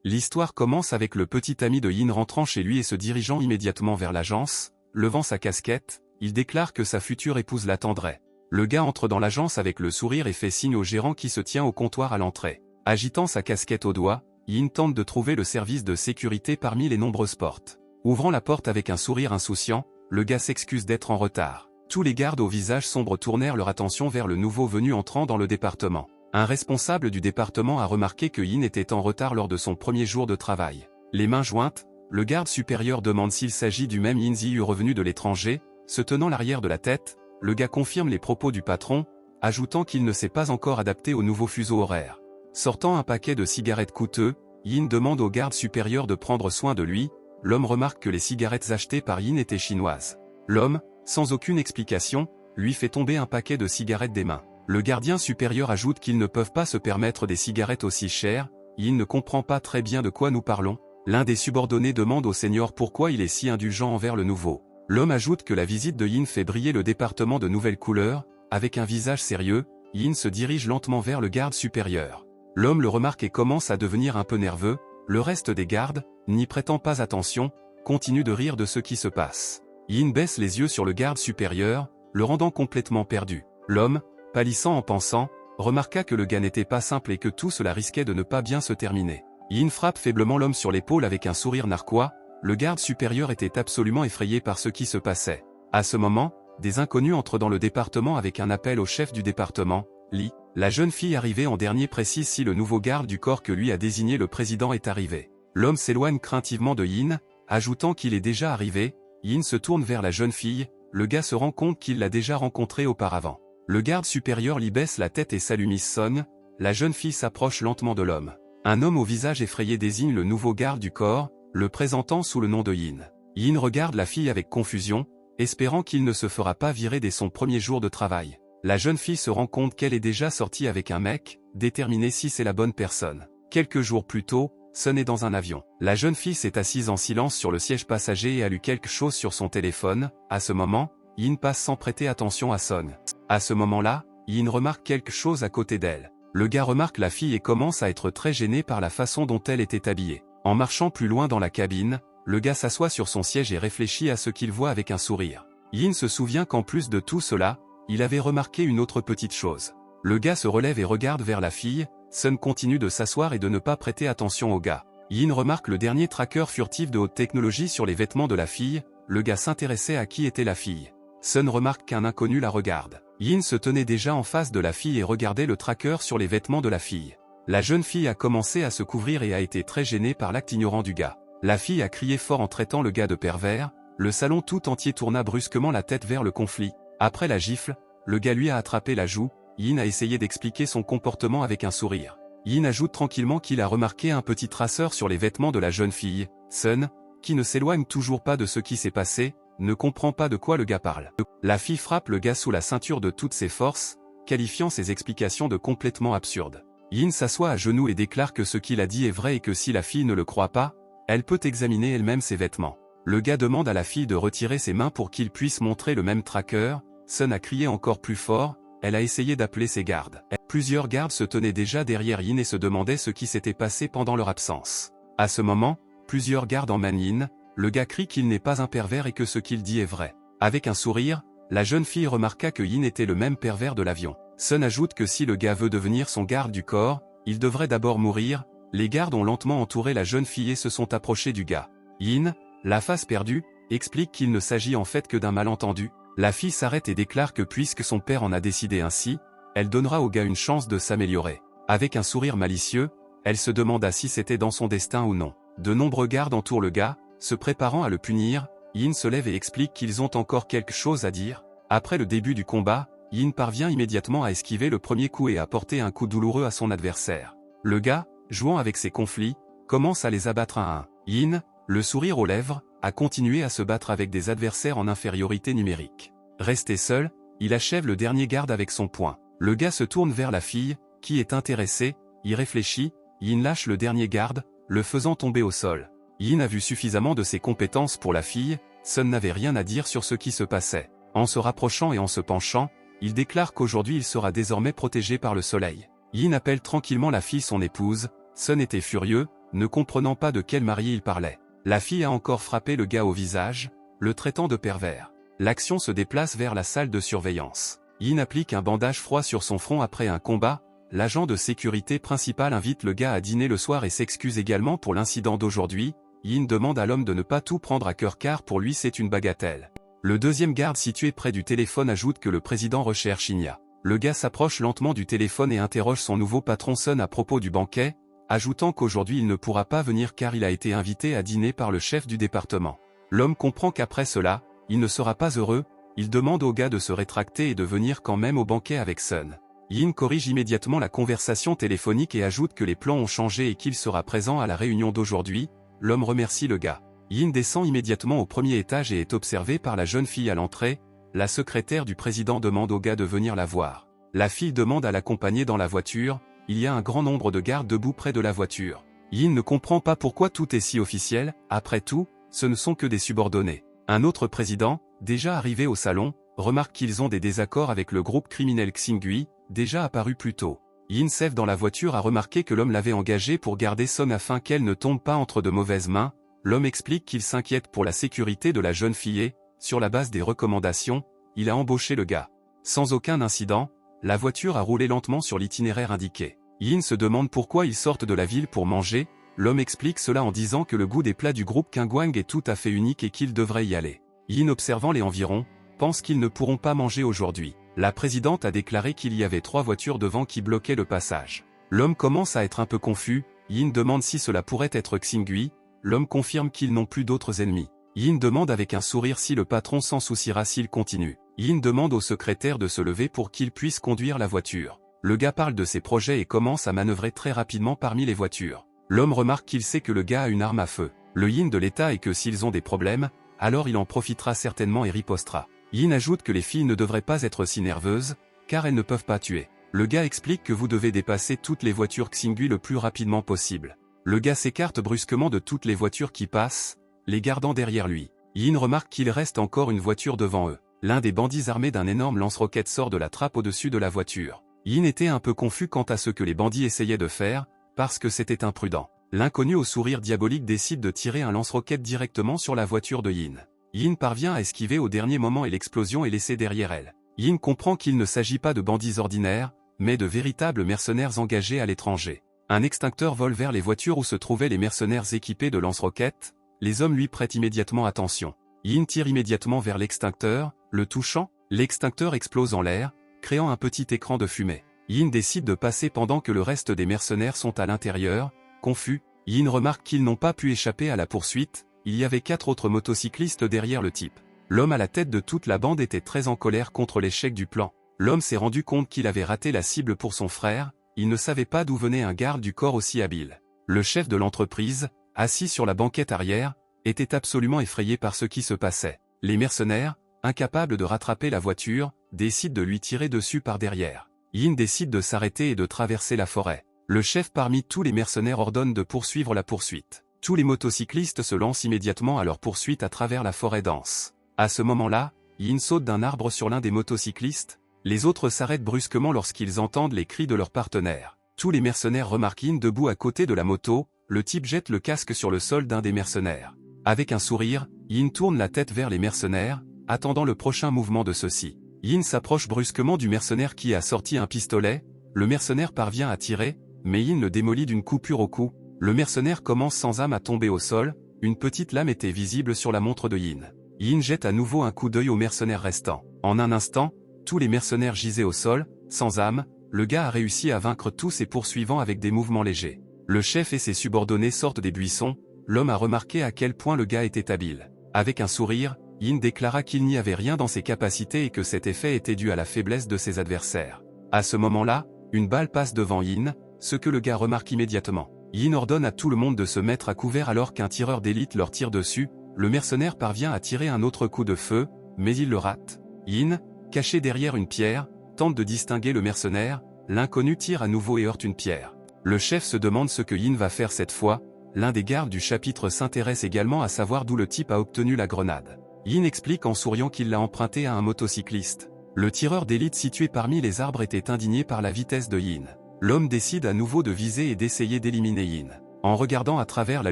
L'histoire commence avec le petit ami de Yin rentrant chez lui et se dirigeant immédiatement vers l'agence. Levant sa casquette, il déclare que sa future épouse l'attendrait. Le gars entre dans l'agence avec le sourire et fait signe au gérant qui se tient au comptoir à l'entrée. Agitant sa casquette au doigt, Yin tente de trouver le service de sécurité parmi les nombreuses portes. Ouvrant la porte avec un sourire insouciant, le gars s'excuse d'être en retard. Tous les gardes au visage sombre tournèrent leur attention vers le nouveau venu entrant dans le département. Un responsable du département a remarqué que Yin était en retard lors de son premier jour de travail. Les mains jointes, le garde supérieur demande s'il s'agit du même Yin Ziyu revenu de l'étranger. Se tenant l'arrière de la tête, le gars confirme les propos du patron, ajoutant qu'il ne s'est pas encore adapté au nouveau fuseau horaire. Sortant un paquet de cigarettes coûteux, Yin demande au garde supérieur de prendre soin de lui. L'homme remarque que les cigarettes achetées par Yin étaient chinoises. L'homme, sans aucune explication, lui fait tomber un paquet de cigarettes des mains. Le gardien supérieur ajoute qu'ils ne peuvent pas se permettre des cigarettes aussi chères. Yin ne comprend pas très bien de quoi nous parlons. L'un des subordonnés demande au seigneur pourquoi il est si indulgent envers le nouveau. L'homme ajoute que la visite de Yin fait briller le département de nouvelles couleurs. Avec un visage sérieux, Yin se dirige lentement vers le garde supérieur. L'homme le remarque et commence à devenir un peu nerveux. Le reste des gardes, n'y prêtant pas attention, continue de rire de ce qui se passe. Yin baisse les yeux sur le garde supérieur, le rendant complètement perdu. L'homme, pâlissant en pensant, remarqua que le gars n'était pas simple et que tout cela risquait de ne pas bien se terminer. Yin frappe faiblement l'homme sur l'épaule avec un sourire narquois. Le garde supérieur était absolument effrayé par ce qui se passait. À ce moment, des inconnus entrent dans le département avec un appel au chef du département, Li. La jeune fille arrivée en dernier précise si le nouveau garde du corps que lui a désigné le président est arrivé. L'homme s'éloigne craintivement de Yin, ajoutant qu'il est déjà arrivé. Yin se tourne vers la jeune fille, le gars se rend compte qu'il l'a déjà rencontrée auparavant. Le garde supérieur lui baisse la tête et s'allumise sonne. La jeune fille s'approche lentement de l'homme. Un homme au visage effrayé désigne le nouveau garde du corps, le présentant sous le nom de Yin. Yin regarde la fille avec confusion, espérant qu'il ne se fera pas virer dès son premier jour de travail. La jeune fille se rend compte qu'elle est déjà sortie avec un mec, déterminée si c'est la bonne personne. Quelques jours plus tôt, Sun est dans un avion. La jeune fille s'est assise en silence sur le siège passager et a lu quelque chose sur son téléphone. À ce moment, Yin passe sans prêter attention à Sun. À ce moment-là, Yin remarque quelque chose à côté d'elle. Le gars remarque la fille et commence à être très gêné par la façon dont elle était habillée. En marchant plus loin dans la cabine, le gars s'assoit sur son siège et réfléchit à ce qu'il voit avec un sourire. Yin se souvient qu'en plus de tout cela, il avait remarqué une autre petite chose. Le gars se relève et regarde vers la fille. Sun continue de s'asseoir et de ne pas prêter attention au gars. Yin remarque le dernier tracker furtif de haute technologie sur les vêtements de la fille. Le gars s'intéressait à qui était la fille. Sun remarque qu'un inconnu la regarde. Yin se tenait déjà en face de la fille et regardait le tracker sur les vêtements de la fille. La jeune fille a commencé à se couvrir et a été très gênée par l'acte ignorant du gars. La fille a crié fort en traitant le gars de pervers. Le salon tout entier tourna brusquement la tête vers le conflit. Après la gifle, le gars lui a attrapé la joue. Yin a essayé d'expliquer son comportement avec un sourire. Yin ajoute tranquillement qu'il a remarqué un petit traceur sur les vêtements de la jeune fille. Sun, qui ne s'éloigne toujours pas de ce qui s'est passé, ne comprend pas de quoi le gars parle. La fille frappe le gars sous la ceinture de toutes ses forces, qualifiant ses explications de complètement absurdes. Yin s'assoit à genoux et déclare que ce qu'il a dit est vrai et que si la fille ne le croit pas, elle peut examiner elle-même ses vêtements. Le gars demande à la fille de retirer ses mains pour qu'il puisse montrer le même tracker. Sun a crié encore plus fort. Elle a essayé d'appeler ses gardes. Plusieurs gardes se tenaient déjà derrière Yin et se demandaient ce qui s'était passé pendant leur absence. À ce moment, plusieurs gardes emmènent Yin. Le gars crie qu'il n'est pas un pervers et que ce qu'il dit est vrai. Avec un sourire, la jeune fille remarqua que Yin était le même pervers de l'avion. Sun ajoute que si le gars veut devenir son garde du corps, il devrait d'abord mourir. Les gardes ont lentement entouré la jeune fille et se sont approchés du gars. Yin, la face perdue, explique qu'il ne s'agit en fait que d'un malentendu. La fille s'arrête et déclare que puisque son père en a décidé ainsi, elle donnera au gars une chance de s'améliorer. Avec un sourire malicieux, elle se demanda si c'était dans son destin ou non. De nombreux gardes entourent le gars, se préparant à le punir. Yin se lève et explique qu'ils ont encore quelque chose à dire. Après le début du combat, Yin parvient immédiatement à esquiver le premier coup et à porter un coup douloureux à son adversaire. Le gars, jouant avec ses conflits, commence à les abattre un à un. Yin, le sourire aux lèvres, a continué à se battre avec des adversaires en infériorité numérique. Resté seul, il achève le dernier garde avec son poing. Le gars se tourne vers la fille, qui est intéressée, y réfléchit. Yin lâche le dernier garde, le faisant tomber au sol. Yin a vu suffisamment de ses compétences pour la fille. Sun n'avait rien à dire sur ce qui se passait. En se rapprochant et en se penchant, il déclare qu'aujourd'hui il sera désormais protégé par le soleil. Yin appelle tranquillement la fille son épouse. Sun était furieux, ne comprenant pas de quel marié il parlait. La fille a encore frappé le gars au visage, le traitant de pervers. L'action se déplace vers la salle de surveillance. Yin applique un bandage froid sur son front après un combat. L'agent de sécurité principal invite le gars à dîner le soir et s'excuse également pour l'incident d'aujourd'hui. Yin demande à l'homme de ne pas tout prendre à cœur car pour lui c'est une bagatelle. Le deuxième garde situé près du téléphone ajoute que le président recherche Inya. Le gars s'approche lentement du téléphone et interroge son nouveau patron Sun à propos du banquet, ajoutant qu'aujourd'hui il ne pourra pas venir car il a été invité à dîner par le chef du département. L'homme comprend qu'après cela, il ne sera pas heureux, il demande au gars de se rétracter et de venir quand même au banquet avec Sun. Yin corrige immédiatement la conversation téléphonique et ajoute que les plans ont changé et qu'il sera présent à la réunion d'aujourd'hui. L'homme remercie le gars. Yin descend immédiatement au premier étage et est observé par la jeune fille à l'entrée. La secrétaire du président demande au gars de venir la voir. La fille demande à l'accompagner dans la voiture. Il y a un grand nombre de gardes debout près de la voiture. Yin ne comprend pas pourquoi tout est si officiel. Après tout, ce ne sont que des subordonnés. Un autre président, déjà arrivé au salon, remarque qu'ils ont des désaccords avec le groupe criminel Xingui, déjà apparu plus tôt. Yin Sef dans la voiture a remarqué que l'homme l'avait engagé pour garder Son afin qu'elle ne tombe pas entre de mauvaises mains. L'homme explique qu'il s'inquiète pour la sécurité de la jeune fille et, sur la base des recommandations, il a embauché le gars. Sans aucun incident, la voiture a roulé lentement sur l'itinéraire indiqué. Yin se demande pourquoi ils sortent de la ville pour manger. L'homme explique cela en disant que le goût des plats du groupe Qingguang est tout à fait unique et qu'ils devraient y aller. Yin observant les environs, pense qu'ils ne pourront pas manger aujourd'hui. La présidente a déclaré qu'il y avait 3 voitures devant qui bloquaient le passage. L'homme commence à être un peu confus. Yin demande si cela pourrait être Xingui. L'homme confirme qu'ils n'ont plus d'autres ennemis. Yin demande avec un sourire si le patron s'en souciera s'il continue. Yin demande au secrétaire de se lever pour qu'il puisse conduire la voiture. Le gars parle de ses projets et commence à manœuvrer très rapidement parmi les voitures. L'homme remarque qu'il sait que le gars a une arme à feu. Le yin de l'État est que s'ils ont des problèmes, alors il en profitera certainement et ripostera. Yin ajoute que les filles ne devraient pas être si nerveuses, car elles ne peuvent pas tuer. Le gars explique que vous devez dépasser toutes les voitures Xingui le plus rapidement possible. Le gars s'écarte brusquement de toutes les voitures qui passent, les gardant derrière lui. Yin remarque qu'il reste encore une voiture devant eux. L'un des bandits armés d'un énorme lance-roquette sort de la trappe au-dessus de la voiture. Yin était un peu confus quant à ce que les bandits essayaient de faire, parce que c'était imprudent. L'inconnu au sourire diabolique décide de tirer un lance-roquette directement sur la voiture de Yin. Yin parvient à esquiver au dernier moment et l'explosion est laissée derrière elle. Yin comprend qu'il ne s'agit pas de bandits ordinaires, mais de véritables mercenaires engagés à l'étranger. Un extincteur vole vers les voitures où se trouvaient les mercenaires équipés de lance-roquettes. Les hommes lui prêtent immédiatement attention. Yin tire immédiatement vers l'extincteur, le touchant, l'extincteur explose en l'air, créant un petit écran de fumée. Yin décide de passer pendant que le reste des mercenaires sont à l'intérieur. Confus, Yin remarque qu'ils n'ont pas pu échapper à la poursuite. Il y avait 4 autres motocyclistes derrière le type. L'homme à la tête de toute la bande était très en colère contre l'échec du plan. L'homme s'est rendu compte qu'il avait raté la cible pour son frère. Il ne savait pas d'où venait un garde du corps aussi habile. Le chef de l'entreprise, assis sur la banquette arrière, était absolument effrayé par ce qui se passait. Les mercenaires, incapables de rattraper la voiture, décident de lui tirer dessus par derrière. Yin décide de s'arrêter et de traverser la forêt. Le chef parmi tous les mercenaires ordonne de poursuivre la poursuite. Tous les motocyclistes se lancent immédiatement à leur poursuite à travers la forêt dense. À ce moment-là, Yin saute d'un arbre sur l'un des motocyclistes. Les autres s'arrêtent brusquement lorsqu'ils entendent les cris de leurs partenaires. Tous les mercenaires remarquent Yin debout à côté de la moto. Le type jette le casque sur le sol d'un des mercenaires. Avec un sourire, Yin tourne la tête vers les mercenaires, attendant le prochain mouvement de ceux-ci. Yin s'approche brusquement du mercenaire qui a sorti un pistolet. Le mercenaire parvient à tirer, mais Yin le démolit d'une coupure au cou. Le mercenaire commence sans âme à tomber au sol. Une petite lame était visible sur la montre de Yin. Yin jette à nouveau un coup d'œil aux mercenaires restants. En un instant, tous les mercenaires gisaient au sol, sans âme. Le gars a réussi à vaincre tous ses poursuivants avec des mouvements légers. Le chef et ses subordonnés sortent des buissons. L'homme a remarqué à quel point le gars était habile. Avec un sourire, Yin déclara qu'il n'y avait rien dans ses capacités et que cet effet était dû à la faiblesse de ses adversaires. À ce moment-là, une balle passe devant Yin, ce que le gars remarque immédiatement. Yin ordonne à tout le monde de se mettre à couvert alors qu'un tireur d'élite leur tire dessus. Le mercenaire parvient à tirer un autre coup de feu, mais il le rate. Yin, caché derrière une pierre, tente de distinguer le mercenaire. L'inconnu tire à nouveau et heurte une pierre. Le chef se demande ce que Yin va faire cette fois. L'un des gardes du chapitre s'intéresse également à savoir d'où le type a obtenu la grenade. Yin explique en souriant qu'il l'a empruntée à un motocycliste. Le tireur d'élite situé parmi les arbres était indigné par la vitesse de Yin. L'homme décide à nouveau de viser et d'essayer d'éliminer Yin. En regardant à travers la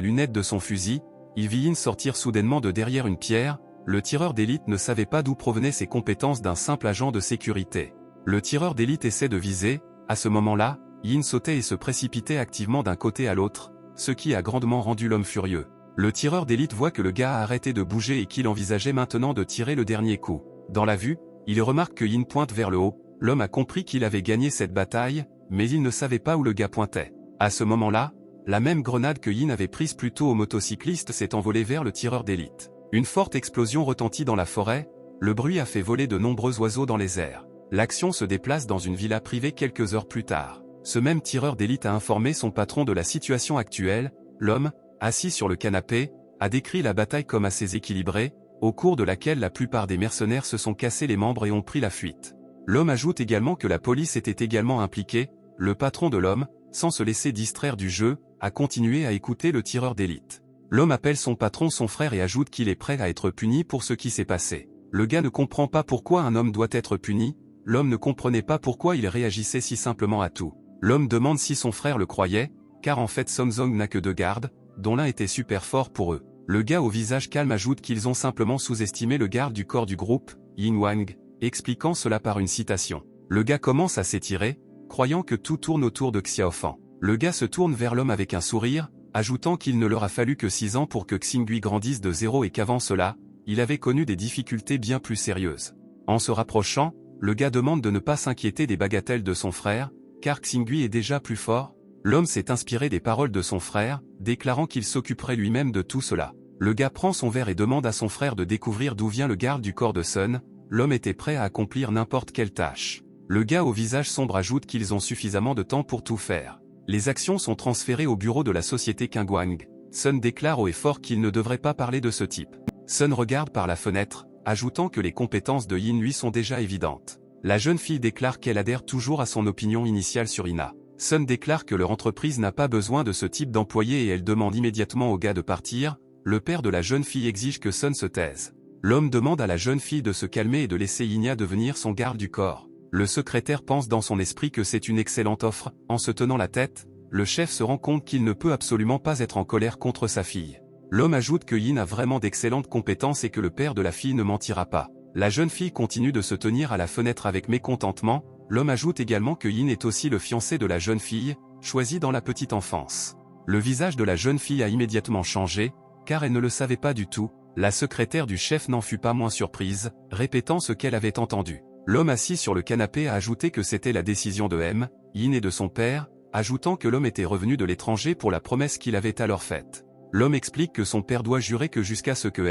lunette de son fusil, il vit Yin sortir soudainement de derrière une pierre. Le tireur d'élite ne savait pas d'où provenaient ses compétences d'un simple agent de sécurité. Le tireur d'élite essaie de viser. À ce moment-là, Yin sautait et se précipitait activement d'un côté à l'autre, ce qui a grandement rendu l'homme furieux. Le tireur d'élite voit que le gars a arrêté de bouger et qu'il envisageait maintenant de tirer le dernier coup. Dans la vue, il remarque que Yin pointe vers le haut. L'homme a compris qu'il avait gagné cette bataille, mais il ne savait pas où le gars pointait. À ce moment-là, la même grenade que Yin avait prise plus tôt au motocycliste s'est envolée vers le tireur d'élite. Une forte explosion retentit dans la forêt, le bruit a fait voler de nombreux oiseaux dans les airs. L'action se déplace dans une villa privée quelques heures plus tard. Ce même tireur d'élite a informé son patron de la situation actuelle. L'homme, assis sur le canapé, a décrit la bataille comme assez équilibrée, au cours de laquelle la plupart des mercenaires se sont cassés les membres et ont pris la fuite. L'homme ajoute également que la police était également impliquée. Le patron de l'homme, sans se laisser distraire du jeu, a continué à écouter le tireur d'élite. L'homme appelle son patron son frère et ajoute qu'il est prêt à être puni pour ce qui s'est passé. Le gars ne comprend pas pourquoi un homme doit être puni. L'homme ne comprenait pas pourquoi il réagissait si simplement à tout. L'homme demande si son frère le croyait, car en fait Somzong n'a que 2 gardes, dont l'un était super fort pour eux. Le gars au visage calme ajoute qu'ils ont simplement sous-estimé le garde du corps du groupe, Yin Wang, expliquant cela par une citation. Le gars commence à s'étirer, croyant que tout tourne autour de Xiaofan. Le gars se tourne vers l'homme avec un sourire, ajoutant qu'il ne leur a fallu que 6 ans pour que Xingui grandisse de zéro et qu'avant cela, il avait connu des difficultés bien plus sérieuses. En se rapprochant, le gars demande de ne pas s'inquiéter des bagatelles de son frère, car Xingui est déjà plus fort. L'homme s'est inspiré des paroles de son frère, déclarant qu'il s'occuperait lui-même de tout cela. Le gars prend son verre et demande à son frère de découvrir d'où vient le garde du corps de Sun. L'homme était prêt à accomplir n'importe quelle tâche. Le gars au visage sombre ajoute qu'ils ont suffisamment de temps pour tout faire. Les actions sont transférées au bureau de la société Qingguang. Sun déclare haut et fort qu'il ne devrait pas parler de ce type. Sun regarde par la fenêtre, ajoutant que les compétences de Yin lui sont déjà évidentes. La jeune fille déclare qu'elle adhère toujours à son opinion initiale sur Ina. Sun déclare que leur entreprise n'a pas besoin de ce type d'employé et elle demande immédiatement au gars de partir. Le père de la jeune fille exige que Sun se taise. L'homme demande à la jeune fille de se calmer et de laisser Inia devenir son garde du corps. Le secrétaire pense dans son esprit que c'est une excellente offre. En se tenant la tête, le chef se rend compte qu'il ne peut absolument pas être en colère contre sa fille. L'homme ajoute que Yin a vraiment d'excellentes compétences et que le père de la fille ne mentira pas. La jeune fille continue de se tenir à la fenêtre avec mécontentement. L'homme ajoute également que Yin est aussi le fiancé de la jeune fille, choisi dans la petite enfance. Le visage de la jeune fille a immédiatement changé, car elle ne le savait pas du tout. La secrétaire du chef n'en fut pas moins surprise, répétant ce qu'elle avait entendu. L'homme assis sur le canapé a ajouté que c'était la décision de Yin et de son père, ajoutant que l'homme était revenu de l'étranger pour la promesse qu'il avait alors faite. L'homme explique que son père doit jurer que jusqu'à ce que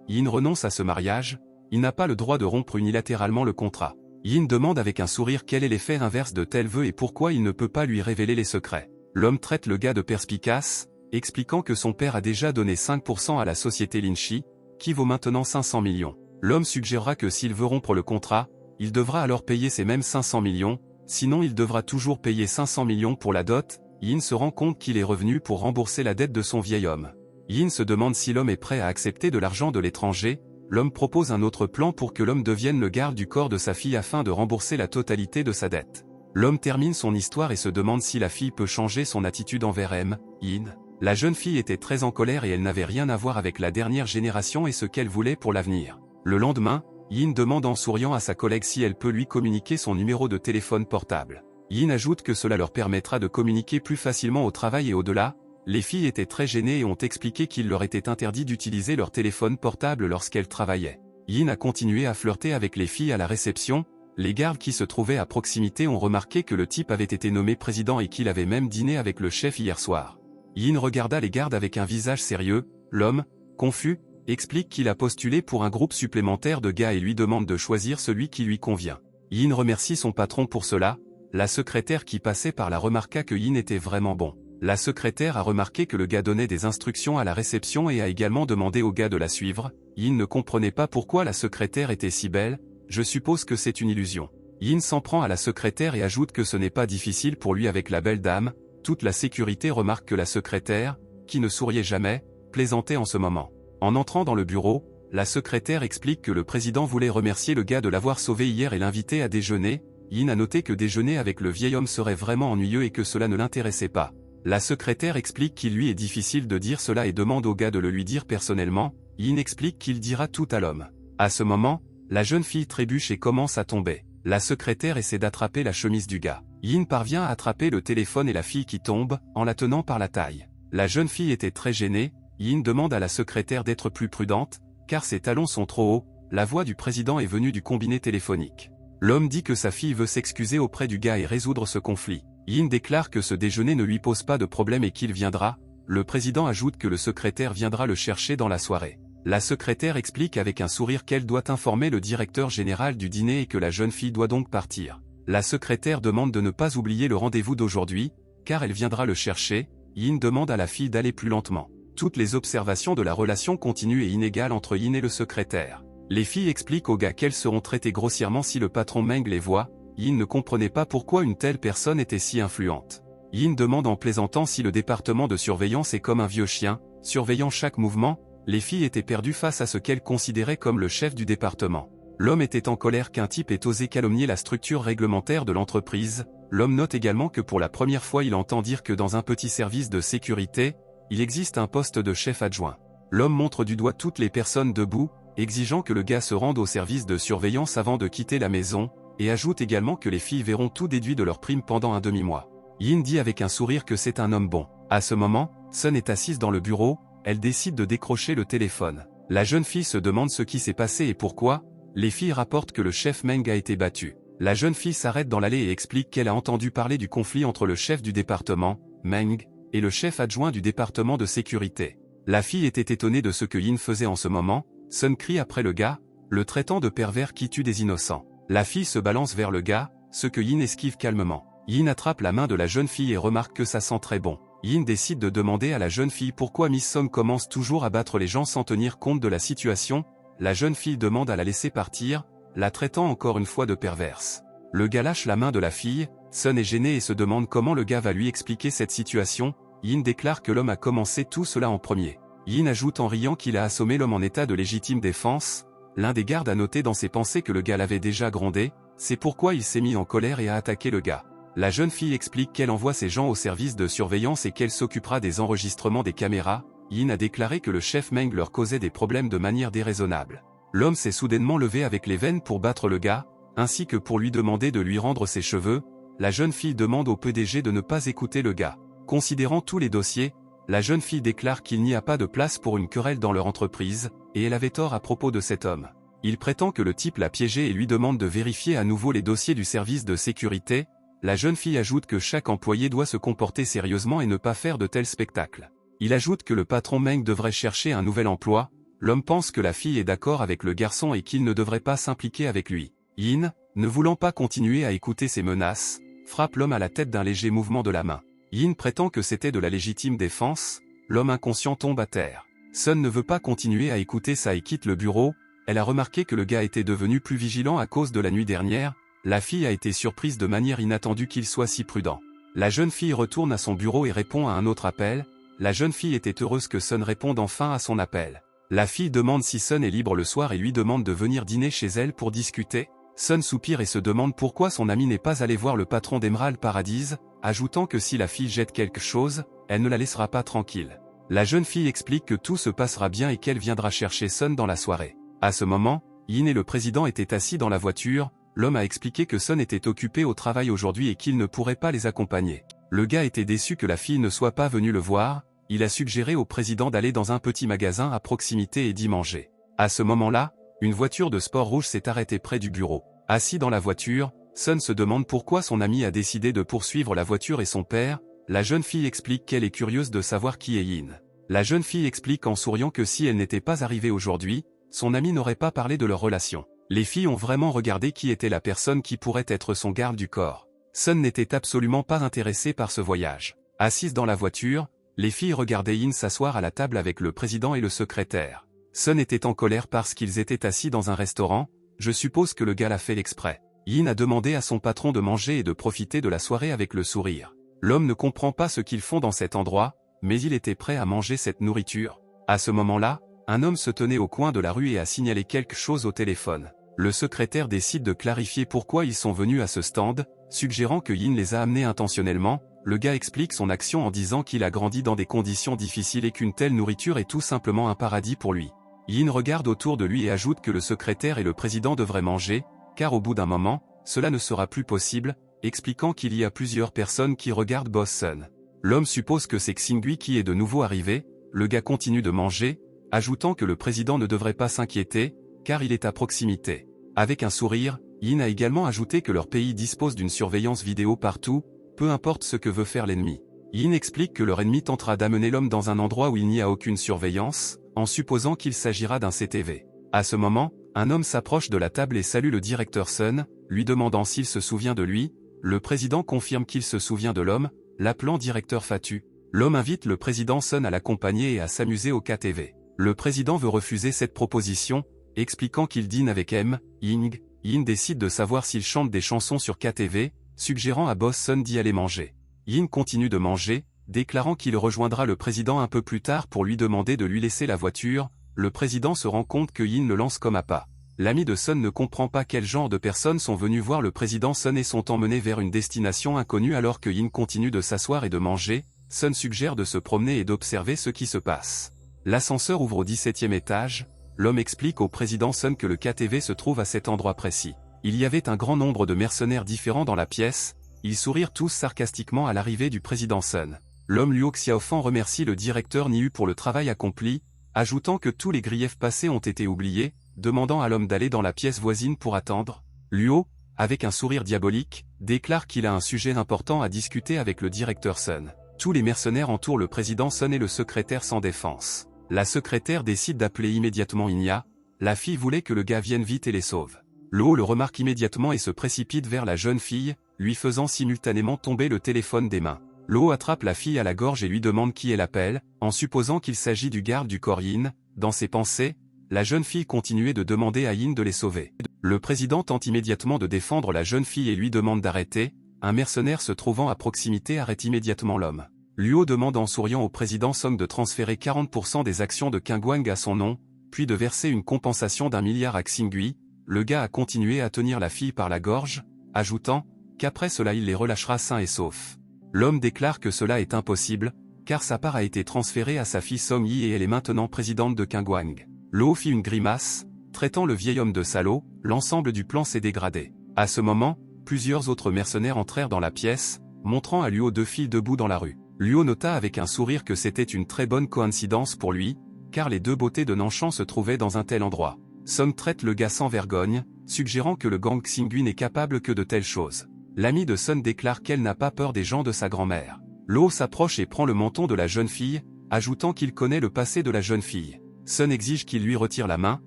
Yin renonce à ce mariage, il n'a pas le droit de rompre unilatéralement le contrat. Yin demande avec un sourire quel est l'effet inverse de tels vœux et pourquoi il ne peut pas lui révéler les secrets. L'homme traite le gars de perspicace, expliquant que son père a déjà donné 5% à la société Linchi, qui vaut maintenant 500 millions. L'homme suggérera que s'il veut rompre le contrat, il devra alors payer ces mêmes 500 millions, sinon il devra toujours payer 500 millions pour la dot. Yin se rend compte qu'il est revenu pour rembourser la dette de son vieil homme. Yin se demande si l'homme est prêt à accepter de l'argent de l'étranger. L'homme propose un autre plan pour que l'homme devienne le garde du corps de sa fille afin de rembourser la totalité de sa dette. L'homme termine son histoire et se demande si la fille peut changer son attitude envers Yin. La jeune fille était très en colère et elle n'avait rien à voir avec la dernière génération et ce qu'elle voulait pour l'avenir. Le lendemain, Yin demande en souriant à sa collègue si elle peut lui communiquer son numéro de téléphone portable. Yin ajoute que cela leur permettra de communiquer plus facilement au travail et au-delà. Les filles étaient très gênées et ont expliqué qu'il leur était interdit d'utiliser leur téléphone portable lorsqu'elles travaillaient. Yin a continué à flirter avec les filles à la réception. Les gardes qui se trouvaient à proximité ont remarqué que le type avait été nommé président et qu'il avait même dîné avec le chef hier soir. Yin regarda les gardes avec un visage sérieux. L'homme, confus, explique qu'il a postulé pour un groupe supplémentaire de gars et lui demande de choisir celui qui lui convient. Yin remercie son patron pour cela. La secrétaire qui passait par là remarqua que Yin était vraiment bon. La secrétaire a remarqué que le gars donnait des instructions à la réception et a également demandé au gars de la suivre. Yin ne comprenait pas pourquoi la secrétaire était si belle. Je suppose que c'est une illusion. Yin s'en prend à la secrétaire et ajoute que ce n'est pas difficile pour lui avec la belle dame. Toute la sécurité remarque que la secrétaire, qui ne souriait jamais, plaisantait en ce moment. En entrant dans le bureau, la secrétaire explique que le président voulait remercier le gars de l'avoir sauvé hier et l'inviter à déjeuner. Yin a noté que déjeuner avec le vieil homme serait vraiment ennuyeux et que cela ne l'intéressait pas. La secrétaire explique qu'il lui est difficile de dire cela et demande au gars de le lui dire personnellement. Yin explique qu'il dira tout à l'homme. À ce moment, la jeune fille trébuche et commence à tomber. La secrétaire essaie d'attraper la chemise du gars. Yin parvient à attraper le téléphone et la fille qui tombe, en la tenant par la taille. La jeune fille était très gênée. Yin demande à la secrétaire d'être plus prudente, car ses talons sont trop hauts. La voix du président est venue du combiné téléphonique. L'homme dit que sa fille veut s'excuser auprès du gars et résoudre ce conflit. Yin déclare que ce déjeuner ne lui pose pas de problème et qu'il viendra. Le président ajoute que le secrétaire viendra le chercher dans la soirée. La secrétaire explique avec un sourire qu'elle doit informer le directeur général du dîner et que la jeune fille doit donc partir. La secrétaire demande de ne pas oublier le rendez-vous d'aujourd'hui, car elle viendra le chercher. Yin demande à la fille d'aller plus lentement. Toutes les observations de la relation continue et inégale entre Yin et le secrétaire. Les filles expliquent aux gars qu'elles seront traitées grossièrement si le patron Meng les voit. Yin ne comprenait pas pourquoi une telle personne était si influente. Yin demande en plaisantant si le département de surveillance est comme un vieux chien, surveillant chaque mouvement. Les filles étaient perdues face à ce qu'elles considéraient comme le chef du département. L'homme était en colère qu'un type ait osé calomnier la structure réglementaire de l'entreprise. L'homme note également que pour la première fois il entend dire que dans un petit service de sécurité, il existe un poste de chef adjoint. L'homme montre du doigt toutes les personnes debout, exigeant que le gars se rende au service de surveillance avant de quitter la maison, et ajoute également que les filles verront tout déduit de leur prime pendant un demi-mois. Yin dit avec un sourire que c'est un homme bon. À ce moment, Sun est assise dans le bureau, elle décide de décrocher le téléphone. La jeune fille se demande ce qui s'est passé et pourquoi. Les filles rapportent que le chef Meng a été battu. La jeune fille s'arrête dans l'allée et explique qu'elle a entendu parler du conflit entre le chef du département, Meng, et le chef adjoint du département de sécurité. La fille était étonnée de ce que Yin faisait en ce moment. Sun crie après le gars, le traitant de pervers qui tue des innocents. La fille se balance vers le gars, ce que Yin esquive calmement. Yin attrape la main de la jeune fille et remarque que ça sent très bon. Yin décide de demander à la jeune fille pourquoi Miss Song commence toujours à battre les gens sans tenir compte de la situation. La jeune fille demande à la laisser partir, la traitant encore une fois de perverse. Le gars lâche la main de la fille. Sun est gêné et se demande comment le gars va lui expliquer cette situation. Yin déclare que l'homme a commencé tout cela en premier. Yin ajoute en riant qu'il a assommé l'homme en état de légitime défense. L'un des gardes a noté dans ses pensées que le gars l'avait déjà grondé, c'est pourquoi il s'est mis en colère et a attaqué le gars. La jeune fille explique qu'elle envoie ses gens au service de surveillance et qu'elle s'occupera des enregistrements des caméras. Yin a déclaré que le chef Meng leur causait des problèmes de manière déraisonnable. L'homme s'est soudainement levé avec les veines pour battre le gars, ainsi que pour lui demander de lui rendre ses cheveux. La jeune fille demande au PDG de ne pas écouter le gars. Considérant tous les dossiers, la jeune fille déclare qu'il n'y a pas de place pour une querelle dans leur entreprise, et elle avait tort à propos de cet homme. Il prétend que le type l'a piégé et lui demande de vérifier à nouveau les dossiers du service de sécurité. La jeune fille ajoute que chaque employé doit se comporter sérieusement et ne pas faire de tels spectacles. Il ajoute que le patron Meng devrait chercher un nouvel emploi. L'homme pense que la fille est d'accord avec le garçon et qu'il ne devrait pas s'impliquer avec lui. Yin, ne voulant pas continuer à écouter ces menaces, frappe l'homme à la tête d'un léger mouvement de la main. Yin prétend que c'était de la légitime défense. L'homme inconscient tombe à terre. Sun ne veut pas continuer à écouter ça et quitte le bureau. Elle a remarqué que le gars était devenu plus vigilant à cause de la nuit dernière. La fille a été surprise de manière inattendue qu'il soit si prudent. La jeune fille retourne à son bureau et répond à un autre appel. La jeune fille était heureuse que Sun réponde enfin à son appel. La fille demande si Sun est libre le soir et lui demande de venir dîner chez elle pour discuter. Sun soupire et se demande pourquoi son ami n'est pas allé voir le patron d'Emerald Paradise, ajoutant que si la fille jette quelque chose, elle ne la laissera pas tranquille. La jeune fille explique que tout se passera bien et qu'elle viendra chercher Sun dans la soirée. À ce moment, Yin et le président étaient assis dans la voiture. L'homme a expliqué que Sun était occupé au travail aujourd'hui et qu'il ne pourrait pas les accompagner. Le gars était déçu que la fille ne soit pas venue le voir. Il a suggéré au président d'aller dans un petit magasin à proximité et d'y manger. À ce moment-là, une voiture de sport rouge s'est arrêtée près du bureau. Assis dans la voiture, Sun se demande pourquoi son ami a décidé de poursuivre la voiture et son père. La jeune fille explique qu'elle est curieuse de savoir qui est Yin. La jeune fille explique en souriant que si elle n'était pas arrivée aujourd'hui, son ami n'aurait pas parlé de leur relation. Les filles ont vraiment regardé qui était la personne qui pourrait être son garde du corps. Sun n'était absolument pas intéressé par ce voyage. Assise dans la voiture, les filles regardaient Yin s'asseoir à la table avec le président et le secrétaire. Sun était en colère parce qu'ils étaient assis dans un restaurant. Je suppose que le gars l'a fait exprès. Yin a demandé à son patron de manger et de profiter de la soirée avec le sourire. L'homme ne comprend pas ce qu'ils font dans cet endroit, mais il était prêt à manger cette nourriture. À ce moment-là, un homme se tenait au coin de la rue et a signalé quelque chose au téléphone. Le secrétaire décide de clarifier pourquoi ils sont venus à ce stand, suggérant que Yin les a amenés intentionnellement. le gars explique son action en disant qu'il a grandi dans des conditions difficiles et qu'une telle nourriture est tout simplement un paradis pour lui. Yin regarde autour de lui et ajoute que le secrétaire et le président devraient manger, car au bout d'un moment, cela ne sera plus possible, expliquant qu'il y a plusieurs personnes qui regardent Boss Sun. L'homme suppose que c'est Xingui qui est de nouveau arrivé, le gars continue de manger, ajoutant que le président ne devrait pas s'inquiéter, car il est à proximité. Avec un sourire, Yin a également ajouté que leur pays dispose d'une surveillance vidéo partout, peu importe ce que veut faire l'ennemi. Yin explique que leur ennemi tentera d'amener l'homme dans un endroit où il n'y a aucune surveillance, en supposant qu'il s'agira d'un CTV. À ce moment, un homme s'approche de la table et salue le directeur Sun, lui demandant s'il se souvient de lui. Le président confirme qu'il se souvient de l'homme, l'appelant directeur Fatu. L'homme invite le président Sun à l'accompagner et à s'amuser au KTV. Le président veut refuser cette proposition, expliquant qu'il dîne avec M. Ying. Yin décide de savoir s'il chante des chansons sur KTV, suggérant à Boss Sun d'y aller manger. Yin continue de manger, déclarant qu'il rejoindra le président un peu plus tard pour lui demander de lui laisser la voiture. Le président se rend compte que Yin le lance comme appât. L'ami de Sun ne comprend pas quel genre de personnes sont venues voir le président Sun et sont emmenées vers une destination inconnue alors que Yin continue de s'asseoir et de manger. Sun suggère de se promener et d'observer ce qui se passe. L'ascenseur ouvre au 17e étage. L'homme explique au président Sun que le KTV se trouve à cet endroit précis. Il y avait un grand nombre de mercenaires différents dans la pièce. Ils sourirent tous sarcastiquement à l'arrivée du président Sun. L'homme Luo Xiaofan remercie le directeur Niu pour le travail accompli, ajoutant que tous les griefs passés ont été oubliés, demandant à l'homme d'aller dans la pièce voisine pour attendre. Luo, avec un sourire diabolique, déclare qu'il a un sujet important à discuter avec le directeur Sun. Tous les mercenaires entourent le président Sun et le secrétaire sans défense. La secrétaire décide d'appeler immédiatement Inya. La fille voulait que le gars vienne vite et les sauve. Luo le remarque immédiatement et se précipite vers la jeune fille, lui faisant simultanément tomber le téléphone des mains. Luo attrape la fille à la gorge et lui demande qui elle appelle, en supposant qu'il s'agit du garde du corps Yin. Dans ses pensées, la jeune fille continuait de demander à Yin de les sauver. Le président tente immédiatement de défendre la jeune fille et lui demande d'arrêter. Un mercenaire se trouvant à proximité arrête immédiatement l'homme. Luo demande en souriant au président Song de transférer 40% des actions de Kangwang à son nom, puis de verser une compensation d'1 milliard à Xingui. Le gars a continué à tenir la fille par la gorge, ajoutant qu'après cela il les relâchera sains et saufs. L'homme déclare que cela est impossible, car sa part a été transférée à sa fille Song Yi et elle est maintenant présidente de Kangwang. Luo fit une grimace, traitant le vieil homme de salaud. L'ensemble du plan s'est dégradé. À ce moment, plusieurs autres mercenaires entrèrent dans la pièce, montrant à Luo deux filles debout dans la rue. Luo nota avec un sourire que c'était une très bonne coïncidence pour lui, car les deux beautés de Nanshan se trouvaient dans un tel endroit. Song traite le gars sans vergogne, suggérant que le gang Xingui n'est capable que de telles choses. L'amie de Sun déclare qu'elle n'a pas peur des gens de sa grand-mère. Luo s'approche et prend le menton de la jeune fille, ajoutant qu'il connaît le passé de la jeune fille. Sun exige qu'il lui retire la main,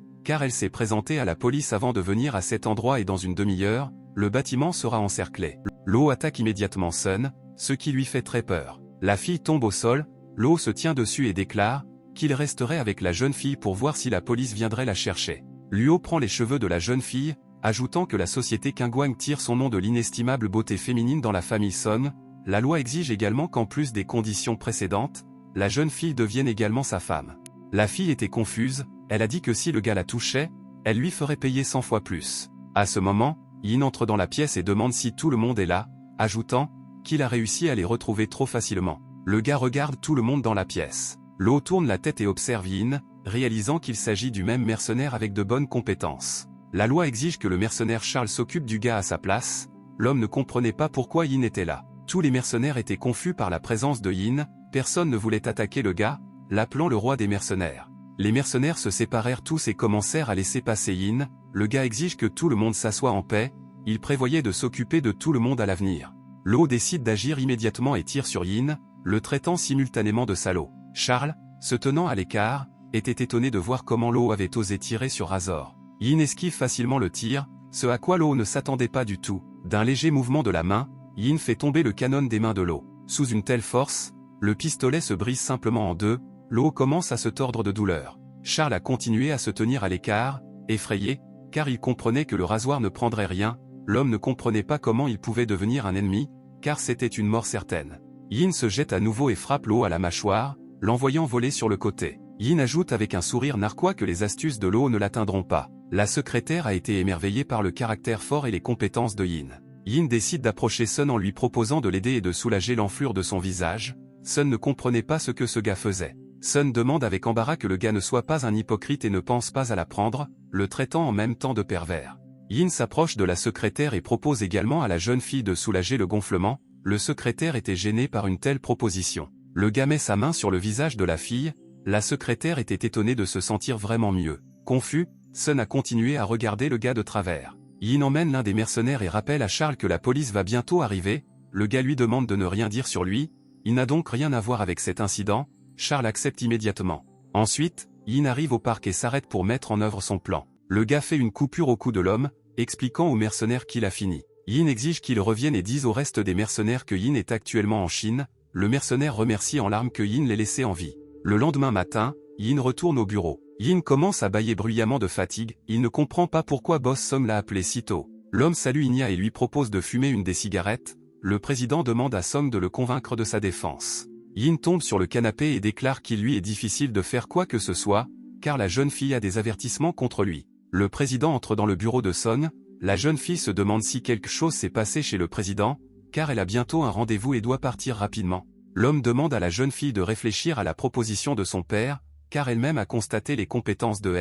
car elle s'est présentée à la police avant de venir à cet endroit et dans une demi-heure, le bâtiment sera encerclé. Luo attaque immédiatement Sun, ce qui lui fait très peur. La fille tombe au sol, Luo se tient dessus et déclare qu'il resterait avec la jeune fille pour voir si la police viendrait la chercher. Luo prend les cheveux de la jeune fille, ajoutant que la société Kangwang tire son nom de l'inestimable beauté féminine dans la famille Song. La loi exige également qu'en plus des conditions précédentes, la jeune fille devienne également sa femme. La fille était confuse, elle a dit que si le gars la touchait, elle lui ferait payer 100 fois plus. À ce moment, Yin entre dans la pièce et demande si tout le monde est là, ajoutant qu'il a réussi à les retrouver trop facilement. Le gars regarde tout le monde dans la pièce. Luo tourne la tête et observe Yin, réalisant qu'il s'agit du même mercenaire avec de bonnes compétences. La loi exige que le mercenaire Charles s'occupe du gars à sa place. L'homme ne comprenait pas pourquoi Yin était là. Tous les mercenaires étaient confus par la présence de Yin, personne ne voulait attaquer le gars, l'appelant le roi des mercenaires. Les mercenaires se séparèrent tous et commencèrent à laisser passer Yin. Le gars exige que tout le monde s'assoie en paix, il prévoyait de s'occuper de tout le monde à l'avenir. Luo décide d'agir immédiatement et tire sur Yin, le traitant simultanément de salaud. Charles, se tenant à l'écart, était étonné de voir comment Luo avait osé tirer sur Razor. Yin esquive facilement le tir, ce à quoi Luo ne s'attendait pas du tout. D'un léger mouvement de la main, Yin fait tomber le canon des mains de Luo. Sous une telle force, le pistolet se brise simplement en deux. Luo commence à se tordre de douleur. Charles a continué à se tenir à l'écart, effrayé, car il comprenait que le rasoir ne prendrait rien. L'homme ne comprenait pas comment il pouvait devenir un ennemi, car c'était une mort certaine. Yin se jette à nouveau et frappe Luo à la mâchoire, l'envoyant voler sur le côté. Yin ajoute avec un sourire narquois que les astuces de Luo ne l'atteindront pas. La secrétaire a été émerveillée par le caractère fort et les compétences de Yin. Yin décide d'approcher Sun en lui proposant de l'aider et de soulager l'enflure de son visage. Sun ne comprenait pas ce que ce gars faisait. Sun demande avec embarras que le gars ne soit pas un hypocrite et ne pense pas à la prendre, le traitant en même temps de pervers. Yin s'approche de la secrétaire et propose également à la jeune fille de soulager le gonflement. Le secrétaire était gêné par une telle proposition. Le gars met sa main sur le visage de la fille. La secrétaire était étonnée de se sentir vraiment mieux. Confus, Sun a continué à regarder le gars de travers. Yin emmène l'un des mercenaires et rappelle à Charles que la police va bientôt arriver. Le gars lui demande de ne rien dire sur lui. Il n'a donc rien à voir avec cet incident. Charles accepte immédiatement. Ensuite, Yin arrive au parc et s'arrête pour mettre en œuvre son plan. Le gars fait une coupure au cou de l'homme, expliquant aux mercenaires qu'il a fini. Yin exige qu'il revienne et dise au reste des mercenaires que Yin est actuellement en Chine. Le mercenaire remercie en larmes que Yin l'ait laissé en vie. Le lendemain matin, Yin retourne au bureau. Yin commence à bâiller bruyamment de fatigue. Il ne comprend pas pourquoi Boss Song l'a appelé si tôt. L'homme salue Inya et lui propose de fumer une des cigarettes. Le président demande à Song de le convaincre de sa défense. Yin tombe sur le canapé et déclare qu'il lui est difficile de faire quoi que ce soit, car la jeune fille a des avertissements contre lui. Le président entre dans le bureau de Song. La jeune fille se demande si quelque chose s'est passé chez le président, car elle a bientôt un rendez-vous et doit partir rapidement. L'homme demande à la jeune fille de réfléchir à la proposition de son père, car elle-même a constaté les compétences de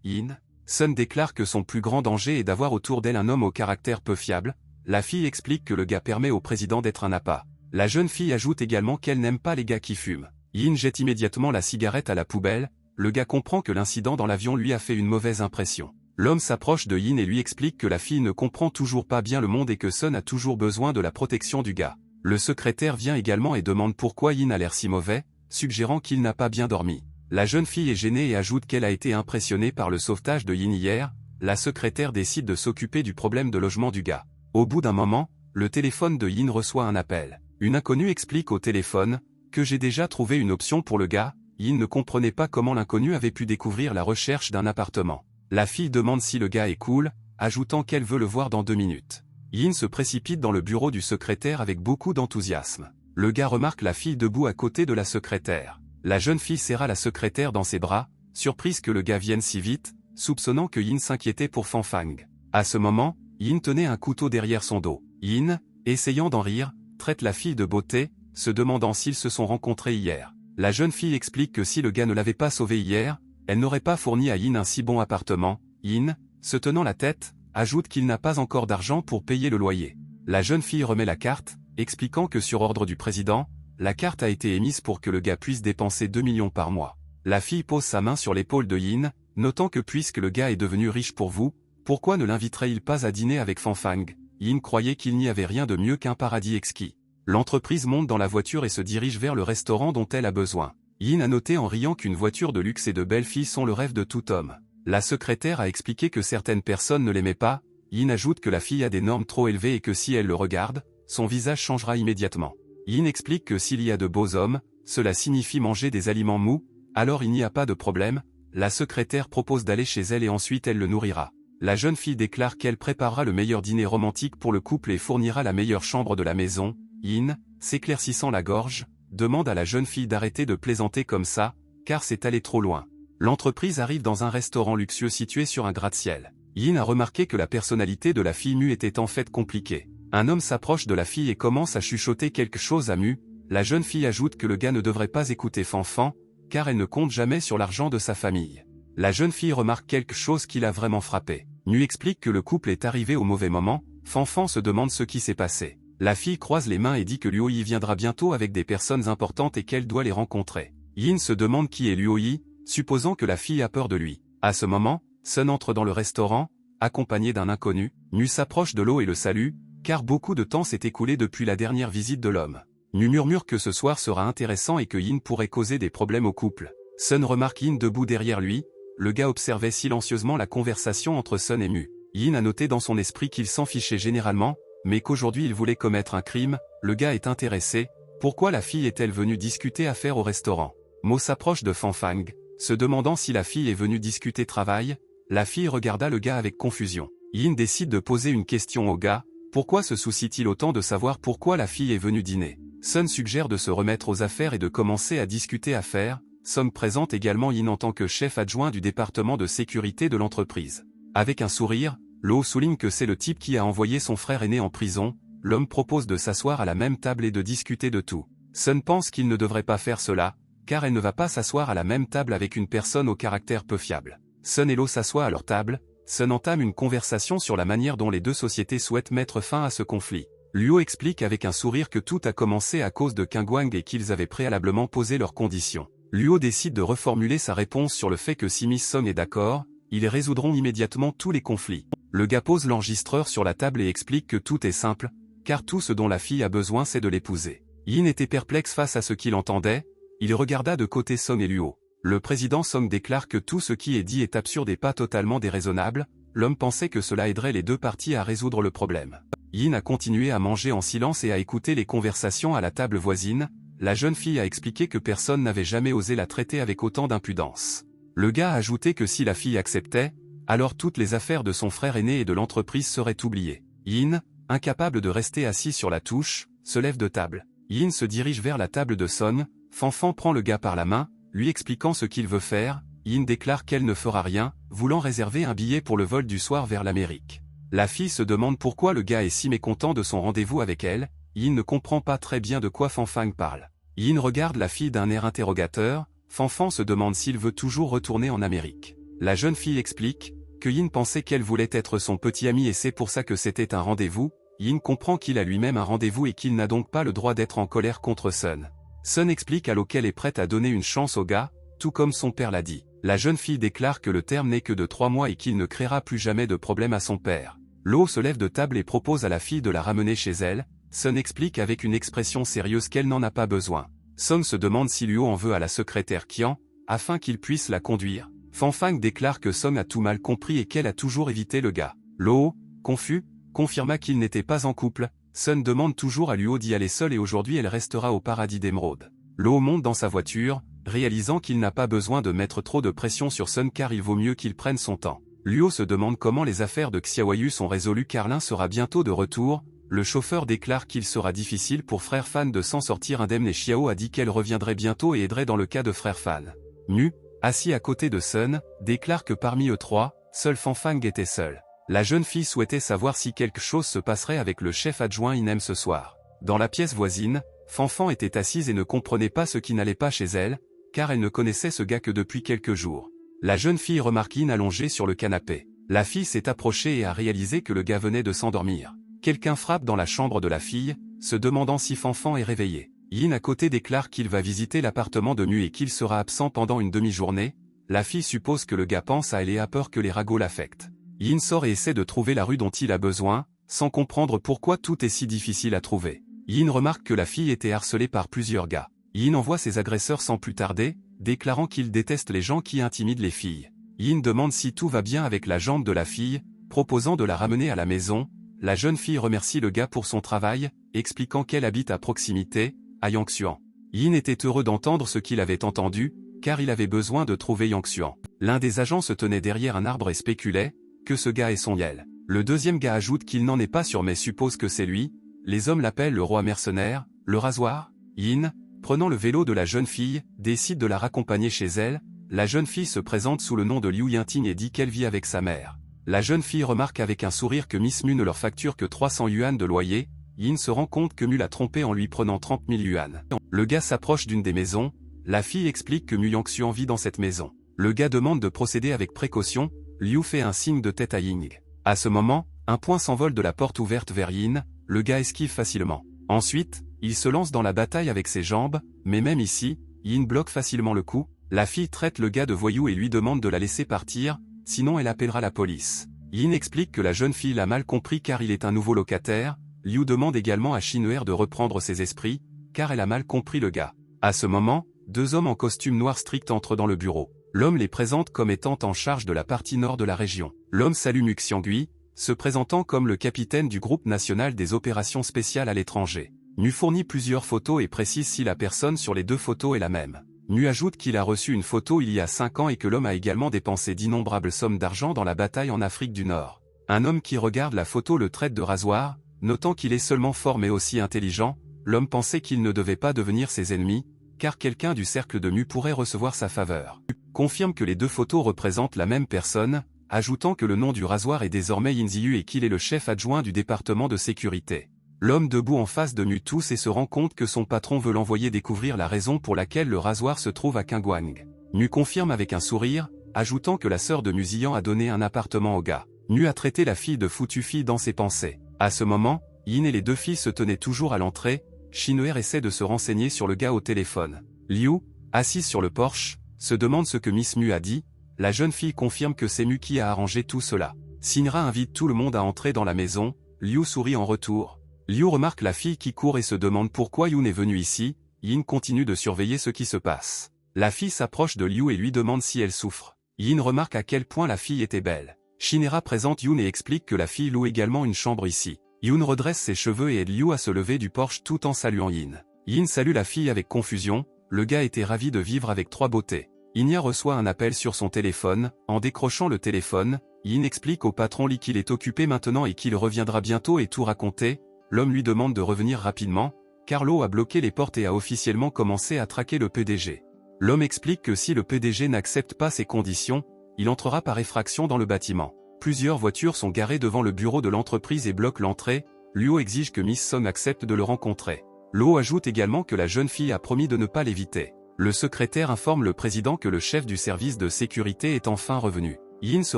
Yin. Sun déclare que son plus grand danger est d'avoir autour d'elle un homme au caractère peu fiable. La fille explique que le gars permet au président d'être un appât. La jeune fille ajoute également qu'elle n'aime pas les gars qui fument. Yin jette immédiatement la cigarette à la poubelle. Le gars comprend que l'incident dans l'avion lui a fait une mauvaise impression. L'homme s'approche de Yin et lui explique que la fille ne comprend toujours pas bien le monde et que Sun a toujours besoin de la protection du gars. Le secrétaire vient également et demande pourquoi Yin a l'air si mauvais, suggérant qu'il n'a pas bien dormi. La jeune fille est gênée et ajoute qu'elle a été impressionnée par le sauvetage de Yin hier. La secrétaire décide de s'occuper du problème de logement du gars. Au bout d'un moment, le téléphone de Yin reçoit un appel. Une inconnue explique au téléphone que j'ai déjà trouvé une option pour le gars. Yin ne comprenait pas comment l'inconnu avait pu découvrir la recherche d'un appartement. La fille demande si le gars est cool, ajoutant qu'elle veut le voir dans 2 minutes. Yin se précipite dans le bureau du secrétaire avec beaucoup d'enthousiasme. Le gars remarque la fille debout à côté de la secrétaire. La jeune fille serra la secrétaire dans ses bras, surprise que le gars vienne si vite, soupçonnant que Yin s'inquiétait pour Fanfang. À ce moment, Yin tenait un couteau derrière son dos. Yin, essayant d'en rire, traite la fille de beauté, se demandant s'ils se sont rencontrés hier. La jeune fille explique que si le gars ne l'avait pas sauvée hier, elle n'aurait pas fourni à Yin un si bon appartement. Yin, se tenant la tête, ajoute qu'il n'a pas encore d'argent pour payer le loyer. La jeune fille remet la carte, expliquant que sur ordre du président, la carte a été émise pour que le gars puisse dépenser 2 millions par mois. La fille pose sa main sur l'épaule de Yin, notant que puisque le gars est devenu riche pour vous, pourquoi ne l'inviterait-il pas à dîner avec Fanfang? Yin croyait qu'il n'y avait rien de mieux qu'un paradis exquis. L'entreprise monte dans la voiture et se dirige vers le restaurant dont elle a besoin. Yin a noté en riant qu'une voiture de luxe et de belles filles sont le rêve de tout homme. La secrétaire a expliqué que certaines personnes ne l'aimaient pas. Yin ajoute que la fille a des normes trop élevées et que si elle le regarde, son visage changera immédiatement. Yin explique que s'il y a de beaux hommes, cela signifie manger des aliments mous, alors il n'y a pas de problème. La secrétaire propose d'aller chez elle et ensuite elle le nourrira. La jeune fille déclare qu'elle préparera le meilleur dîner romantique pour le couple et fournira la meilleure chambre de la maison. Yin, s'éclaircissant la gorge, demande à la jeune fille d'arrêter de plaisanter comme ça, car c'est allé trop loin. L'entreprise arrive dans un restaurant luxueux situé sur un gratte-ciel. Yin a remarqué que la personnalité de la fille Mu était en fait compliquée. Un homme s'approche de la fille et commence à chuchoter quelque chose à Mu. La jeune fille ajoute que le gars ne devrait pas écouter Fanfan, car elle ne compte jamais sur l'argent de sa famille. La jeune fille remarque quelque chose qui l'a vraiment frappé. Mu explique que le couple est arrivé au mauvais moment. Fanfan se demande ce qui s'est passé. La fille croise les mains et dit que Luoyi viendra bientôt avec des personnes importantes et qu'elle doit les rencontrer. Yin se demande qui est Luoyi, supposant que la fille a peur de lui. À ce moment, Sun entre dans le restaurant, accompagné d'un inconnu. Mu s'approche de l'eau et le salue, car beaucoup de temps s'est écoulé depuis la dernière visite de l'homme. Mu murmure que ce soir sera intéressant et que Yin pourrait causer des problèmes au couple. Sun remarque Yin debout derrière lui. Le gars observait silencieusement la conversation entre Sun et Mu. Yin a noté dans son esprit qu'il s'en fichait généralement, mais qu'aujourd'hui il voulait commettre un crime. Le gars est intéressé. Pourquoi la fille est-elle venue discuter affaires au restaurant? Mo s'approche de Fanfang, se demandant si la fille est venue discuter travail. La fille regarda le gars avec confusion. Yin décide de poser une question au gars. Pourquoi se soucie-t-il autant de savoir pourquoi la fille est venue dîner? Sun suggère de se remettre aux affaires et de commencer à discuter affaires. Song présente également Yin en tant que chef adjoint du département de sécurité de l'entreprise. Avec un sourire, Lo souligne que c'est le type qui a envoyé son frère aîné en prison. L'homme propose de s'asseoir à la même table et de discuter de tout. Sun pense qu'il ne devrait pas faire cela, car elle ne va pas s'asseoir à la même table avec une personne au caractère peu fiable. Sun et Lo s'assoient à leur table. Sun entame une conversation sur la manière dont les deux sociétés souhaitent mettre fin à ce conflit. Luo explique avec un sourire que tout a commencé à cause de Kangwang et qu'ils avaient préalablement posé leurs conditions. Luo décide de reformuler sa réponse sur le fait que si Miss Song est d'accord, ils résoudront immédiatement tous les conflits. Le gars pose l'enregistreur sur la table et explique que tout est simple, car tout ce dont la fille a besoin c'est de l'épouser. Yin était perplexe face à ce qu'il entendait, il regarda de côté Song et Luo. Le président Song déclare que tout ce qui est dit est absurde et pas totalement déraisonnable, l'homme pensait que cela aiderait les deux parties à résoudre le problème. Yin a continué à manger en silence et à écouter les conversations à la table voisine, la jeune fille a expliqué que personne n'avait jamais osé la traiter avec autant d'impudence. Le gars a ajouté que si la fille acceptait, alors toutes les affaires de son frère aîné et de l'entreprise seraient oubliées. Yin, incapable de rester assis sur la touche, se lève de table. Yin se dirige vers la table de Son, Fanfan prend le gars par la main, lui expliquant ce qu'il veut faire, Yin déclare qu'elle ne fera rien, voulant réserver un billet pour le vol du soir vers l'Amérique. La fille se demande pourquoi le gars est si mécontent de son rendez-vous avec elle, Yin ne comprend pas très bien de quoi Fanfan parle. Yin regarde la fille d'un air interrogateur, Fanfan se demande s'il veut toujours retourner en Amérique. La jeune fille explique que Yin pensait qu'elle voulait être son petit ami et c'est pour ça que c'était un rendez-vous. Yin comprend qu'il a lui-même un rendez-vous et qu'il n'a donc pas le droit d'être en colère contre Sun. Sun explique à Lo qu'elle est prête à donner une chance au gars, tout comme son père l'a dit. La jeune fille déclare que le terme n'est que de 3 mois et qu'il ne créera plus jamais de problème à son père. Lo se lève de table et propose à la fille de la ramener chez elle. Sun explique avec une expression sérieuse qu'elle n'en a pas besoin. Song se demande si Luo en veut à la secrétaire Qian, afin qu'il puisse la conduire. Fanfang déclare que Song a tout mal compris et qu'elle a toujours évité le gars. Lo, confus, confirma qu'il n'était pas en couple. Sun demande toujours à Luo d'y aller seule et aujourd'hui elle restera au paradis d'émeraude. Lo monte dans sa voiture, réalisant qu'il n'a pas besoin de mettre trop de pression sur Sun car il vaut mieux qu'il prenne son temps. Luo se demande comment les affaires de Xiaoyu sont résolues car l'un sera bientôt de retour. Le chauffeur déclare qu'il sera difficile pour Frère Fan de s'en sortir indemne et Xiao a dit qu'elle reviendrait bientôt et aiderait dans le cas de Frère Fan. Mu, assis à côté de Sun, déclare que parmi eux trois, seul Fanfang était seul. La jeune fille souhaitait savoir si quelque chose se passerait avec le chef adjoint Inem ce soir. Dans la pièce voisine, Fanfan était assise et ne comprenait pas ce qui n'allait pas chez elle, car elle ne connaissait ce gars que depuis quelques jours. La jeune fille remarque Yin allongé sur le canapé. La fille s'est approchée et a réalisé que le gars venait de s'endormir. Quelqu'un frappe dans la chambre de la fille, se demandant si Fanfan est réveillé. Yin à côté déclare qu'il va visiter l'appartement de Mu et qu'il sera absent pendant une demi-journée. La fille suppose que le gars pense à elle et a peur que les ragots l'affectent. Yin sort et essaie de trouver la rue dont il a besoin, sans comprendre pourquoi tout est si difficile à trouver. Yin remarque que la fille était harcelée par plusieurs gars. Yin envoie ses agresseurs sans plus tarder, déclarant qu'il déteste les gens qui intimident les filles. Yin demande si tout va bien avec la jambe de la fille, proposant de la ramener à la maison. La jeune fille remercie le gars pour son travail, expliquant qu'elle habite à proximité, à Yangxuan. Yin était heureux d'entendre ce qu'il avait entendu, car il avait besoin de trouver Yangxuan. L'un des agents se tenait derrière un arbre et spéculait que ce gars est son Yel. Le deuxième gars ajoute qu'il n'en est pas sûr mais suppose que c'est lui. Les hommes l'appellent le roi mercenaire, le rasoir. Yin, prenant le vélo de la jeune fille, décide de la raccompagner chez elle. La jeune fille se présente sous le nom de Liu Yinting et dit qu'elle vit avec sa mère. La jeune fille remarque avec un sourire que Miss Mu ne leur facture que 300 yuan de loyer. Yin se rend compte que Mu l'a trompé en lui prenant 30 000 yuan. Le gars s'approche d'une des maisons. La fille explique que Mu Yangxuan vit dans cette maison. Le gars demande de procéder avec précaution. Liu fait un signe de tête à Ying. À ce moment, un point s'envole de la porte ouverte vers Yin. Le gars esquive facilement. Ensuite, il se lance dans la bataille avec ses jambes, mais même ici, Yin bloque facilement le coup. La fille traite le gars de voyou et lui demande de la laisser partir. Sinon elle appellera la police. Yin explique que la jeune fille l'a mal compris car il est un nouveau locataire. Liu demande également à Shinwer de reprendre ses esprits, car elle a mal compris le gars. À ce moment, deux hommes en costume noir strict entrent dans le bureau. L'homme les présente comme étant en charge de la partie nord de la région. L'homme salue Mu Xiangui, se présentant comme le capitaine du groupe national des opérations spéciales à l'étranger. Mu fournit plusieurs photos et précise si la personne sur les deux photos est la même. Mu ajoute qu'il a reçu une photo il y a 5 ans et que l'homme a également dépensé d'innombrables sommes d'argent dans la bataille en Afrique du Nord. Un homme qui regarde la photo le traite de rasoir, notant qu'il est seulement fort mais aussi intelligent. L'homme pensait qu'il ne devait pas devenir ses ennemis, car quelqu'un du cercle de Mu pourrait recevoir sa faveur. Mu confirme que les deux photos représentent la même personne. ajoutant que le nom du rasoir est désormais Yin Ziyu et qu'il est le chef adjoint du département de sécurité. L'homme debout en face de Mu tousse et se rend compte que son patron veut l'envoyer découvrir la raison pour laquelle le rasoir se trouve à Kangwang. Mu confirme avec un sourire, ajoutant que la sœur de Mu Ziyan a donné un appartement au gars. Mu a traité la fille de foutue fille dans ses pensées. À ce moment, Yin et les deux filles se tenaient toujours à l'entrée. Shinwer essaie de se renseigner sur le gars au téléphone. Liu, assise sur le porche, se demande ce que Miss Mu a dit. La jeune fille confirme que c'est Mu qui a arrangé tout cela. Shinra invite tout le monde à entrer dans la maison. Liu sourit en retour. Liu remarque la fille qui court et se demande pourquoi Yun est venu ici. Yin continue de surveiller ce qui se passe. La fille s'approche de Liu et lui demande si elle souffre. Yin remarque à quel point la fille était belle. Shinra présente Yun et explique que la fille loue également une chambre ici. Yun redresse ses cheveux et aide Liu à se lever du porche tout en saluant Yin. Yin salue la fille avec confusion. Le gars était ravi de vivre avec trois beautés. Inya reçoit un appel sur son téléphone. En décrochant le téléphone, Yin explique au patron Li qu'il est occupé maintenant et qu'il reviendra bientôt et tout raconter. L'homme lui demande de revenir rapidement. Carlo a bloqué les portes et a officiellement commencé à traquer le PDG. L'homme explique que si le PDG n'accepte pas ces conditions, il entrera par effraction dans le bâtiment. Plusieurs voitures sont garées devant le bureau de l'entreprise et bloquent l'entrée. Luo exige que Miss Song accepte de le rencontrer. Luo ajoute également que la jeune fille a promis de ne pas l'éviter. Le secrétaire informe le président que le chef du service de sécurité est enfin revenu. Yin se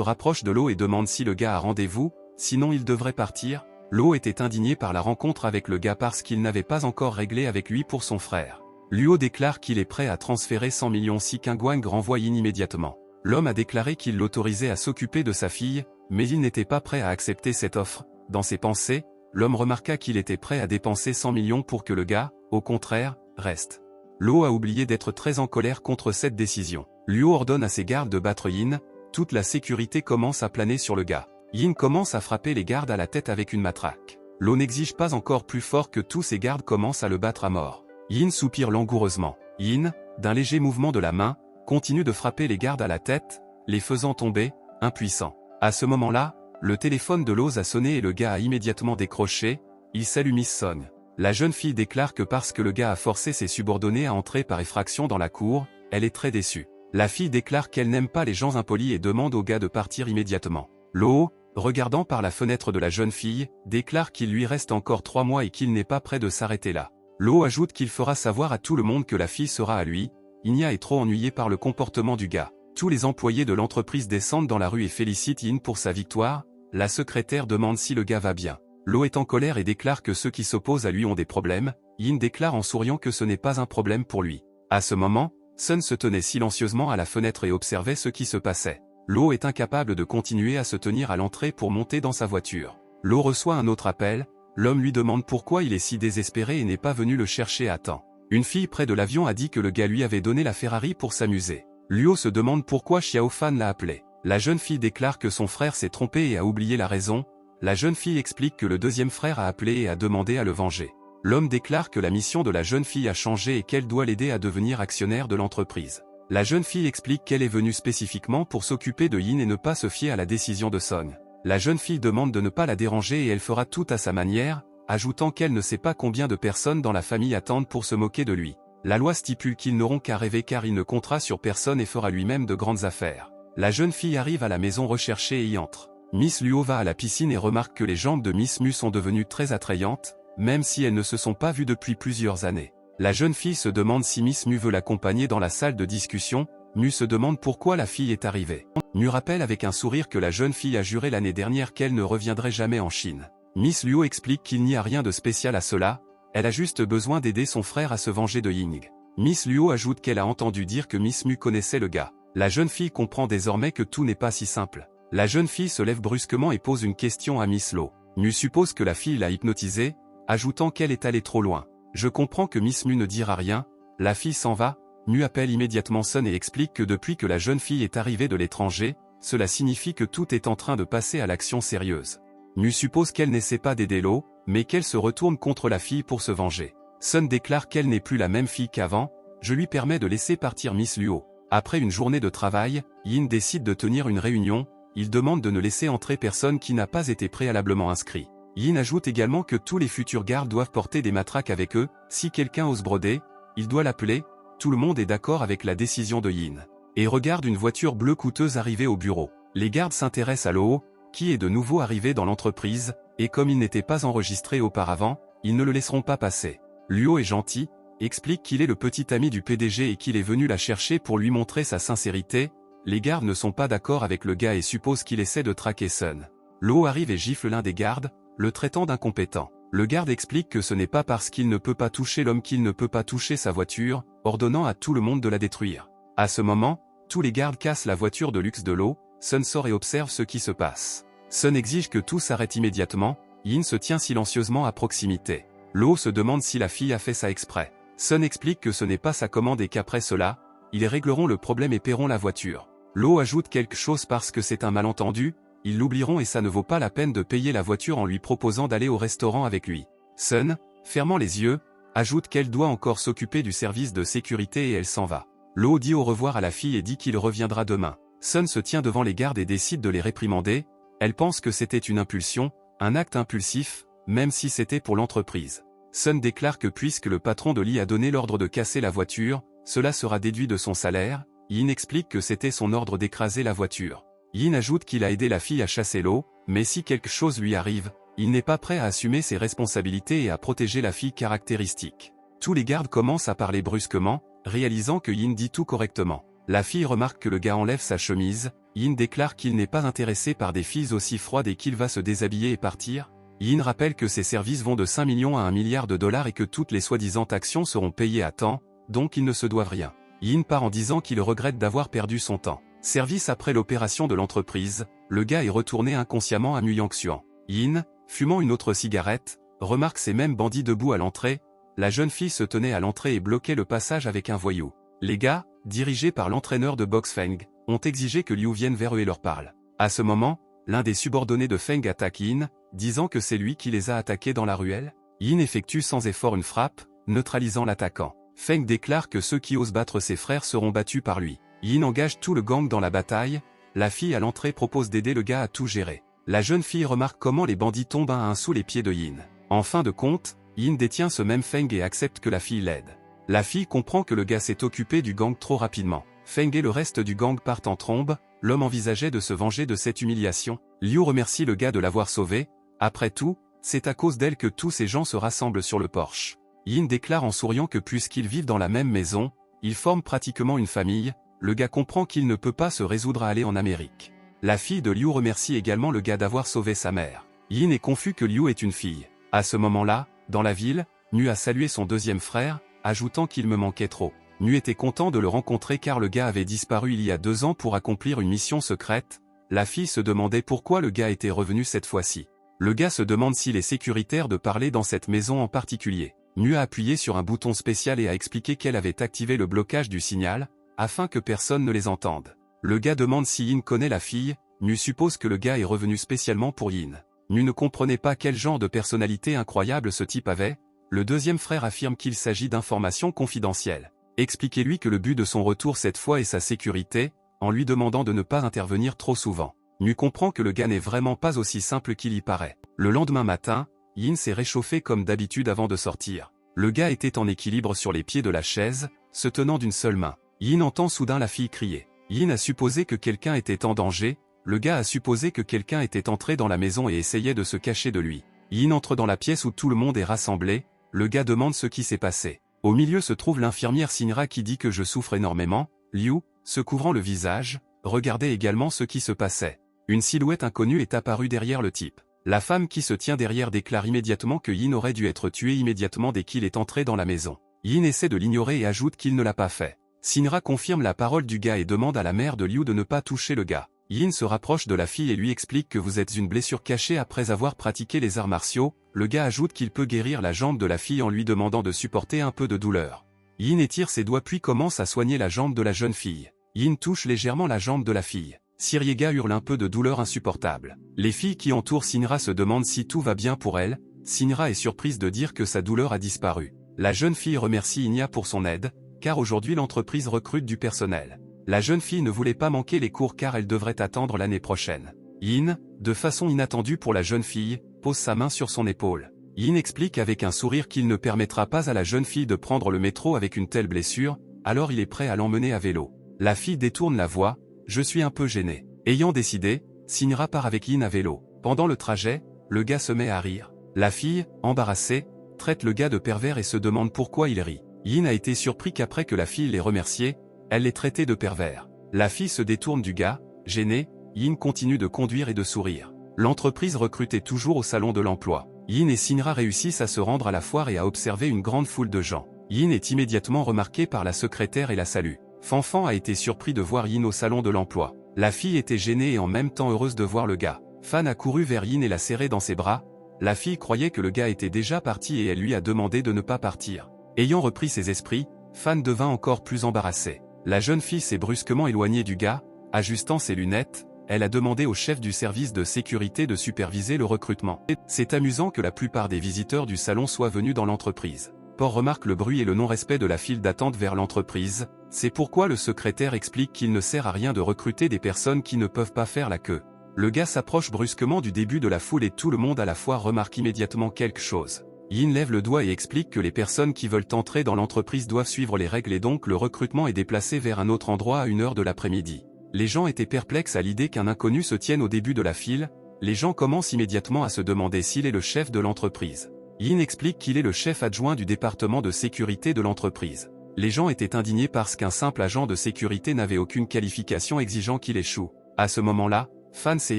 rapproche de Luo et demande si le gars a rendez-vous, sinon il devrait partir. Luo était indigné par la rencontre avec le gars parce qu'il n'avait pas encore réglé avec lui pour son frère. Luo déclare qu'il est prêt à transférer 100 millions si Kangwang renvoie Yin immédiatement. L'homme a déclaré qu'il l'autorisait à s'occuper de sa fille, mais il n'était pas prêt à accepter cette offre. Dans ses pensées, l'homme remarqua qu'il était prêt à dépenser 100 millions pour que le gars, au contraire, reste. Luo a oublié d'être très en colère contre cette décision. Luo ordonne à ses gardes de battre Yin. Toute la sécurité commence à planer sur le gars. Yin commence à frapper les gardes à la tête avec une matraque. Luo n'exige pas encore plus fort que tous ses gardes commencent à le battre à mort. Yin soupire langoureusement. Yin, d'un léger mouvement de la main, continue de frapper les gardes à la tête, les faisant tomber, impuissants. À ce moment-là, le téléphone de Luo a sonné et le gars a immédiatement décroché. Il salue Miss Song. La jeune fille déclare que parce que le gars a forcé ses subordonnés à entrer par effraction dans la cour, elle est très déçue. La fille déclare qu'elle n'aime pas les gens impolis et demande au gars de partir immédiatement. Luo, regardant par la fenêtre de la jeune fille, déclare qu'il lui reste encore 3 mois et qu'il n'est pas prêt de s'arrêter là. Luo ajoute qu'il fera savoir à tout le monde que la fille sera à lui. Inya est trop ennuyé par le comportement du gars. Tous les employés de l'entreprise descendent dans la rue et félicitent Yin pour sa victoire. La secrétaire demande si le gars va bien. Luo est en colère et déclare que ceux qui s'opposent à lui ont des problèmes. Yin déclare en souriant que ce n'est pas un problème pour lui. À ce moment, Sun se tenait silencieusement à la fenêtre et observait ce qui se passait. Luo est incapable de continuer à se tenir à l'entrée pour monter dans sa voiture. Luo reçoit un autre appel. L'homme lui demande pourquoi il est si désespéré et n'est pas venu le chercher à temps. Une fille près de l'avion a dit que le gars lui avait donné la Ferrari pour s'amuser. Luo se demande pourquoi Xiao Fan l'a appelé. La jeune fille déclare que son frère s'est trompé et a oublié la raison. La jeune fille explique que le deuxième frère a appelé et a demandé à le venger. L'homme déclare que la mission de la jeune fille a changé et qu'elle doit l'aider à devenir actionnaire de l'entreprise. La jeune fille explique qu'elle est venue spécifiquement pour s'occuper de Yin et ne pas se fier à la décision de Song. La jeune fille demande de ne pas la déranger et elle fera tout à sa manière, ajoutant qu'elle ne sait pas combien de personnes dans la famille attendent pour se moquer de lui. La loi stipule qu'ils n'auront qu'à rêver car il ne comptera sur personne et fera lui-même de grandes affaires. La jeune fille arrive à la maison recherchée et y entre. Miss Luo va à la piscine et remarque que les jambes de Miss Mu sont devenues très attrayantes, même si elles ne se sont pas vues depuis plusieurs années. La jeune fille se demande si Miss Mu veut l'accompagner dans la salle de discussion. Mu se demande pourquoi la fille est arrivée. Mu rappelle avec un sourire que la jeune fille a juré l'année dernière qu'elle ne reviendrait jamais en Chine. Miss Luo explique qu'il n'y a rien de spécial à cela, elle a juste besoin d'aider son frère à se venger de Ying. Miss Luo ajoute qu'elle a entendu dire que Miss Mu connaissait le gars. La jeune fille comprend désormais que tout n'est pas si simple. La jeune fille se lève brusquement et pose une question à Miss Luo. Mu suppose que la fille l'a hypnotisée, ajoutant qu'elle est allée trop loin. Je comprends que Miss Mu ne dira rien, la fille s'en va. Mu appelle immédiatement Sun et explique que depuis que la jeune fille est arrivée de l'étranger, cela signifie que tout est en train de passer à l'action sérieuse. Mu suppose qu'elle n'essaie pas d'aider Lo, mais qu'elle se retourne contre la fille pour se venger. Sun déclare qu'elle n'est plus la même fille qu'avant. Je lui permets de laisser partir Miss Luo. Après une journée de travail, Yin décide de tenir une réunion. Il demande de ne laisser entrer personne qui n'a pas été préalablement inscrit. Yin ajoute également que tous les futurs gardes doivent porter des matraques avec eux. Si quelqu'un ose broder, il doit l'appeler. Tout le monde est d'accord avec la décision de Yin. Et regarde une voiture bleue coûteuse arriver au bureau. Les gardes s'intéressent à Luo, qui est de nouveau arrivé dans l'entreprise, et comme il n'était pas enregistré auparavant, ils ne le laisseront pas passer. Luo est gentil, explique qu'il est le petit ami du PDG et qu'il est venu la chercher pour lui montrer sa sincérité. Les gardes ne sont pas d'accord avec le gars et supposent qu'il essaie de traquer Sun. Luo arrive et gifle l'un des gardes, le traitant d'incompétent. Le garde explique que ce n'est pas parce qu'il ne peut pas toucher l'homme qu'il ne peut pas toucher sa voiture, ordonnant à tout le monde de la détruire. À ce moment, tous les gardes cassent la voiture de luxe de Luo. Sun sort et observe ce qui se passe. Sun exige que tout s'arrête immédiatement. Yin se tient silencieusement à proximité. Luo se demande si la fille a fait ça exprès. Sun explique que ce n'est pas sa commande et qu'après cela, ils régleront le problème et paieront la voiture. Luo ajoute quelque chose parce que c'est un malentendu, ils l'oublieront et ça ne vaut pas la peine de payer la voiture en lui proposant d'aller au restaurant avec lui. Sun, fermant les yeux, ajoute qu'elle doit encore s'occuper du service de sécurité et elle s'en va. Luo dit au revoir à la fille et dit qu'il reviendra demain. Sun se tient devant les gardes et décide de les réprimander. Elle pense que c'était une impulsion, un acte impulsif, même si c'était pour l'entreprise. Sun déclare que puisque le patron de Lee a donné l'ordre de casser la voiture, cela sera déduit de son salaire. Yin explique que c'était son ordre d'écraser la voiture. Yin ajoute qu'il a aidé la fille à chasser Luo, mais si quelque chose lui arrive, il n'est pas prêt à assumer ses responsabilités et à protéger la fille caractéristique. Tous les gardes commencent à parler brusquement, réalisant que Yin dit tout correctement. La fille remarque que le gars enlève sa chemise. Yin déclare qu'il n'est pas intéressé par des filles aussi froides et qu'il va se déshabiller et partir. Yin rappelle que ses services vont de 5 millions à 1 milliard de dollars et que toutes les soi-disant actions seront payées à temps, donc ils ne se doivent rien. Yin part en disant qu'il regrette d'avoir perdu son temps. Service après l'opération de l'entreprise, le gars est retourné inconsciemment à Muyangxian. Yin, fumant une autre cigarette, remarque ces mêmes bandits debout à l'entrée. La jeune fille se tenait à l'entrée et bloquait le passage avec un voyou. Les gars, dirigés par l'entraîneur de boxe Feng, ont exigé que Liu vienne vers eux et leur parle. À ce moment, l'un des subordonnés de Feng attaque Yin, disant que c'est lui qui les a attaqués dans la ruelle. Yin effectue sans effort une frappe, neutralisant l'attaquant. Feng déclare que ceux qui osent battre ses frères seront battus par lui. Yin engage tout le gang dans la bataille. La fille à l'entrée propose d'aider le gars à tout gérer. La jeune fille remarque comment les bandits tombent un à un sous les pieds de Yin. En fin de compte, Yin détient ce même Feng et accepte que la fille l'aide. La fille comprend que le gars s'est occupé du gang trop rapidement. Feng et le reste du gang partent en trombe. L'homme envisageait de se venger de cette humiliation. Liu remercie le gars de l'avoir sauvé. Après tout, c'est à cause d'elle que tous ces gens se rassemblent sur le porche. Yin déclare en souriant que puisqu'ils vivent dans la même maison, ils forment pratiquement une famille. Le gars comprend qu'il ne peut pas se résoudre à aller en Amérique. La fille de Liu remercie également le gars d'avoir sauvé sa mère. Yin est confus que Liu est une fille. À ce moment-là, dans la ville, Nu a salué son deuxième frère, ajoutant qu'il me manquait trop. Nu était content de le rencontrer car le gars avait disparu il y a 2 ans pour accomplir une mission secrète. La fille se demandait pourquoi le gars était revenu cette fois-ci. Le gars se demande s'il est sécuritaire de parler dans cette maison en particulier. Nu a appuyé sur un bouton spécial et a expliqué qu'elle avait activé le blocage du signal, afin que personne ne les entende. Le gars demande si Yin connaît la fille. Nu suppose que le gars est revenu spécialement pour Yin. Nu ne comprenait pas quel genre de personnalité incroyable ce type avait. Le deuxième frère affirme qu'il s'agit d'informations confidentielles. Expliquez-lui que le but de son retour cette fois est sa sécurité, en lui demandant de ne pas intervenir trop souvent. Nu comprend que le gars n'est vraiment pas aussi simple qu'il y paraît. Le lendemain matin, Yin s'est réchauffé comme d'habitude avant de sortir. Le gars était en équilibre sur les pieds de la chaise, se tenant d'une seule main. Yin entend soudain la fille crier. Yin a supposé que quelqu'un était en danger. Le gars a supposé que quelqu'un était entré dans la maison et essayait de se cacher de lui. Yin entre dans la pièce où tout le monde est rassemblé. Le gars demande ce qui s'est passé. Au milieu se trouve l'infirmière Sinra qui dit que je souffre énormément. Liu, se couvrant le visage, regardait également ce qui se passait. Une silhouette inconnue est apparue derrière le type. La femme qui se tient derrière déclare immédiatement que Yin aurait dû être tué immédiatement dès qu'il est entré dans la maison. Yin essaie de l'ignorer et ajoute qu'il ne l'a pas fait. Sinra confirme la parole du gars et demande à la mère de Liu de ne pas toucher le gars. Yin se rapproche de la fille et lui explique que vous êtes une blessure cachée après avoir pratiqué les arts martiaux. Le gars ajoute qu'il peut guérir la jambe de la fille en lui demandant de supporter un peu de douleur. Yin étire ses doigts puis commence à soigner la jambe de la jeune fille. Yin touche légèrement la jambe de la fille. Siriega hurle un peu de douleur insupportable. Les filles qui entourent Sinra se demandent si tout va bien pour elle. Sinra est surprise de dire que sa douleur a disparu. La jeune fille remercie Inya pour son aide, car aujourd'hui l'entreprise recrute du personnel. La jeune fille ne voulait pas manquer les cours car elle devrait attendre l'année prochaine. Yin, de façon inattendue pour la jeune fille, pose sa main sur son épaule. Yin explique avec un sourire qu'il ne permettra pas à la jeune fille de prendre le métro avec une telle blessure, alors il est prêt à l'emmener à vélo. La fille détourne la voix, je suis un peu gêné. Ayant décidé, Shinra part avec Yin à vélo. Pendant le trajet, le gars se met à rire. La fille, embarrassée, traite le gars de pervers et se demande pourquoi il rit. Yin a été surpris qu'après que la fille l'ait remercié, elle l'ait traité de pervers. La fille se détourne du gars, gênée, Yin continue de conduire et de sourire. L'entreprise recrutait toujours au salon de l'emploi. Yin et Shinra réussissent à se rendre à la foire et à observer une grande foule de gens. Yin est immédiatement remarqué par la secrétaire et la salue. Fanfan a été surpris de voir Yin au salon de l'emploi. La fille était gênée et en même temps heureuse de voir le gars. Fan a couru vers Yin et l'a serré dans ses bras. La fille croyait que le gars était déjà parti et elle lui a demandé de ne pas partir. Ayant repris ses esprits, Fan devint encore plus embarrassée. La jeune fille s'est brusquement éloignée du gars, ajustant ses lunettes. Elle a demandé au chef du service de sécurité de superviser le recrutement. C'est amusant que la plupart des visiteurs du salon soient venus dans l'entreprise. Port remarque le bruit et le non-respect de la file d'attente vers l'entreprise. C'est pourquoi le secrétaire explique qu'il ne sert à rien de recruter des personnes qui ne peuvent pas faire la queue. Le gars s'approche brusquement du début de la foule et tout le monde à la fois remarque immédiatement quelque chose. Yin lève le doigt et explique que les personnes qui veulent entrer dans l'entreprise doivent suivre les règles et donc le recrutement est déplacé vers un autre endroit à 1h de l'après-midi. Les gens étaient perplexes à l'idée qu'un inconnu se tienne au début de la file. Les gens commencent immédiatement à se demander s'il est le chef de l'entreprise. Yin explique qu'il est le chef adjoint du département de sécurité de l'entreprise. Les gens étaient indignés parce qu'un simple agent de sécurité n'avait aucune qualification exigeant qu'il échoue. À ce moment-là, Fan s'est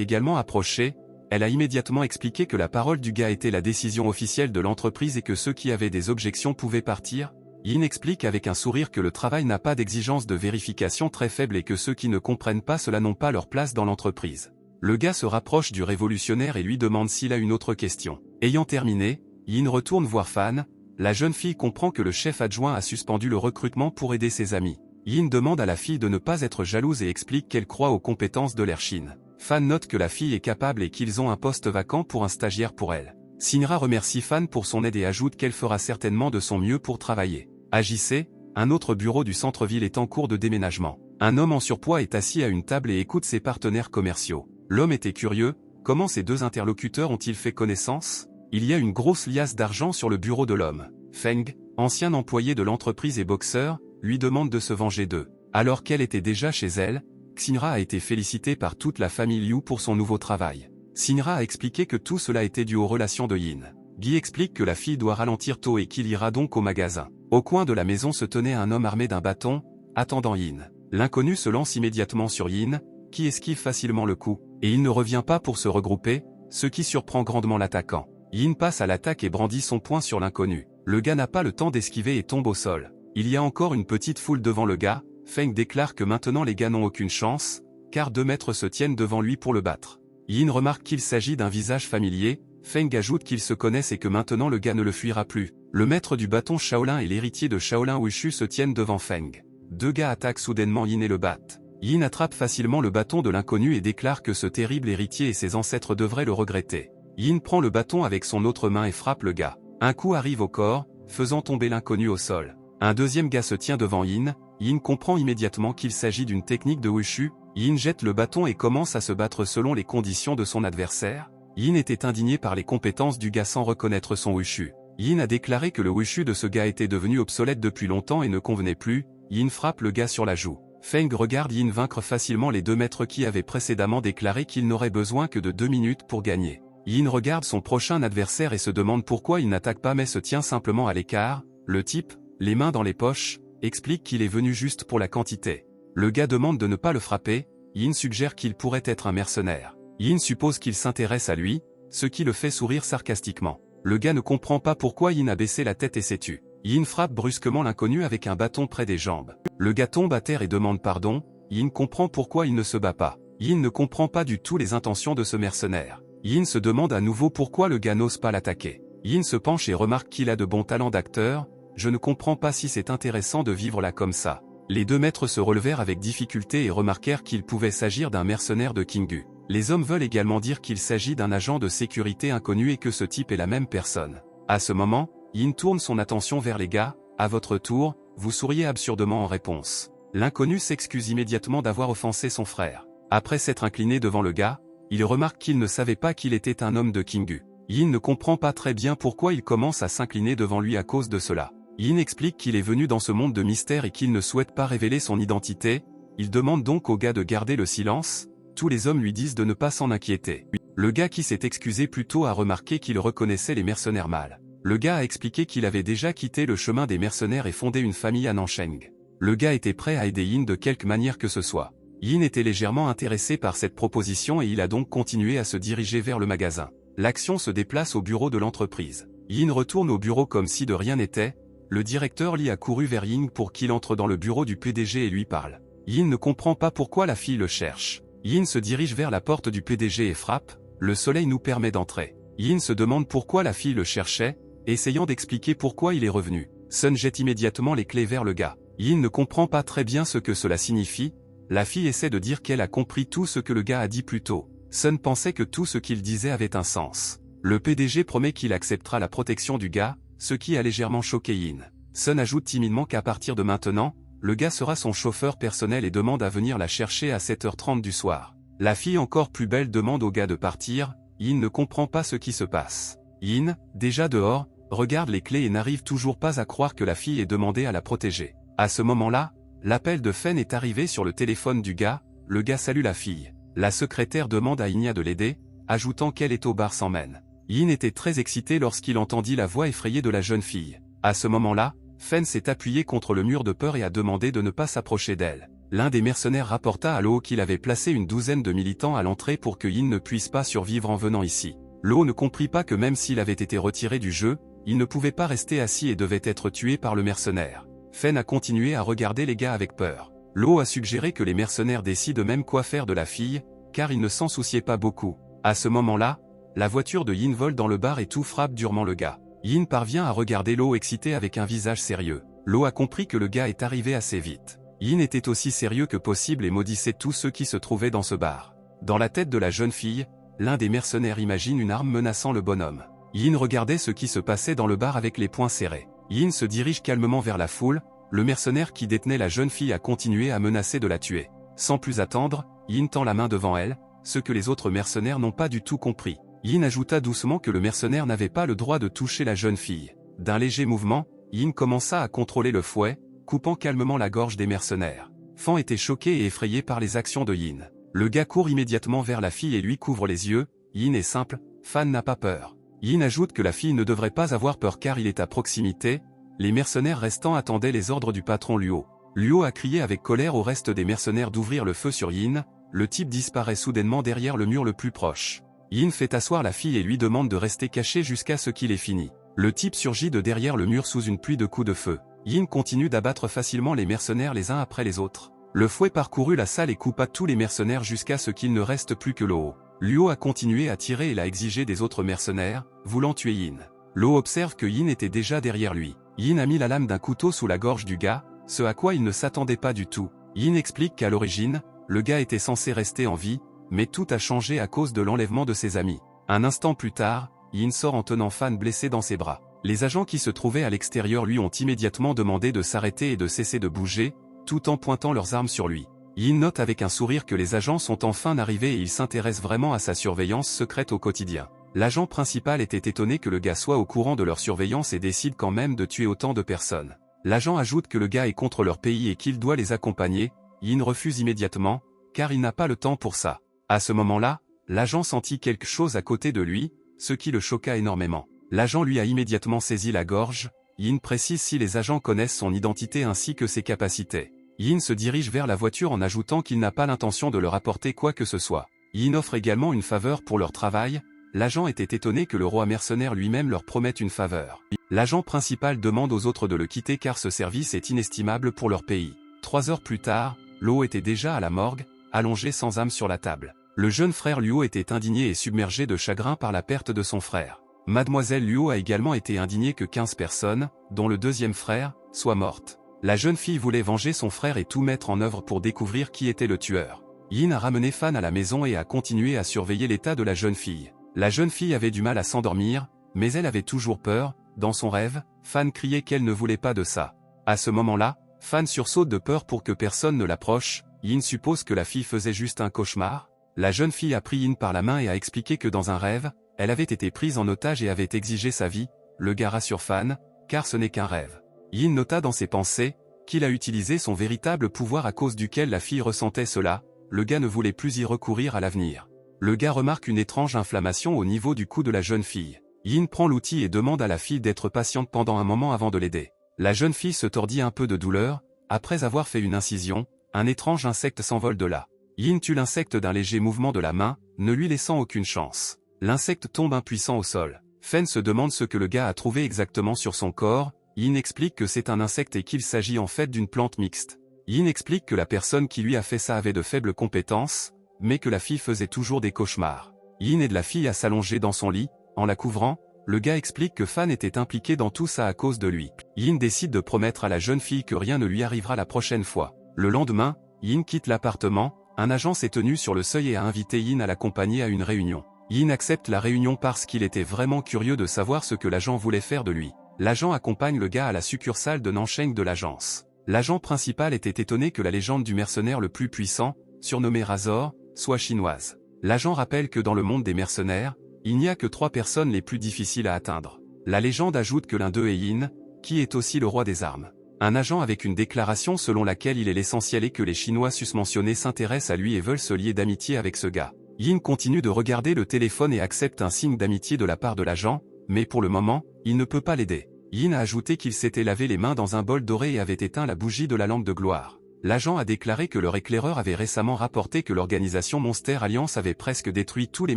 également approchée. Elle a immédiatement expliqué que la parole du gars était la décision officielle de l'entreprise et que ceux qui avaient des objections pouvaient partir. Yin explique avec un sourire que le travail n'a pas d'exigence de vérification très faible et que ceux qui ne comprennent pas cela n'ont pas leur place dans l'entreprise. Le gars se rapproche du révolutionnaire et lui demande s'il a une autre question. Ayant terminé, Yin retourne voir Fan. La jeune fille comprend que le chef adjoint a suspendu le recrutement pour aider ses amis. Yin demande à la fille de ne pas être jalouse et explique qu'elle croit aux compétences de l'Erchine. Fan note que la fille est capable et qu'ils ont un poste vacant pour un stagiaire pour elle. Shinra remercie Fan pour son aide et ajoute qu'elle fera certainement de son mieux pour travailler. Agissez, un autre bureau du centre-ville est en cours de déménagement. Un homme en surpoids est assis à une table et écoute ses partenaires commerciaux. L'homme était curieux, comment ces deux interlocuteurs ont-ils fait connaissance? Il y a une grosse liasse d'argent sur le bureau de l'homme. Feng, ancien employé de l'entreprise et boxeur, lui demande de se venger d'eux. Alors qu'elle était déjà chez elle, Shinra a été félicité par toute la famille Liu pour son nouveau travail. Shinra a expliqué que tout cela était dû aux relations de Yin. Guy explique que la fille doit ralentir tôt et qu'il ira donc au magasin. Au coin de la maison se tenait un homme armé d'un bâton, attendant Yin. L'inconnu se lance immédiatement sur Yin, qui esquive facilement le coup, et il ne revient pas pour se regrouper, ce qui surprend grandement l'attaquant. Yin passe à l'attaque et brandit son poing sur l'inconnu. Le gars n'a pas le temps d'esquiver et tombe au sol. Il y a encore une petite foule devant le gars. Feng déclare que maintenant les gars n'ont aucune chance, car 2 maîtres se tiennent devant lui pour le battre. Yin remarque qu'il s'agit d'un visage familier. Feng ajoute qu'ils se connaissent et que maintenant le gars ne le fuira plus. Le maître du bâton Shaolin et l'héritier de Shaolin Wushu se tiennent devant Feng. 2 gars attaquent soudainement Yin et le battent. Yin attrape facilement le bâton de l'inconnu et déclare que ce terrible héritier et ses ancêtres devraient le regretter. Yin prend le bâton avec son autre main et frappe le gars. Un coup arrive au corps, faisant tomber l'inconnu au sol. Un deuxième gars se tient devant Yin. Yin comprend immédiatement qu'il s'agit d'une technique de Wushu. Yin jette le bâton et commence à se battre selon les conditions de son adversaire. Yin était indigné par les compétences du gars sans reconnaître son Wushu. Yin a déclaré que le Wushu de ce gars était devenu obsolète depuis longtemps et ne convenait plus. Yin frappe le gars sur la joue. Feng regarde Yin vaincre facilement les 2 maîtres qui avaient précédemment déclaré qu'il n'aurait besoin que de 2 minutes pour gagner. Yin regarde son prochain adversaire et se demande pourquoi il n'attaque pas mais se tient simplement à l'écart. Le type, les mains dans les poches, explique qu'il est venu juste pour la quantité. Le gars demande de ne pas le frapper. Yin suggère qu'il pourrait être un mercenaire. Yin suppose qu'il s'intéresse à lui, ce qui le fait sourire sarcastiquement. Le gars ne comprend pas pourquoi Yin a baissé la tête et s'est tu. Yin frappe brusquement l'inconnu avec un bâton près des jambes. Le gars tombe à terre et demande pardon. Yin comprend pourquoi il ne se bat pas. Yin ne comprend pas du tout les intentions de ce mercenaire. Yin se demande à nouveau pourquoi le gars n'ose pas l'attaquer. Yin se penche et remarque qu'il a de bons talents d'acteur. Je ne comprends pas si c'est intéressant de vivre là comme ça. Les 2 maîtres se relevèrent avec difficulté et remarquèrent qu'il pouvait s'agir d'un mercenaire de Kingu. Les hommes veulent également dire qu'il s'agit d'un agent de sécurité inconnu et que ce type est la même personne. À ce moment, Yin tourne son attention vers les gars. À votre tour, vous souriez absurdement en réponse. L'inconnu s'excuse immédiatement d'avoir offensé son frère. Après s'être incliné devant le gars, il remarque qu'il ne savait pas qu'il était un homme de Kingu. Yin ne comprend pas très bien pourquoi il commence à s'incliner devant lui à cause de cela. Yin explique qu'il est venu dans ce monde de mystère et qu'il ne souhaite pas révéler son identité. Il demande donc au gars de garder le silence. tous les hommes lui disent de ne pas s'en inquiéter. Le gars qui s'est excusé plus tôt a remarqué qu'il reconnaissait les mercenaires mâles. Le gars a expliqué qu'il avait déjà quitté le chemin des mercenaires et fondé une famille à Nancheng. Le gars était prêt à aider Yin de quelque manière que ce soit. Yin était légèrement intéressé par cette proposition et il a donc continué à se diriger vers le magasin. L'action se déplace au bureau de l'entreprise. Yin retourne au bureau comme si de rien n'était. Le directeur Li a couru vers Yin pour qu'il entre dans le bureau du PDG et lui parle. Yin ne comprend pas pourquoi la fille le cherche. Yin se dirige vers la porte du PDG et frappe. Le soleil nous permet d'entrer. Yin se demande pourquoi la fille le cherchait, essayant d'expliquer pourquoi il est revenu. Sun jette immédiatement les clés vers le gars. Yin ne comprend pas très bien ce que cela signifie. La fille essaie de dire qu'elle a compris tout ce que le gars a dit plus tôt. Sun pensait que tout ce qu'il disait avait un sens. Le PDG promet qu'il acceptera la protection du gars, ce qui a légèrement choqué Yin. Sun ajoute timidement qu'à partir de maintenant, le gars sera son chauffeur personnel et demande à venir la chercher à 7h30 du soir. La fille encore plus belle demande au gars de partir. Yin ne comprend pas ce qui se passe. Yin, déjà dehors, regarde les clés et n'arrive toujours pas à croire que la fille ait demandé à la protéger. À ce moment-là, l'appel de Fen est arrivé sur le téléphone du gars. Le gars salue la fille. La secrétaire demande à Inya de l'aider, ajoutant qu'elle est au bar sans mène. Yin était très excité lorsqu'il entendit la voix effrayée de la jeune fille. À ce moment-là, Fen s'est appuyé contre le mur de peur et a demandé de ne pas s'approcher d'elle. L'un des mercenaires rapporta à Lo qu'il avait placé une douzaine de militants à l'entrée pour que Yin ne puisse pas survivre en venant ici. Lo ne comprit pas que même s'il avait été retiré du jeu, il ne pouvait pas rester assis et devait être tué par le mercenaire. Fen a continué à regarder les gars avec peur. Lo a suggéré que les mercenaires décident même quoi faire de la fille, car il ne s'en souciait pas beaucoup. À ce moment-là, la voiture de Yin vole dans le bar et tout frappe durement le gars. Yin parvient à regarder Lo excité avec un visage sérieux. Lo a compris que le gars est arrivé assez vite. Yin était aussi sérieux que possible et maudissait tous ceux qui se trouvaient dans ce bar. Dans la tête de la jeune fille, l'un des mercenaires imagine une arme menaçant le bonhomme. Yin regardait ce qui se passait dans le bar avec les poings serrés. Yin se dirige calmement vers la foule. Le mercenaire qui détenait la jeune fille a continué à menacer de la tuer. Sans plus attendre, Yin tend la main devant elle, ce que les autres mercenaires n'ont pas du tout compris. Yin ajouta doucement que le mercenaire n'avait pas le droit de toucher la jeune fille. D'un léger mouvement, Yin commença à contrôler le fouet, coupant calmement la gorge des mercenaires. Fan était choqué et effrayé par les actions de Yin. Le gars court immédiatement vers la fille et lui couvre les yeux. Yin est simple, Fan n'a pas peur. Yin ajoute que la fille ne devrait pas avoir peur car il est à proximité. Les mercenaires restants attendaient les ordres du patron Luo. Luo a crié avec colère au reste des mercenaires d'ouvrir le feu sur Yin. Le type disparaît soudainement derrière le mur le plus proche. Yin fait asseoir la fille et lui demande de rester caché jusqu'à ce qu'il ait fini. Le type surgit de derrière le mur sous une pluie de coups de feu. Yin continue d'abattre facilement les mercenaires les uns après les autres. Le fouet parcourut la salle et coupa tous les mercenaires jusqu'à ce qu'il ne reste plus que Luo. Luo a continué à tirer et l'a exigé des autres mercenaires, voulant tuer Yin. Luo observe que Yin était déjà derrière lui. Yin a mis la lame d'un couteau sous la gorge du gars, ce à quoi il ne s'attendait pas du tout. Yin explique qu'à l'origine, le gars était censé rester en vie, mais tout a changé à cause de l'enlèvement de ses amis. Un instant plus tard, Yin sort en tenant Fan blessé dans ses bras. Les agents qui se trouvaient à l'extérieur lui ont immédiatement demandé de s'arrêter et de cesser de bouger, tout en pointant leurs armes sur lui. Yin note avec un sourire que les agents sont enfin arrivés et ils s'intéressent vraiment à sa surveillance secrète au quotidien. L'agent principal était étonné que le gars soit au courant de leur surveillance et décide quand même de tuer autant de personnes. L'agent ajoute que le gars est contre leur pays et qu'il doit les accompagner. Yin refuse immédiatement, car il n'a pas le temps pour ça. À ce moment-là, l'agent sentit quelque chose à côté de lui, ce qui le choqua énormément. L'agent lui a immédiatement saisi la gorge. Yin précise si les agents connaissent son identité ainsi que ses capacités. Yin se dirige vers la voiture en ajoutant qu'il n'a pas l'intention de leur apporter quoi que ce soit. Yin offre également une faveur pour leur travail. L'agent était étonné que le roi mercenaire lui-même leur promette une faveur. L'agent principal demande aux autres de le quitter car ce service est inestimable pour leur pays. 3 heures plus tard, Lo était déjà à la morgue, allongé sans âme sur la table. Le jeune frère Luo était indigné et submergé de chagrin par la perte de son frère. Mademoiselle Luo a également été indignée que 15 personnes, dont le deuxième frère, soient mortes. La jeune fille voulait venger son frère et tout mettre en œuvre pour découvrir qui était le tueur. Yin a ramené Fan à la maison et a continué à surveiller l'état de la jeune fille. La jeune fille avait du mal à s'endormir, mais elle avait toujours peur. Dans son rêve, Fan criait qu'elle ne voulait pas de ça. À ce moment-là, Fan sursaute de peur pour que personne ne l'approche. Yin suppose que la fille faisait juste un cauchemar. La jeune fille a pris Yin par la main et a expliqué que dans un rêve, elle avait été prise en otage et avait exigé sa vie. Le gars rassure Fan, car ce n'est qu'un rêve. Yin nota dans ses pensées qu'il a utilisé son véritable pouvoir à cause duquel la fille ressentait cela. le gars ne voulait plus y recourir à l'avenir. Le gars remarque une étrange inflammation au niveau du cou de la jeune fille. Yin prend l'outil et demande à la fille d'être patiente pendant un moment avant de l'aider. La jeune fille se tordit un peu de douleur. Après avoir fait une incision, un étrange insecte s'envole de là. Yin tue l'insecte d'un léger mouvement de la main, ne lui laissant aucune chance. L'insecte tombe impuissant au sol. Fen se demande ce que le gars a trouvé exactement sur son corps. Yin explique que c'est un insecte et qu'il s'agit en fait d'une plante mixte. Yin explique que la personne qui lui a fait ça avait de faibles compétences, mais que la fille faisait toujours des cauchemars. Yin aide la fille à s'allonger dans son lit. En la couvrant, le gars explique que Fan était impliqué dans tout ça à cause de lui. Yin décide de promettre à la jeune fille que rien ne lui arrivera la prochaine fois. Le lendemain, Yin quitte l'appartement. Un agent s'est tenu sur le seuil et a invité Yin à l'accompagner à une réunion. Yin accepte la réunion parce qu'il était vraiment curieux de savoir ce que l'agent voulait faire de lui. L'agent accompagne le gars à la succursale de Nansheng de l'agence. L'agent principal était étonné que la légende du mercenaire le plus puissant, surnommé Razor, soit chinoise. L'agent rappelle que dans le monde des mercenaires, il n'y a que 3 personnes les plus difficiles à atteindre. La légende ajoute que l'un d'eux est Yin, qui est aussi le roi des armes. Un agent avec une déclaration selon laquelle il est l'essentiel et que les Chinois susmentionnés s'intéressent à lui et veulent se lier d'amitié avec ce gars. Yin continue de regarder le téléphone et accepte un signe d'amitié de la part de l'agent, mais pour le moment, il ne peut pas l'aider. Yin a ajouté qu'il s'était lavé les mains dans un bol doré et avait éteint la bougie de la lampe de gloire. L'agent a déclaré que leur éclaireur avait récemment rapporté que l'organisation Monster Alliance avait presque détruit tous les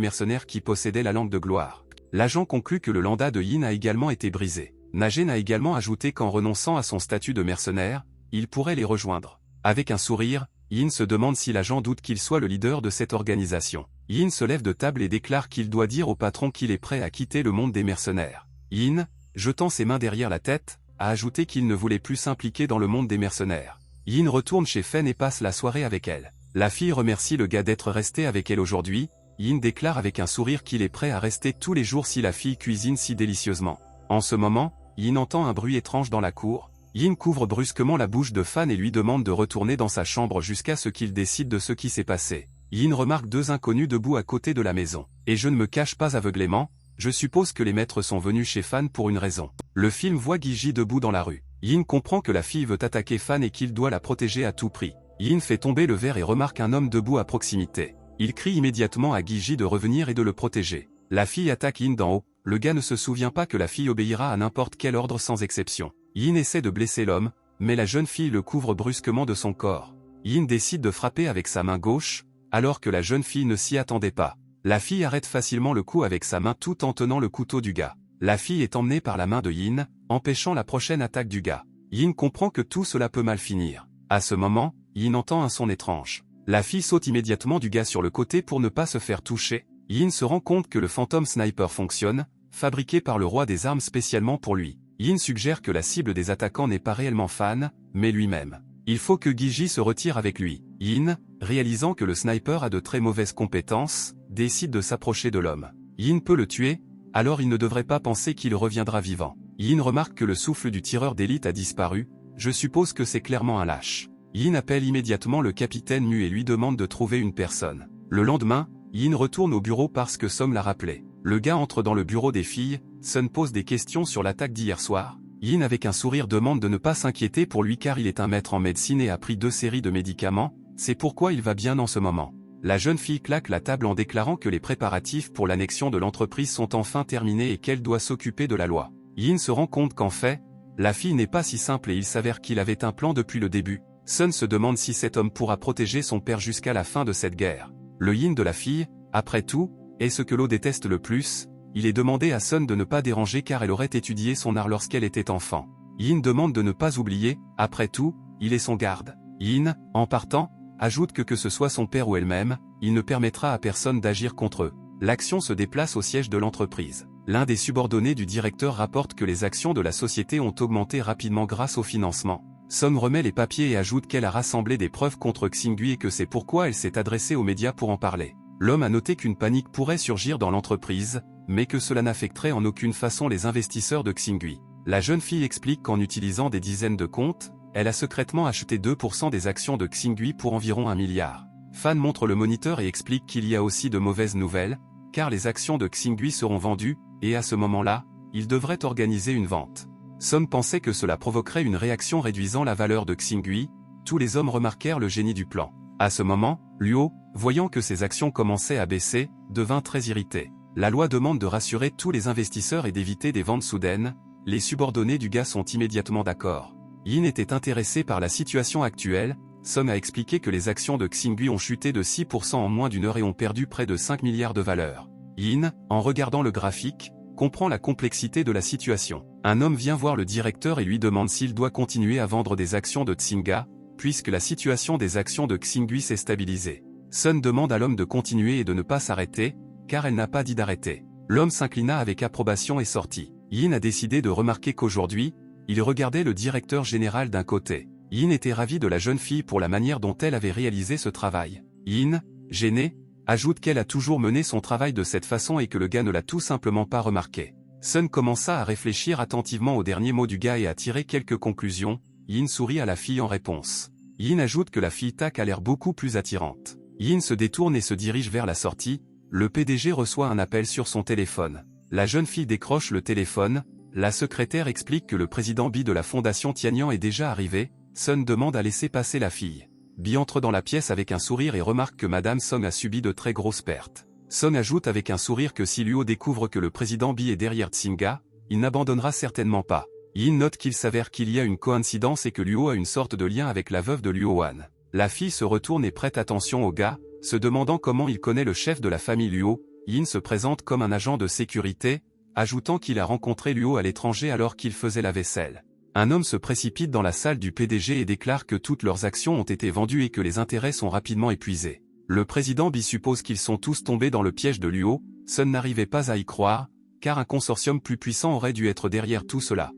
mercenaires qui possédaient la lampe de gloire. L'agent conclut que le landa de Yin a également été brisé. Nagen a également ajouté qu'en renonçant à son statut de mercenaire, il pourrait les rejoindre. Avec un sourire, Yin se demande si l'agent doute qu'il soit le leader de cette organisation. Yin se lève de table et déclare qu'il doit dire au patron qu'il est prêt à quitter le monde des mercenaires. Yin, jetant ses mains derrière la tête, a ajouté qu'il ne voulait plus s'impliquer dans le monde des mercenaires. Yin retourne chez Fen et passe la soirée avec elle. La fille remercie le gars d'être resté avec elle aujourd'hui. Yin déclare avec un sourire qu'il est prêt à rester tous les jours si la fille cuisine si délicieusement. En ce moment, Yin entend un bruit étrange dans la cour. Yin couvre brusquement la bouche de Fan et lui demande de retourner dans sa chambre jusqu'à ce qu'il décide de ce qui s'est passé. Yin remarque 2 inconnus debout à côté de la maison. Et je ne me cache pas aveuglément, je suppose que les maîtres sont venus chez Fan pour une raison. Le film voit Gigi debout dans la rue. Yin comprend que la fille veut attaquer Fan et qu'il doit la protéger à tout prix. Yin fait tomber le verre et remarque un homme debout à proximité. Il crie immédiatement à Gigi de revenir et de le protéger. La fille attaque Yin d'en haut. Le gars ne se souvient pas que la fille obéira à n'importe quel ordre sans exception. Yin essaie de blesser l'homme, mais la jeune fille le couvre brusquement de son corps. Yin décide de frapper avec sa main gauche, alors que la jeune fille ne s'y attendait pas. La fille arrête facilement le coup avec sa main tout en tenant le couteau du gars. La fille est emmenée par la main de Yin, empêchant la prochaine attaque du gars. Yin comprend que tout cela peut mal finir. À ce moment, Yin entend un son étrange. La fille saute immédiatement du gars sur le côté pour ne pas se faire toucher. Yin se rend compte que le Phantom Sniper fonctionne, fabriqué par le roi des armes spécialement pour lui. Yin suggère que la cible des attaquants n'est pas réellement Fan, mais lui-même. Il faut que Gigi se retire avec lui. Yin, réalisant que le sniper a de très mauvaises compétences, décide de s'approcher de l'homme. Yin peut le tuer, alors il ne devrait pas penser qu'il reviendra vivant. Yin remarque que le souffle du tireur d'élite a disparu, je suppose que c'est clairement un lâche. Yin appelle immédiatement le capitaine Mu et lui demande de trouver une personne. Le lendemain, Yin retourne au bureau parce que Som l'a rappelé. Le gars entre dans le bureau des filles, Sun pose des questions sur l'attaque d'hier soir. Yin avec un sourire demande de ne pas s'inquiéter pour lui car il est un maître en médecine et a pris 2 séries de médicaments, c'est pourquoi il va bien en ce moment. La jeune fille claque la table en déclarant que les préparatifs pour l'annexion de l'entreprise sont enfin terminés et qu'elle doit s'occuper de la loi. Yin se rend compte qu'en fait, la fille n'est pas si simple et il s'avère qu'il avait un plan depuis le début. Sun se demande si cet homme pourra protéger son père jusqu'à la fin de cette guerre. Le Yin de la fille, après tout, est ce que l'eau déteste le plus. Il est demandé à Sun de ne pas déranger car elle aurait étudié son art lorsqu'elle était enfant. Yin demande de ne pas oublier, après tout, il est son garde. Yin, en partant, ajoute que ce soit son père ou elle-même, il ne permettra à personne d'agir contre eux. L'action se déplace au siège de l'entreprise. L'un des subordonnés du directeur rapporte que les actions de la société ont augmenté rapidement grâce au financement. Sun remet les papiers et ajoute qu'elle a rassemblé des preuves contre Xingui et que c'est pourquoi elle s'est adressée aux médias pour en parler. L'homme a noté qu'une panique pourrait surgir dans l'entreprise, mais que cela n'affecterait en aucune façon les investisseurs de Xingui. La jeune fille explique qu'en utilisant des dizaines de comptes, elle a secrètement acheté 2% des actions de Xingui pour environ 1 milliard. Fan montre le moniteur et explique qu'il y a aussi de mauvaises nouvelles, car les actions de Xingui seront vendues, et à ce moment-là, il devrait organiser une vente. Som pensait que cela provoquerait une réaction réduisant la valeur de Xingui. Tous les hommes remarquèrent le génie du plan. À ce moment, Luo, voyant que ses actions commençaient à baisser, devint très irrité. La loi demande de rassurer tous les investisseurs et d'éviter des ventes soudaines. Les subordonnés du gars sont immédiatement d'accord. Yin était intéressé par la situation actuelle. Song a expliqué que les actions de Xingui ont chuté de 6% en moins d'une heure et ont perdu près de 5 milliards de valeur. Yin, en regardant le graphique, comprend la complexité de la situation. Un homme vient voir le directeur et lui demande s'il doit continuer à vendre des actions de Tsinga, puisque la situation des actions de Xingui s'est stabilisée. Sun demande à l'homme de continuer et de ne pas s'arrêter, car elle n'a pas dit d'arrêter. L'homme s'inclina avec approbation et sortit. Yin a décidé de remarquer qu'aujourd'hui, il regardait le directeur général d'un côté. Yin était ravi de la jeune fille pour la manière dont elle avait réalisé ce travail. Yin, gêné, ajoute qu'elle a toujours mené son travail de cette façon et que le gars ne l'a tout simplement pas remarqué. Sun commença à réfléchir attentivement aux derniers mots du gars et à tirer quelques conclusions. Yin sourit à la fille en réponse. Yin ajoute que la fille Tak a l'air beaucoup plus attirante. Yin se détourne et se dirige vers la sortie. Le PDG reçoit un appel sur son téléphone. La jeune fille décroche le téléphone. La secrétaire explique que le président Bi de la fondation Tianyang est déjà arrivé. Sun demande à laisser passer la fille. Bi entre dans la pièce avec un sourire et remarque que Madame Song a subi de très grosses pertes. Song ajoute avec un sourire que si Luo découvre que le président Bi est derrière Tsinga, il n'abandonnera certainement pas. Yin note qu'il s'avère qu'il y a une coïncidence et que Luo a une sorte de lien avec la veuve de Luo Wan. La fille se retourne et prête attention au gars, se demandant comment il connaît le chef de la famille Luo. Yin se présente comme un agent de sécurité, ajoutant qu'il a rencontré Luo à l'étranger alors qu'il faisait la vaisselle. Un homme se précipite dans la salle du PDG et déclare que toutes leurs actions ont été vendues et que les intérêts sont rapidement épuisés. Le président Bi suppose qu'ils sont tous tombés dans le piège de Luo. Sun n'arrivait pas à y croire, car un consortium plus puissant aurait dû être derrière tout cela.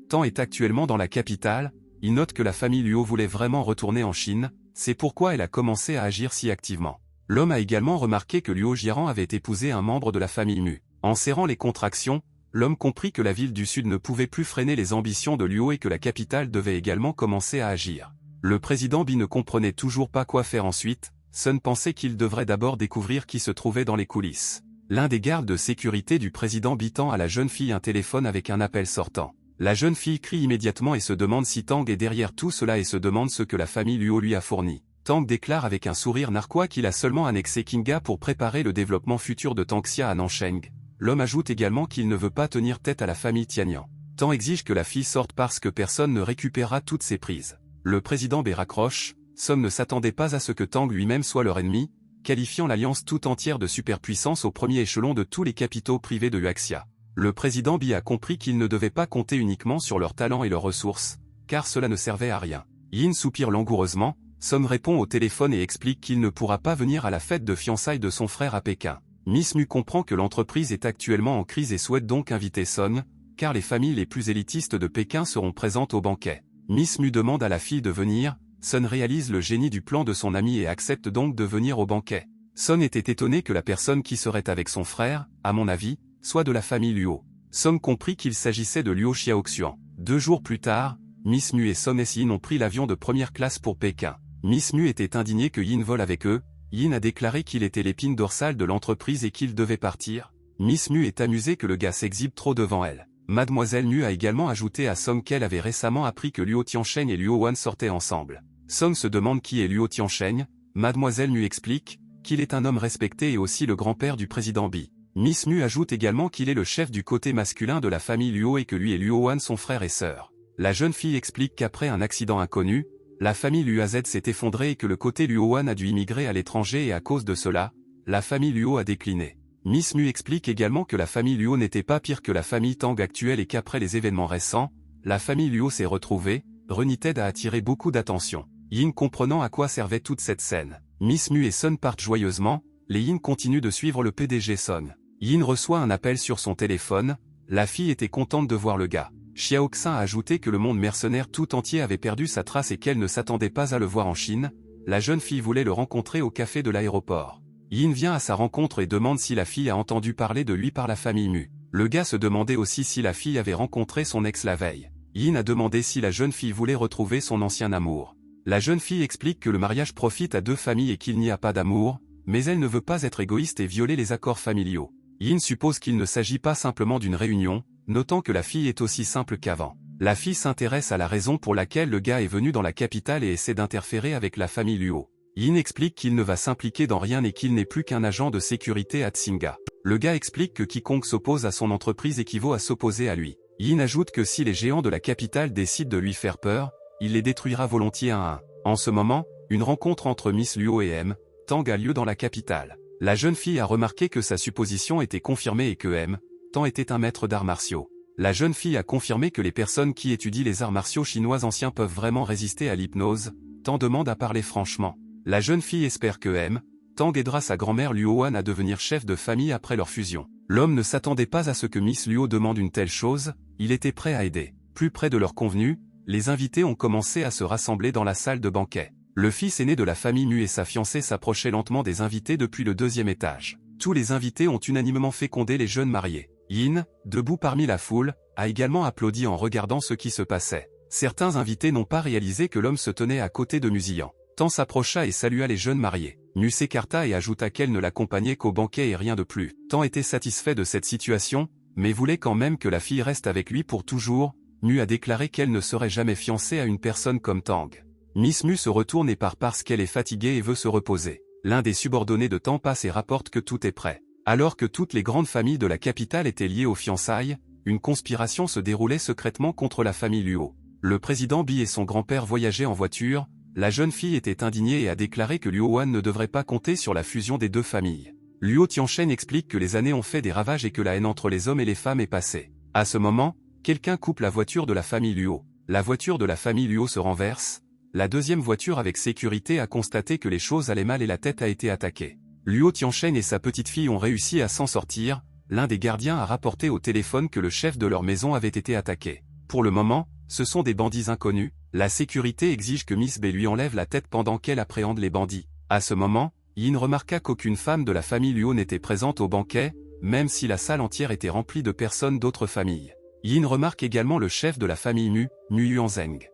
Tan est actuellement dans la capitale. Il note que la famille Luo voulait vraiment retourner en Chine, c'est pourquoi elle a commencé à agir si activement. L'homme a également remarqué que Luo Jiaran avait épousé un membre de la famille Mu. En serrant les contractions, l'homme comprit que la ville du Sud ne pouvait plus freiner les ambitions de Luo et que la capitale devait également commencer à agir. Le président Bi ne comprenait toujours pas quoi faire ensuite. Sun pensait qu'il devrait d'abord découvrir qui se trouvait dans les coulisses. L'un des gardes de sécurité du président Bi tend à la jeune fille un téléphone avec un appel sortant. La jeune fille crie immédiatement et se demande si Tang est derrière tout cela et se demande ce que la famille Luo lui a fourni. Tang déclare avec un sourire narquois qu'il a seulement annexé Kinga pour préparer le développement futur de Tangxia à Nansheng. L'homme ajoute également qu'il ne veut pas tenir tête à la famille Tianyang. Tang exige que la fille sorte parce que personne ne récupérera toutes ses prises. Le président B raccroche. Song ne s'attendait pas à ce que Tang lui-même soit leur ennemi, qualifiant l'alliance tout entière de superpuissance au premier échelon de tous les capitaux privés de Huaxia. Le président Bi a compris qu'il ne devait pas compter uniquement sur leurs talents et leurs ressources, car cela ne servait à rien. Yin soupire langoureusement. Song répond au téléphone et explique qu'il ne pourra pas venir à la fête de fiançailles de son frère à Pékin. Miss Mu comprend que l'entreprise est actuellement en crise et souhaite donc inviter Song, car les familles les plus élitistes de Pékin seront présentes au banquet. Miss Mu demande à la fille de venir. Sun réalise le génie du plan de son ami et accepte donc de venir au banquet. Sun était étonné que la personne qui serait avec son frère, à mon avis, soit de la famille Luo. Song comprit qu'il s'agissait de Luo Xiaoxian. 2 jours plus tard, Miss Mu et Song Yin ont pris l'avion de première classe pour Pékin. Miss Mu était indignée que Yin vole avec eux. Yin a déclaré qu'il était l'épine dorsale de l'entreprise et qu'il devait partir. Miss Mu est amusée que le gars s'exhibe trop devant elle. Mademoiselle Mu a également ajouté à Song qu'elle avait récemment appris que Luo Tiansheng et Luo Wan sortaient ensemble. Song se demande qui est Luo Tiansheng. Mademoiselle Mu explique qu'il est un homme respecté et aussi le grand-père du président Bi. Miss Mu ajoute également qu'il est le chef du côté masculin de la famille Luo et que lui et Luo Wan sont frères et sœurs. La jeune fille explique qu'après un accident inconnu, la famille Luaz s'est effondrée et que le côté Luo Wan a dû immigrer à l'étranger et à cause de cela, la famille Luo a décliné. Miss Mu explique également que la famille Luo n'était pas pire que la famille Tang actuelle et qu'après les événements récents, la famille Luo s'est retrouvée. Reunited a attiré beaucoup d'attention. Yin comprenant à quoi servait toute cette scène. Miss Mu et Sun partent joyeusement. Les Yin continuent de suivre le PDG Song. Yin reçoit un appel sur son téléphone. La fille était contente de voir le gars. Xiaoxin a ajouté que le monde mercenaire tout entier avait perdu sa trace et qu'elle ne s'attendait pas à le voir en Chine. La jeune fille voulait le rencontrer au café de l'aéroport. Yin vient à sa rencontre et demande si la fille a entendu parler de lui par la famille Mu. Le gars se demandait aussi si la fille avait rencontré son ex la veille. Yin a demandé si la jeune fille voulait retrouver son ancien amour. La jeune fille explique que le mariage profite à 2 familles et qu'il n'y a pas d'amour, mais elle ne veut pas être égoïste et violer les accords familiaux. Yin suppose qu'il ne s'agit pas simplement d'une réunion, notant que la fille est aussi simple qu'avant. La fille s'intéresse à la raison pour laquelle le gars est venu dans la capitale et essaie d'interférer avec la famille Luo. Yin explique qu'il ne va s'impliquer dans rien et qu'il n'est plus qu'un agent de sécurité à Tsinga. Le gars explique que quiconque s'oppose à son entreprise équivaut à s'opposer à lui. Yin ajoute que si les géants de la capitale décident de lui faire peur, il les détruira volontiers un à un. En ce moment, une rencontre entre Miss Luo et M. Tang a lieu dans la capitale. La jeune fille a remarqué que sa supposition était confirmée et que M. Tang était un maître d'arts martiaux. La jeune fille a confirmé que les personnes qui étudient les arts martiaux chinois anciens peuvent vraiment résister à l'hypnose. Tang demande à parler franchement. La jeune fille espère que M. Tang aidera sa grand-mère Luohan à devenir chef de famille après leur fusion. L'homme ne s'attendait pas à ce que Miss Luo demande une telle chose, il était prêt à aider. Plus près de leur convenu, les invités ont commencé à se rassembler dans la salle de banquet. Le fils aîné de la famille Mu et sa fiancée s'approchaient lentement des invités depuis le 2e étage. Tous les invités ont unanimement fécondé les jeunes mariés. Yin, debout parmi la foule, a également applaudi en regardant ce qui se passait. Certains invités n'ont pas réalisé que l'homme se tenait à côté de Musian. Tang s'approcha et salua les jeunes mariés. Mu s'écarta et ajouta qu'elle ne l'accompagnait qu'au banquet et rien de plus. Tang était satisfait de cette situation, mais voulait quand même que la fille reste avec lui pour toujours. Mu a déclaré qu'elle ne serait jamais fiancée à une personne comme Tang. Miss Mu se retourne et part parce qu'elle est fatiguée et veut se reposer. L'un des subordonnés de Tang passe et rapporte que tout est prêt. Alors que toutes les grandes familles de la capitale étaient liées aux fiançailles, une conspiration se déroulait secrètement contre la famille Luo. Le président Bi et son grand-père voyageaient en voiture. La jeune fille était indignée et a déclaré que Luohan ne devrait pas compter sur la fusion des deux familles. Luo Tianchen explique que les années ont fait des ravages et que la haine entre les hommes et les femmes est passée. À ce moment, quelqu'un coupe la voiture de la famille Luo. La voiture de la famille Luo se renverse. La deuxième voiture avec sécurité a constaté que les choses allaient mal et la tête a été attaquée. Luo Tianchen et sa petite-fille ont réussi à s'en sortir. L'un des gardiens a rapporté au téléphone que le chef de leur maison avait été attaqué. Pour le moment, ce sont des bandits inconnus. La sécurité exige que Miss B lui enlève la tête pendant qu'elle appréhende les bandits. À ce moment, Yin remarqua qu'aucune femme de la famille Luo n'était présente au banquet, même si la salle entière était remplie de personnes d'autres familles. Yin remarque également le chef de la famille Mu, Mu Yuanzeng.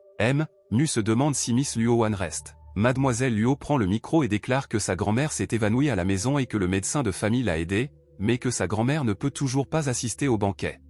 Mu se demande si Miss Luohan reste. Mademoiselle Luo prend le micro et déclare que sa grand-mère s'est évanouie à la maison et que le médecin de famille l'a aidée, mais que sa grand-mère ne peut toujours pas assister au banquet.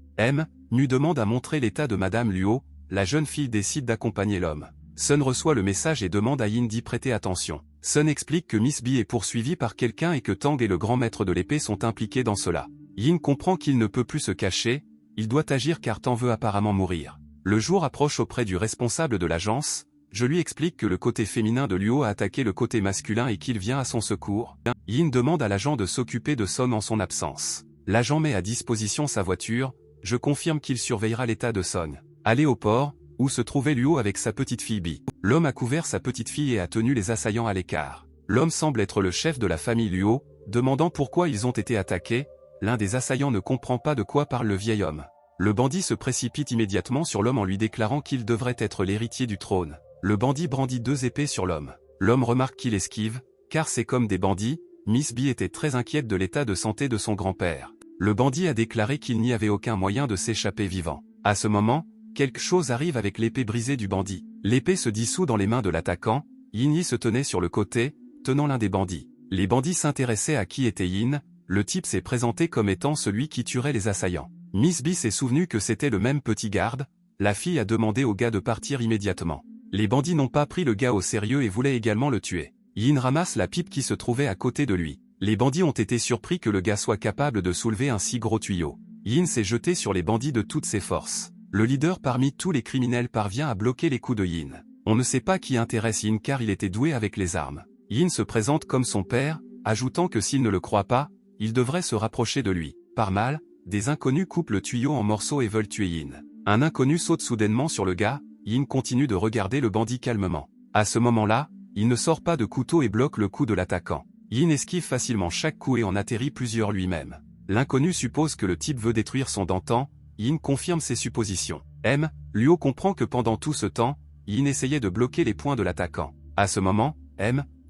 Mu demande à montrer l'état de Madame Luo. La jeune fille décide d'accompagner l'homme. Sun reçoit le message et demande à Yin d'y prêter attention. Sun explique que Miss B est poursuivie par quelqu'un et que Tang et le grand maître de l'épée sont impliqués dans cela. Yin comprend qu'il ne peut plus se cacher, il doit agir car Tang veut apparemment mourir. Le jour approche auprès du responsable de l'agence. Je lui explique que le côté féminin de Luo a attaqué le côté masculin et qu'il vient à son secours. Yin demande à l'agent de s'occuper de Son en son absence. L'agent met à disposition sa voiture. Je confirme qu'il surveillera l'état de Son. Aller au port, où se trouvait Luo avec sa petite fille Bi. L'homme a couvert sa petite fille et a tenu les assaillants à l'écart. L'homme semble être le chef de la famille Luo, demandant pourquoi ils ont été attaqués. L'un des assaillants ne comprend pas de quoi parle le vieil homme. Le bandit se précipite immédiatement sur l'homme en lui déclarant qu'il devrait être l'héritier du trône. Le bandit brandit 2 épées sur l'homme. L'homme remarque qu'il esquive, car c'est comme des bandits. Miss B était très inquiète de l'état de santé de son grand-père. Le bandit a déclaré qu'il n'y avait aucun moyen de s'échapper vivant. À ce moment, quelque chose arrive avec l'épée brisée du bandit. L'épée se dissout dans les mains de l'attaquant. Yin Yi se tenait sur le côté, tenant l'un des bandits. Les bandits s'intéressaient à qui était Yin. Le type s'est présenté comme étant celui qui tuerait les assaillants. Miss B s'est souvenu que c'était le même petit garde. La fille a demandé au gars de partir immédiatement. Les bandits n'ont pas pris le gars au sérieux et voulaient également le tuer. Yin ramasse la pipe qui se trouvait à côté de lui. Les bandits ont été surpris que le gars soit capable de soulever un si gros tuyau. Yin s'est jeté sur les bandits de toutes ses forces. Le leader parmi tous les criminels parvient à bloquer les coups de Yin. On ne sait pas qui intéresse Yin car il était doué avec les armes. Yin se présente comme son père, ajoutant que s'il ne le croit pas, il devrait se rapprocher de lui. Par mal, des inconnus coupent le tuyau en morceaux et veulent tuer Yin. Un inconnu saute soudainement sur le gars. Yin continue de regarder le bandit calmement. À ce moment-là, il ne sort pas de couteau et bloque le coup de l'attaquant. Yin esquive facilement chaque coup et en atterrit plusieurs lui-même. L'inconnu suppose que le type veut détruire son dentan. Yin confirme ses suppositions. Luo comprend que pendant tout ce temps, Yin essayait de bloquer les poings de l'attaquant. À ce moment,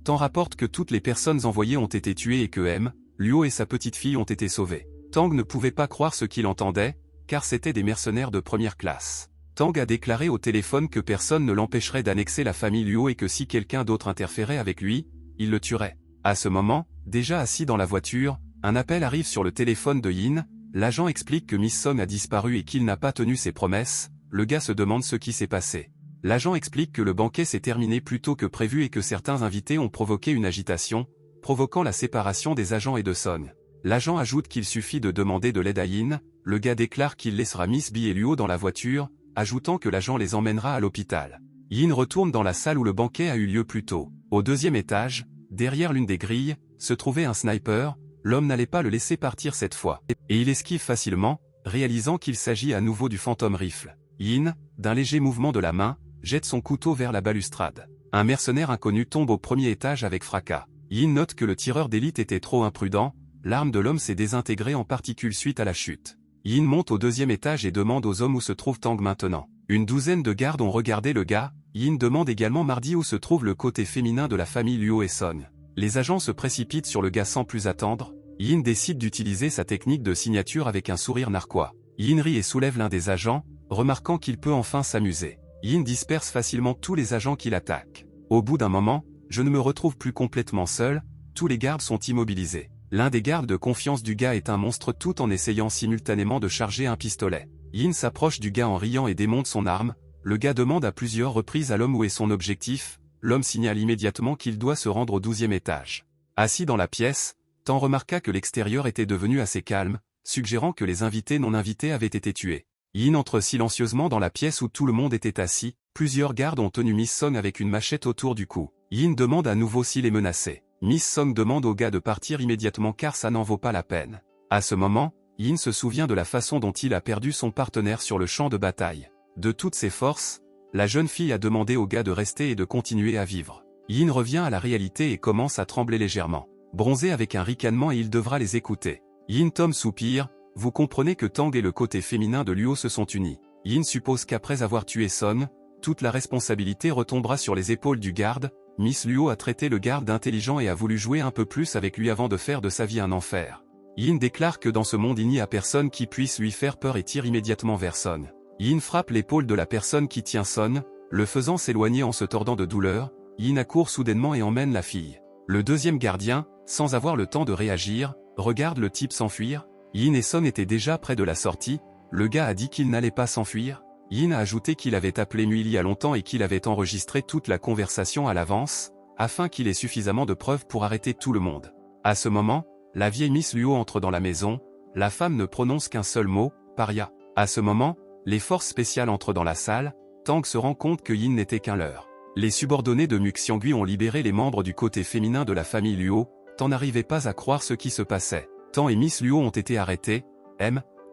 Tang rapporte que toutes les personnes envoyées ont été tuées et que Luo et sa petite fille ont été sauvés. Tang ne pouvait pas croire ce qu'il entendait, car c'étaient des mercenaires de première classe. Tang a déclaré au téléphone que personne ne l'empêcherait d'annexer la famille Luo et que si quelqu'un d'autre interférait avec lui, il le tuerait. À ce moment, déjà assis dans la voiture, un appel arrive sur le téléphone de Yin. L'agent explique que Miss Song a disparu et qu'il n'a pas tenu ses promesses. Le gars se demande ce qui s'est passé. L'agent explique que le banquet s'est terminé plus tôt que prévu et que certains invités ont provoqué une agitation, provoquant la séparation des agents et de Son. L'agent ajoute qu'il suffit de demander de l'aide à Yin. Le gars déclare qu'il laissera Miss B et Luo dans la voiture, ajoutant que l'agent les emmènera à l'hôpital. Yin retourne dans la salle où le banquet a eu lieu plus tôt. Au deuxième étage, derrière l'une des grilles, se trouvait un sniper. L'homme n'allait pas le laisser partir cette fois, et il esquive facilement, réalisant qu'il s'agit à nouveau du Phantom Rifle. Yin, d'un léger mouvement de la main, jette son couteau vers la balustrade. Un mercenaire inconnu tombe au premier étage avec fracas. Yin note que le tireur d'élite était trop imprudent, l'arme de l'homme s'est désintégrée en particules suite à la chute. Yin monte au deuxième étage et demande aux hommes où se trouve Tang maintenant. Une douzaine de gardes ont regardé le gars. Yin demande également mardi où se trouve le côté féminin de la famille Luo et Son. Les agents se précipitent sur le gars sans plus attendre. Yin décide d'utiliser sa technique de signature avec un sourire narquois. Yin rit et soulève l'un des agents, remarquant qu'il peut enfin s'amuser. Yin disperse facilement tous les agents qui l'attaquent. Au bout d'un moment, je ne me retrouve plus complètement seul, tous les gardes sont immobilisés. L'un des gardes de confiance du gars est un monstre tout en essayant simultanément de charger un pistolet. Yin s'approche du gars en riant et démonte son arme. Le gars demande à plusieurs reprises à l'homme où est son objectif. L'homme signale immédiatement qu'il doit se rendre au 12e étage. Assis dans la pièce, Tang remarqua que l'extérieur était devenu assez calme, suggérant que les invités non invités avaient été tués. Yin entre silencieusement dans la pièce où tout le monde était assis. Plusieurs gardes ont tenu Miss Song avec une machette autour du cou. Yin demande à nouveau s'il est menacé. Miss Song demande au gars de partir immédiatement car ça n'en vaut pas la peine. À ce moment, Yin se souvient de la façon dont il a perdu son partenaire sur le champ de bataille. De toutes ses forces, la jeune fille a demandé au gars de rester et de continuer à vivre. Yin revient à la réalité et commence à trembler légèrement. Bronzé avec un ricanement et il devra les écouter. Yin Tom soupire, vous comprenez que Tang et le côté féminin de Luo se sont unis. Yin suppose qu'après avoir tué Son, toute la responsabilité retombera sur les épaules du garde. Miss Luo a traité le garde d'intelligent et a voulu jouer un peu plus avec lui avant de faire de sa vie un enfer. Yin déclare que dans ce monde il n'y a personne qui puisse lui faire peur et tire immédiatement vers Son. Yin frappe l'épaule de la personne qui tient Son, le faisant s'éloigner en se tordant de douleur. Yin accourt soudainement et emmène la fille. Le deuxième gardien, sans avoir le temps de réagir, regarde le type s'enfuir. Yin et Son étaient déjà près de la sortie. Le gars a dit qu'il n'allait pas s'enfuir. Yin a ajouté qu'il avait appelé Mu il y a longtemps et qu'il avait enregistré toute la conversation à l'avance, afin qu'il ait suffisamment de preuves pour arrêter tout le monde. À ce moment, la vieille Miss Luo entre dans la maison. La femme ne prononce qu'un seul mot, paria. À ce moment, les forces spéciales entrent dans la salle. Tang se rend compte que Yin n'était qu'un leurre. Les subordonnés de Mu Xiangui ont libéré les membres du côté féminin de la famille Luo. Tang n'arrivait pas à croire ce qui se passait. Tang et Miss Luo ont été arrêtés.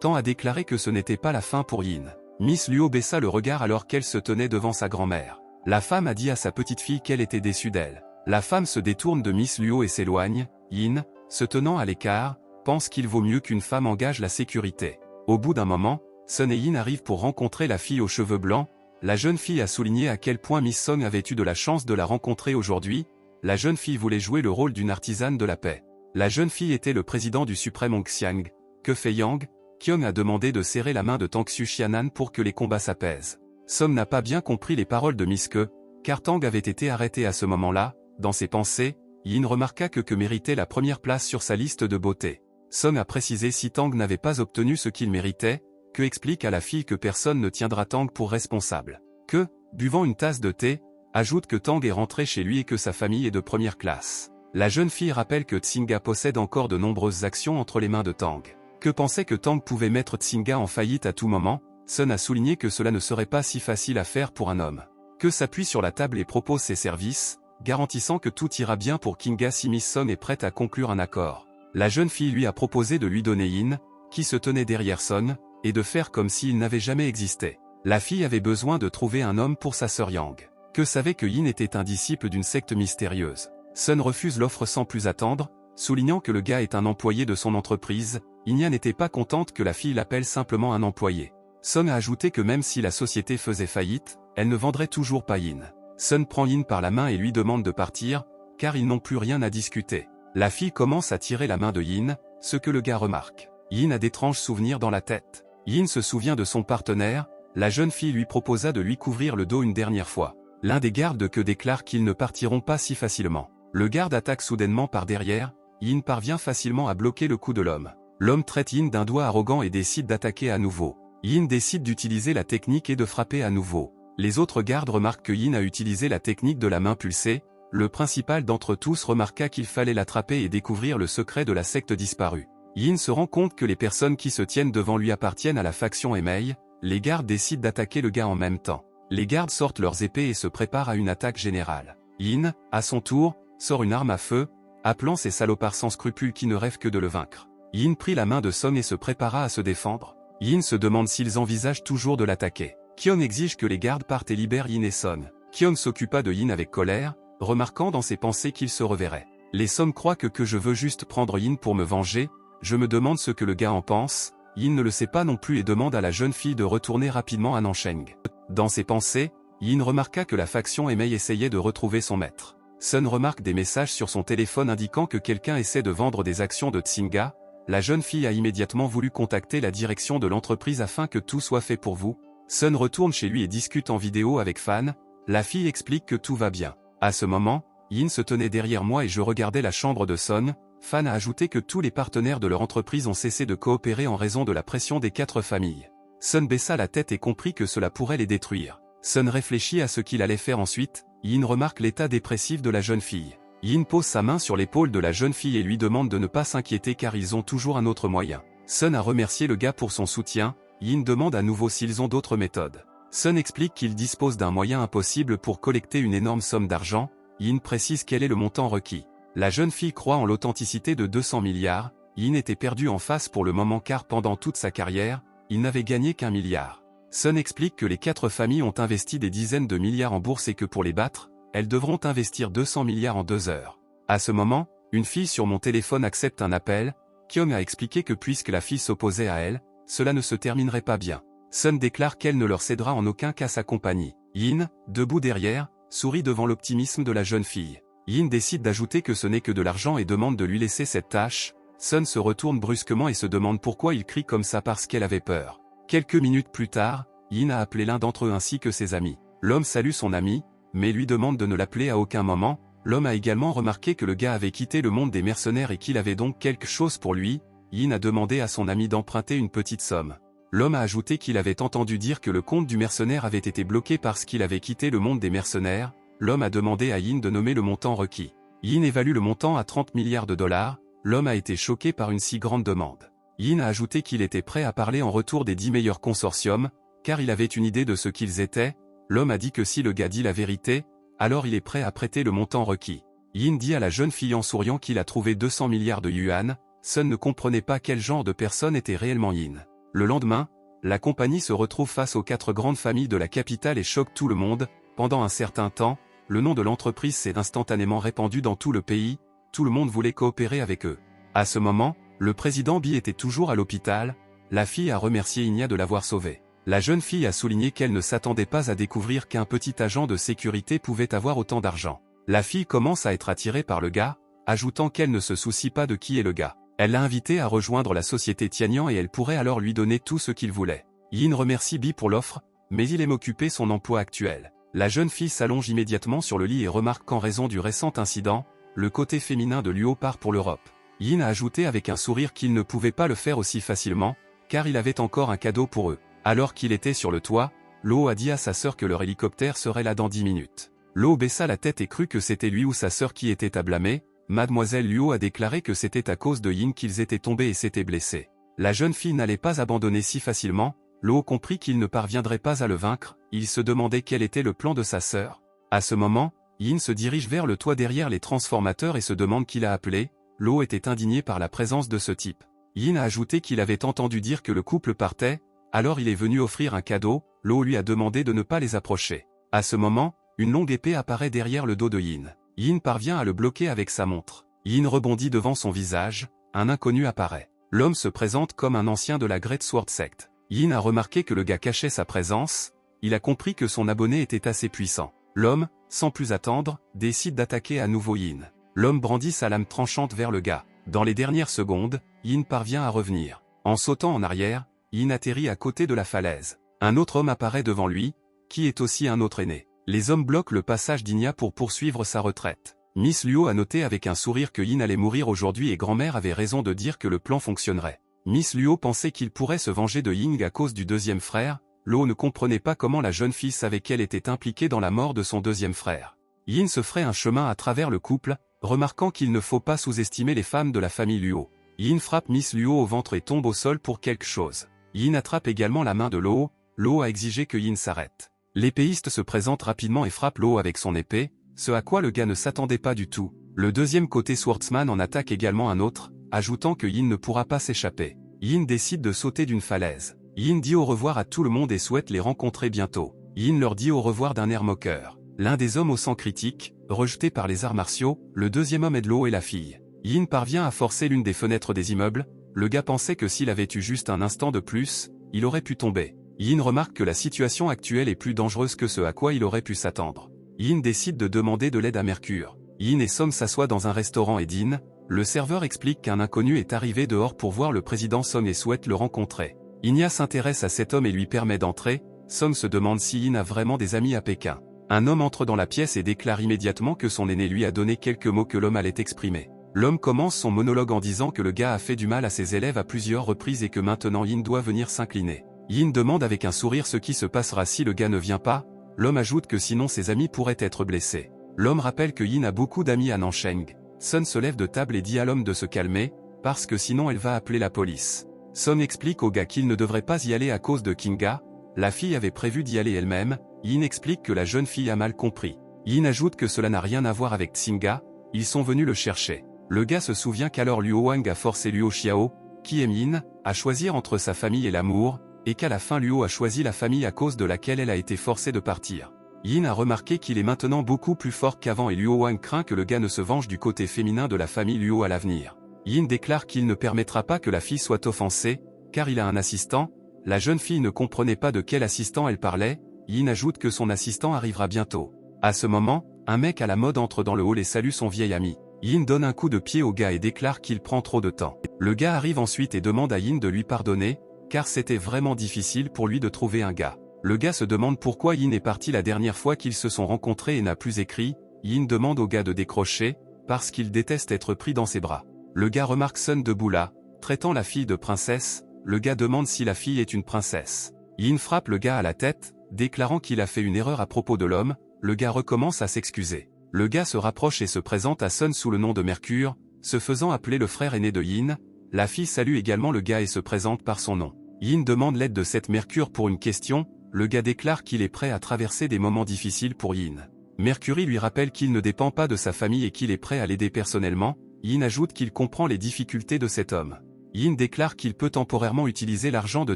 Tang a déclaré que ce n'était pas la fin pour Yin. Miss Luo baissa le regard alors qu'elle se tenait devant sa grand-mère. La femme a dit à sa petite-fille qu'elle était déçue d'elle. La femme se détourne de Miss Luo et s'éloigne. Yin, se tenant à l'écart, pense qu'il vaut mieux qu'une femme engage la sécurité. Au bout d'un moment, Son et Yin arrivent pour rencontrer la fille aux cheveux blancs. La jeune fille a souligné à quel point Miss Song avait eu de la chance de la rencontrer aujourd'hui. La jeune fille voulait jouer le rôle d'une artisane de la paix. La jeune fille était le président du suprême Hong Xiang, Que Fei Yang. Kyung a demandé de serrer la main de Tang Xianan pour que les combats s'apaisent. Son n'a pas bien compris les paroles de Miss Ke, car Tang avait été arrêté à ce moment-là. Dans ses pensées, Yin remarqua que méritait la première place sur sa liste de beauté. Son a précisé si Tang n'avait pas obtenu ce qu'il méritait. Que explique à la fille que personne ne tiendra Tang pour responsable. Que, buvant une tasse de thé, ajoute que Tang est rentré chez lui et que sa famille est de première classe. La jeune fille rappelle que Tsinga possède encore de nombreuses actions entre les mains de Tang. Que pensait que Tang pouvait mettre Tsinga en faillite à tout moment. Son a souligné que cela ne serait pas si facile à faire pour un homme. Que s'appuie sur la table et propose ses services, garantissant que tout ira bien pour Kinga si Miss Son est prête à conclure un accord. La jeune fille lui a proposé de lui donner Yin, qui se tenait derrière Son, et de faire comme s'il n'avait jamais existé. La fille avait besoin de trouver un homme pour sa sœur Yang. Que savait que Yin était un disciple d'une secte mystérieuse. Son refuse l'offre sans plus attendre, soulignant que le gars est un employé de son entreprise. Inya n'était pas contente que la fille l'appelle simplement un employé. Son a ajouté que même si la société faisait faillite, elle ne vendrait toujours pas Yin. Son prend Yin par la main et lui demande de partir, car ils n'ont plus rien à discuter. La fille commence à tirer la main de Yin, ce que le gars remarque. Yin a d'étranges souvenirs dans la tête. Yin se souvient de son partenaire. La jeune fille lui proposa de lui couvrir le dos une dernière fois. L'un des gardes de Que déclare qu'ils ne partiront pas si facilement. Le garde attaque soudainement par derrière. Yin parvient facilement à bloquer le coup de l'homme. L'homme traite Yin d'un doigt arrogant et décide d'attaquer à nouveau. Yin décide d'utiliser la technique et de frapper à nouveau. Les autres gardes remarquent que Yin a utilisé la technique de la main pulsée. Le principal d'entre tous remarqua qu'il fallait l'attraper et découvrir le secret de la secte disparue. Yin se rend compte que les personnes qui se tiennent devant lui appartiennent à la faction Emei. Les gardes décident d'attaquer le gars en même temps. Les gardes sortent leurs épées et se préparent à une attaque générale. Yin, à son tour, sort une arme à feu, appelant ces salopards sans scrupules qui ne rêvent que de le vaincre. Yin prit la main de Son et se prépara à se défendre. Yin se demande s'ils envisagent toujours de l'attaquer. Kion exige que les gardes partent et libèrent Yin et Son. Kion s'occupa de Yin avec colère, remarquant dans ses pensées qu'il se reverrait. Les Son croient que je veux juste prendre Yin pour me venger, je me demande ce que le gars en pense. Yin ne le sait pas non plus et demande à la jeune fille de retourner rapidement à Nansheng. Dans ses pensées, Yin remarqua que la faction Emei essayait de retrouver son maître. Sun remarque des messages sur son téléphone indiquant que quelqu'un essaie de vendre des actions de Tsinga. La jeune fille a immédiatement voulu contacter la direction de l'entreprise afin que tout soit fait pour vous. Sun retourne chez lui et discute en vidéo avec Fan. La fille explique que tout va bien. À ce moment, Yin se tenait derrière moi et je regardais la chambre de Sun. Fan a ajouté que tous les partenaires de leur entreprise ont cessé de coopérer en raison de la pression des 4 familles. Sun baissa la tête et comprit que cela pourrait les détruire. Sun réfléchit à ce qu'il allait faire ensuite. Yin remarque l'état dépressif de la jeune fille. Yin pose sa main sur l'épaule de la jeune fille et lui demande de ne pas s'inquiéter car ils ont toujours un autre moyen. Sun a remercié le gars pour son soutien. Yin demande à nouveau s'ils ont d'autres méthodes. Sun explique qu'il dispose d'un moyen impossible pour collecter une énorme somme d'argent. Yin précise quel est le montant requis. La jeune fille croit en l'authenticité de 200 milliards. Yin était perdu en face pour le moment car pendant toute sa carrière, il n'avait gagné qu'1 milliard. Sun explique que les 4 familles ont investi des dizaines de milliards en bourse et que pour les battre, elles devront investir 200 milliards en 2 heures. À ce moment, une fille sur mon téléphone accepte un appel. Kyung a expliqué que puisque la fille s'opposait à elle, cela ne se terminerait pas bien. Sun déclare qu'elle ne leur cédera en aucun cas sa compagnie. Yin, debout derrière, sourit devant l'optimisme de la jeune fille. Yin décide d'ajouter que ce n'est que de l'argent et demande de lui laisser cette tâche. Sun se retourne brusquement et se demande pourquoi il crie comme ça parce qu'elle avait peur. Quelques minutes plus tard, Yin a appelé l'un d'entre eux ainsi que ses amis. L'homme salue son ami, mais lui demande de ne l'appeler à aucun moment. L'homme a également remarqué que le gars avait quitté le monde des mercenaires et qu'il avait donc quelque chose pour lui. Yin a demandé à son ami d'emprunter une petite somme. L'homme a ajouté qu'il avait entendu dire que le compte du mercenaire avait été bloqué parce qu'il avait quitté le monde des mercenaires. L'homme a demandé à Yin de nommer le montant requis. Yin évalue le montant à 30 milliards de dollars. L'homme a été choqué par une si grande demande. Yin a ajouté qu'il était prêt à parler en retour des 10 meilleurs consortiums, car il avait une idée de ce qu'ils étaient. L'homme a dit que si le gars dit la vérité, alors il est prêt à prêter le montant requis. Yin dit à la jeune fille en souriant qu'il a trouvé 200 milliards de yuan. Sun ne comprenait pas quel genre de personne était réellement Yin. Le lendemain, la compagnie se retrouve face aux 4 grandes familles de la capitale et choque tout le monde. Pendant un certain temps, le nom de l'entreprise s'est instantanément répandu dans tout le pays. Tout le monde voulait coopérer avec eux. À ce moment, le président Bi était toujours à l'hôpital. La fille a remercié Inya de l'avoir sauvé. La jeune fille a souligné qu'elle ne s'attendait pas à découvrir qu'un petit agent de sécurité pouvait avoir autant d'argent. La fille commence à être attirée par le gars, ajoutant qu'elle ne se soucie pas de qui est le gars. Elle l'a invité à rejoindre la société Tianyang et elle pourrait alors lui donner tout ce qu'il voulait. Yin remercie Bi pour l'offre, mais il aime occuper son emploi actuel. La jeune fille s'allonge immédiatement sur le lit et remarque qu'en raison du récent incident, le côté féminin de Luo part pour l'Europe. Yin a ajouté avec un sourire qu'il ne pouvait pas le faire aussi facilement, car il avait encore un cadeau pour eux. Alors qu'il était sur le toit, Luo a dit à sa sœur que leur hélicoptère serait là dans 10 minutes. Luo baissa la tête et crut que c'était lui ou sa sœur qui était à blâmer. Mademoiselle Luo a déclaré que c'était à cause de Yin qu'ils étaient tombés et s'étaient blessés. La jeune fille n'allait pas abandonner si facilement. Luo comprit qu'il ne parviendrait pas à le vaincre. Il se demandait quel était le plan de sa sœur. À ce moment, Yin se dirige vers le toit derrière les transformateurs et se demande qui l'a appelé. Luo était indigné par la présence de ce type. Yin a ajouté qu'il avait entendu dire que le couple partait, alors il est venu offrir un cadeau. Luo lui a demandé de ne pas les approcher. À ce moment, une longue épée apparaît derrière le dos de Yin. Yin parvient à le bloquer avec sa montre. Yin rebondit devant son visage, un inconnu apparaît. L'homme se présente comme un ancien de la Great Sword Sect. Yin a remarqué que le gars cachait sa présence. Il a compris que son abonné était assez puissant. L'homme, sans plus attendre, décide d'attaquer à nouveau Yin. L'homme brandit sa lame tranchante vers le gars. Dans les dernières secondes, Yin parvient à revenir. En sautant en arrière, Yin atterrit à côté de la falaise. Un autre homme apparaît devant lui, qui est aussi un autre aîné. Les hommes bloquent le passage d'Inya pour poursuivre sa retraite. Miss Luo a noté avec un sourire que Yin allait mourir aujourd'hui et grand-mère avait raison de dire que le plan fonctionnerait. Miss Luo pensait qu'il pourrait se venger de Ying à cause du deuxième frère. Lo ne comprenait pas comment la jeune fille savait qu'elle était impliquée dans la mort de son deuxième frère. Yin se ferait un chemin à travers le couple, remarquant qu'il ne faut pas sous-estimer les femmes de la famille Luo. Yin frappe Miss Luo au ventre et tombe au sol pour quelque chose. Yin attrape également la main de Lo. Lo a exigé que Yin s'arrête. L'épéiste se présente rapidement et frappe Lo avec son épée, ce à quoi le gars ne s'attendait pas du tout. Le deuxième côté swordsman en attaque également un autre, ajoutant que Yin ne pourra pas s'échapper. Yin décide de sauter d'une falaise. Yin dit au revoir à tout le monde et souhaite les rencontrer bientôt. Yin leur dit au revoir d'un air moqueur. L'un des hommes au sang critique, rejeté par les arts martiaux, le deuxième homme est de Lo et la fille. Yin parvient à forcer l'une des fenêtres des immeubles, le gars pensait que s'il avait eu juste un instant de plus, il aurait pu tomber. Yin remarque que la situation actuelle est plus dangereuse que ce à quoi il aurait pu s'attendre. Yin décide de demander de l'aide à Mercure. Yin et Som s'assoient dans un restaurant et dînent. Le serveur explique qu'un inconnu est arrivé dehors pour voir le président Som et souhaite le rencontrer. Inya s'intéresse à cet homme et lui permet d'entrer. Som se demande si Yin a vraiment des amis à Pékin. Un homme entre dans la pièce et déclare immédiatement que son aîné lui a donné quelques mots que l'homme allait exprimer. L'homme commence son monologue en disant que le gars a fait du mal à ses élèves à plusieurs reprises et que maintenant Yin doit venir s'incliner. Yin demande avec un sourire ce qui se passera si le gars ne vient pas. L'homme ajoute que sinon ses amis pourraient être blessés. L'homme rappelle que Yin a beaucoup d'amis à Nancheng. Sun se lève de table et dit à l'homme de se calmer, parce que sinon elle va appeler la police. Sun explique au gars qu'il ne devrait pas y aller à cause de Kinga. La fille avait prévu d'y aller elle-même. Yin explique que la jeune fille a mal compris. Yin ajoute que cela n'a rien à voir avec Tsinga, ils sont venus le chercher. Le gars se souvient qu'alors Luo Wang a forcé Luo Xiao, qui aime Yin, à choisir entre sa famille et l'amour, et qu'à la fin Luo a choisi la famille à cause de laquelle elle a été forcée de partir. Yin a remarqué qu'il est maintenant beaucoup plus fort qu'avant et Luo Wang craint que le gars ne se venge du côté féminin de la famille Luo à l'avenir. Yin déclare qu'il ne permettra pas que la fille soit offensée, car il a un assistant. La jeune fille ne comprenait pas de quel assistant elle parlait. Yin ajoute que son assistant arrivera bientôt. À ce moment, un mec à la mode entre dans le hall et salue son vieil ami. Yin donne un coup de pied au gars et déclare qu'il prend trop de temps. Le gars arrive ensuite et demande à Yin de lui pardonner, car c'était vraiment difficile pour lui de trouver un gars. Le gars se demande pourquoi Yin est parti la dernière fois qu'ils se sont rencontrés et n'a plus écrit. Yin demande au gars de décrocher, parce qu'il déteste être pris dans ses bras. Le gars remarque Sun debout là, traitant la fille de princesse. Le gars demande si la fille est une princesse. Yin frappe le gars à la tête, déclarant qu'il a fait une erreur à propos de l'homme. Le gars recommence à s'excuser. Le gars se rapproche et se présente à Sun sous le nom de Mercure, se faisant appeler le frère aîné de Yin. La fille salue également le gars et se présente par son nom. Yin demande l'aide de cette Mercure pour une question. Le gars déclare qu'il est prêt à traverser des moments difficiles pour Yin. Mercury lui rappelle qu'il ne dépend pas de sa famille et qu'il est prêt à l'aider personnellement. Yin ajoute qu'il comprend les difficultés de cet homme. Yin déclare qu'il peut temporairement utiliser l'argent de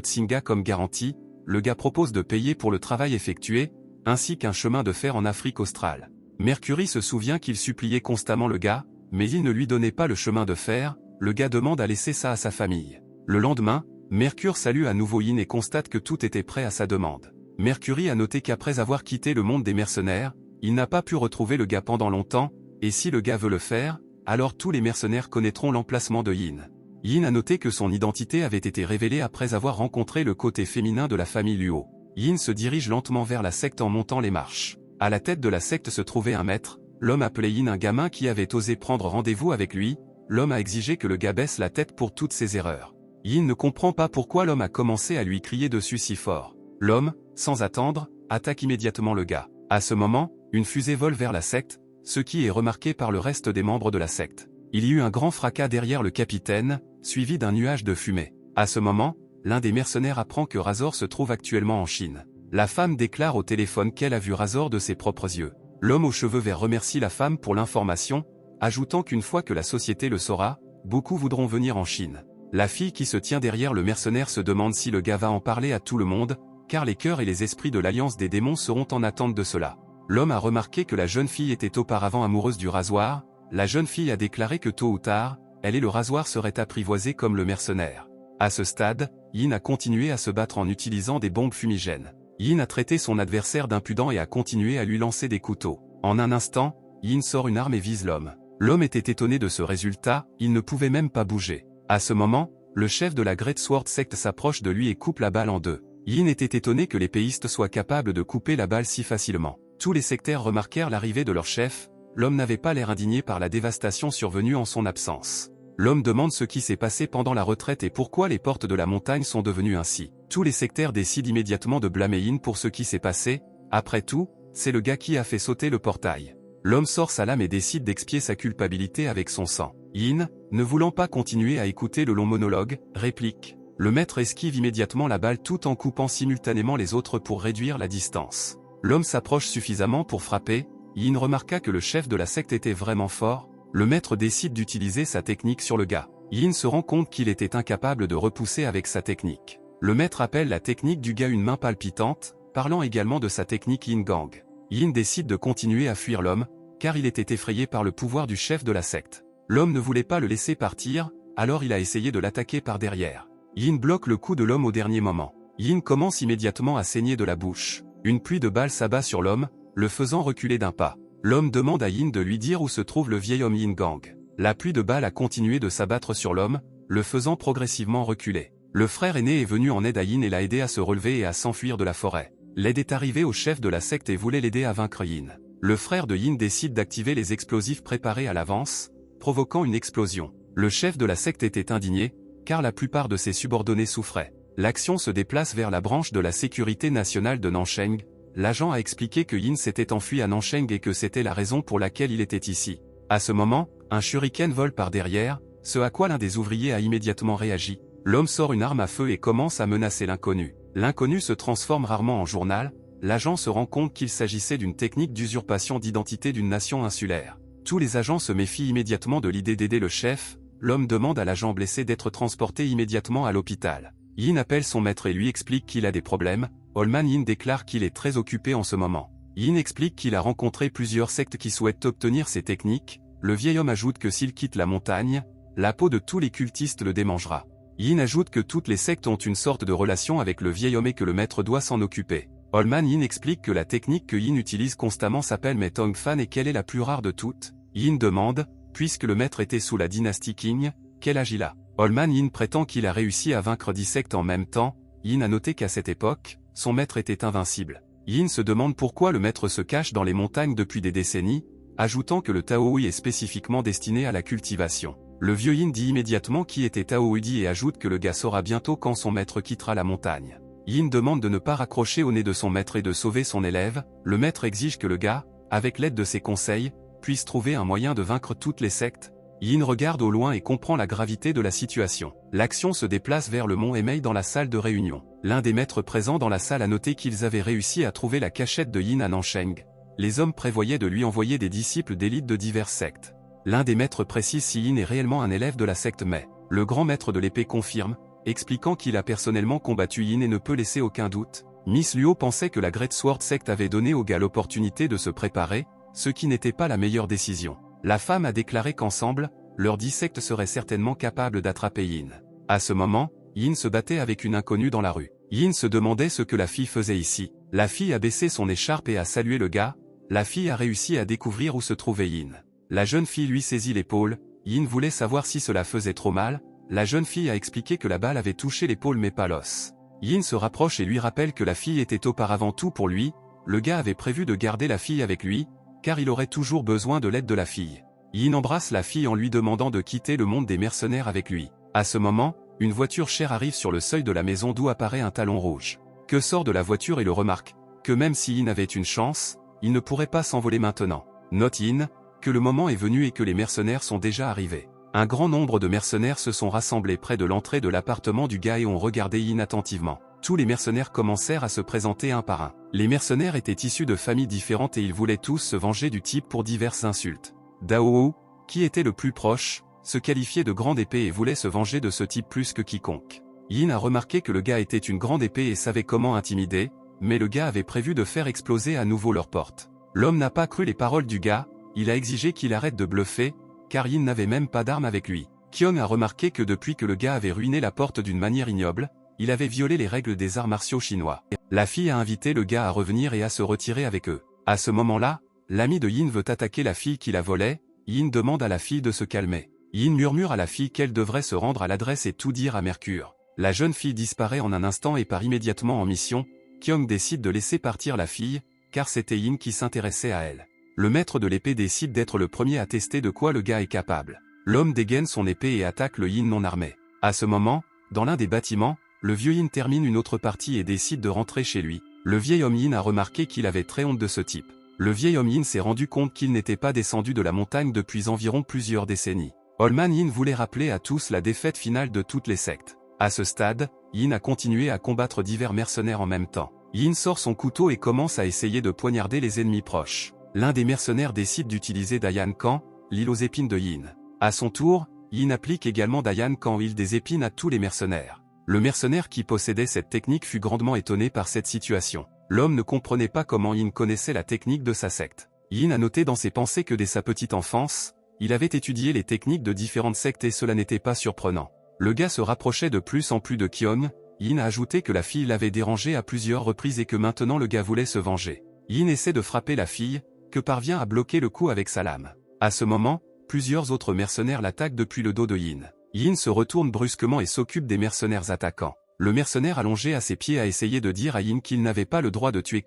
Tsinga comme garantie. Le gars propose de payer pour le travail effectué, ainsi qu'un chemin de fer en Afrique australe. Mercury se souvient qu'il suppliait constamment le gars, mais il ne lui donnait pas le chemin de fer. Le gars demande à laisser ça à sa famille. Le lendemain, Mercure salue à nouveau Yin et constate que tout était prêt à sa demande. Mercury a noté qu'après avoir quitté le monde des mercenaires, il n'a pas pu retrouver le gars pendant longtemps, et si le gars veut le faire, alors tous les mercenaires connaîtront l'emplacement de Yin. Yin a noté que son identité avait été révélée après avoir rencontré le côté féminin de la famille Luo. Yin se dirige lentement vers la secte en montant les marches. À la tête de la secte se trouvait un maître. L'homme appelait Yin un gamin qui avait osé prendre rendez-vous avec lui. L'homme a exigé que le gars baisse la tête pour toutes ses erreurs. Yin ne comprend pas pourquoi l'homme a commencé à lui crier dessus si fort. L'homme, sans attendre, attaque immédiatement le gars. À ce moment, une fusée vole vers la secte, ce qui est remarqué par le reste des membres de la secte. Il y eut un grand fracas derrière le capitaine, suivi d'un nuage de fumée. À ce moment, l'un des mercenaires apprend que Razor se trouve actuellement en Chine. La femme déclare au téléphone qu'elle a vu Razor de ses propres yeux. L'homme aux cheveux verts remercie la femme pour l'information, ajoutant qu'une fois que la société le saura, beaucoup voudront venir en Chine. La fille qui se tient derrière le mercenaire se demande si le gars va en parler à tout le monde, car les cœurs et les esprits de l'Alliance des démons seront en attente de cela. L'homme a remarqué que la jeune fille était auparavant amoureuse du rasoir. La jeune fille a déclaré que tôt ou tard, elle et le rasoir seraient apprivoisés comme le mercenaire. À ce stade, Yin a continué à se battre en utilisant des bombes fumigènes. Yin a traité son adversaire d'impudent et a continué à lui lancer des couteaux. En un instant, Yin sort une arme et vise l'homme. L'homme était étonné de ce résultat, il ne pouvait même pas bouger. À ce moment, le chef de la Great Sword Sect s'approche de lui et coupe la balle en deux. Yin était étonné que l'épéiste soit capable de couper la balle si facilement. Tous les sectaires remarquèrent l'arrivée de leur chef. L'homme n'avait pas l'air indigné par la dévastation survenue en son absence. L'homme demande ce qui s'est passé pendant la retraite et pourquoi les portes de la montagne sont devenues ainsi. Tous les sectaires décident immédiatement de blâmer Yin pour ce qui s'est passé. Après tout, c'est le gars qui a fait sauter le portail. L'homme sort sa lame et décide d'expier sa culpabilité avec son sang. Yin, ne voulant pas continuer à écouter le long monologue, réplique. Le maître esquive immédiatement la balle tout en coupant simultanément les autres pour réduire la distance. L'homme s'approche suffisamment pour frapper. Yin remarqua que le chef de la secte était vraiment fort. Le maître décide d'utiliser sa technique sur le gars. Yin se rend compte qu'il était incapable de repousser avec sa technique. Le maître appelle la technique du gars une main palpitante, parlant également de sa technique Yin Gang. Yin décide de continuer à fuir l'homme, car il était effrayé par le pouvoir du chef de la secte. L'homme ne voulait pas le laisser partir, alors il a essayé de l'attaquer par derrière. Yin bloque le coup de l'homme au dernier moment. Yin commence immédiatement à saigner de la bouche. Une pluie de balles s'abat sur l'homme, le faisant reculer d'un pas. L'homme demande à Yin de lui dire où se trouve le vieil homme Yin Gang. La pluie de balles a continué de s'abattre sur l'homme, le faisant progressivement reculer. Le frère aîné est venu en aide à Yin et l'a aidé à se relever et à s'enfuir de la forêt. L'aide est arrivée au chef de la secte et voulait l'aider à vaincre Yin. Le frère de Yin décide d'activer les explosifs préparés à l'avance, provoquant une explosion. Le chef de la secte était indigné, car la plupart de ses subordonnés souffraient. L'action se déplace vers la branche de la sécurité nationale de Nancheng. L'agent a expliqué que Yin s'était enfui à Nancheng et que c'était la raison pour laquelle il était ici. À ce moment, un shuriken vole par derrière, ce à quoi l'un des ouvriers a immédiatement réagi. L'homme sort une arme à feu et commence à menacer l'inconnu. L'inconnu se transforme rarement en journal. L'agent se rend compte qu'il s'agissait d'une technique d'usurpation d'identité d'une nation insulaire. Tous les agents se méfient immédiatement de l'idée d'aider le chef. L'homme demande à l'agent blessé d'être transporté immédiatement à l'hôpital. Yin appelle son maître et lui explique qu'il a des problèmes. Holman Yin déclare qu'il est très occupé en ce moment. Yin explique qu'il a rencontré plusieurs sectes qui souhaitent obtenir ses techniques. Le vieil homme ajoute que s'il quitte la montagne, la peau de tous les cultistes le démangera. Yin ajoute que toutes les sectes ont une sorte de relation avec le vieil homme et que le maître doit s'en occuper. Holman Yin explique que la technique que Yin utilise constamment s'appelle Metong Fan et qu'elle est la plus rare de toutes. Yin demande, puisque le maître était sous la dynastie Qing, quel âge il a. Holman Yin prétend qu'il a réussi à vaincre 10 sectes en même temps. Yin a noté qu'à cette époque, son maître était invincible. Yin se demande pourquoi le maître se cache dans les montagnes depuis des décennies, ajoutant que le Taohui est spécifiquement destiné à la cultivation. Le vieux Yin dit immédiatement qui était Taohui et ajoute que le gars saura bientôt quand son maître quittera la montagne. Yin demande de ne pas raccrocher au nez de son maître et de sauver son élève. Le maître exige que le gars, avec l'aide de ses conseils, puisse trouver un moyen de vaincre toutes les sectes. Yin regarde au loin et comprend la gravité de la situation. L'action se déplace vers le mont Emei dans la salle de réunion. L'un des maîtres présents dans la salle a noté qu'ils avaient réussi à trouver la cachette de Yin à Nancheng. Les hommes prévoyaient de lui envoyer des disciples d'élite de diverses sectes. L'un des maîtres précise si Yin est réellement un élève de la secte mais. Le grand maître de l'épée confirme, expliquant qu'il a personnellement combattu Yin et ne peut laisser aucun doute. Miss Luo pensait que la Great Sword Sect avait donné au gars l'opportunité de se préparer, ce qui n'était pas la meilleure décision. La femme a déclaré qu'ensemble, leurs 10 sectes seraient certainement capables d'attraper Yin. À ce moment, Yin se battait avec une inconnue dans la rue. Yin se demandait ce que la fille faisait ici. La fille a baissé son écharpe et a salué le gars. La fille a réussi à découvrir où se trouvait Yin. La jeune fille lui saisit l'épaule. Yin voulait savoir si cela faisait trop mal. La jeune fille a expliqué que la balle avait touché l'épaule mais pas l'os. Yin se rapproche et lui rappelle que la fille était auparavant tout pour lui. Le gars avait prévu de garder la fille avec lui, car il aurait toujours besoin de l'aide de la fille. Yin embrasse la fille en lui demandant de quitter le monde des mercenaires avec lui. À ce moment, une voiture chère arrive sur le seuil de la maison d'où apparaît un talon rouge. Que sort de la voiture et le remarque, que même si Yin avait une chance, il ne pourrait pas s'envoler maintenant. Note Yin, que le moment est venu et que les mercenaires sont déjà arrivés. Un grand nombre de mercenaires se sont rassemblés près de l'entrée de l'appartement du gars et ont regardé Yin attentivement. Tous les mercenaires commencèrent à se présenter un par un. Les mercenaires étaient issus de familles différentes et ils voulaient tous se venger du type pour diverses insultes. Dao, qui était le plus proche, se qualifiait de grande épée et voulait se venger de ce type plus que quiconque. Yin a remarqué que le gars était une grande épée et savait comment intimider, mais le gars avait prévu de faire exploser à nouveau leur porte. L'homme n'a pas cru les paroles du gars, il a exigé qu'il arrête de bluffer, car Yin n'avait même pas d'arme avec lui. Kyung a remarqué que depuis que le gars avait ruiné la porte d'une manière ignoble, il avait violé les règles des arts martiaux chinois. La fille a invité le gars à revenir et à se retirer avec eux. À ce moment-là, l'ami de Yin veut attaquer la fille qui la volait. Yin demande à la fille de se calmer. Yin murmure à la fille qu'elle devrait se rendre à l'adresse et tout dire à Mercure. La jeune fille disparaît en un instant et part immédiatement en mission. Kyung décide de laisser partir la fille, car c'était Yin qui s'intéressait à elle. Le maître de l'épée décide d'être le premier à tester de quoi le gars est capable. L'homme dégaine son épée et attaque le Yin non armé. À ce moment, dans l'un des bâtiments, le vieux Yin termine une autre partie et décide de rentrer chez lui. Le vieil homme Yin a remarqué qu'il avait très honte de ce type. Le vieil homme Yin s'est rendu compte qu'il n'était pas descendu de la montagne depuis environ plusieurs décennies. Old Man Yin voulait rappeler à tous la défaite finale de toutes les sectes. À ce stade, Yin a continué à combattre divers mercenaires en même temps. Yin sort son couteau et commence à essayer de poignarder les ennemis proches. L'un des mercenaires décide d'utiliser Dayan Kan, l'île aux épines de Yin. À son tour, Yin applique également Dayan Kan, île des épines, à tous les mercenaires. Le mercenaire qui possédait cette technique fut grandement étonné par cette situation. L'homme ne comprenait pas comment Yin connaissait la technique de sa secte. Yin a noté dans ses pensées que dès sa petite enfance, il avait étudié les techniques de différentes sectes et cela n'était pas surprenant. Le gars se rapprochait de plus en plus de Kion. Yin a ajouté que la fille l'avait dérangé à plusieurs reprises et que maintenant le gars voulait se venger. Yin essaie de frapper la fille, que parvient à bloquer le coup avec sa lame. À ce moment, plusieurs autres mercenaires l'attaquent depuis le dos de Yin. Yin se retourne brusquement et s'occupe des mercenaires attaquants. Le mercenaire allongé à ses pieds a essayé de dire à Yin qu'il n'avait pas le droit de tuer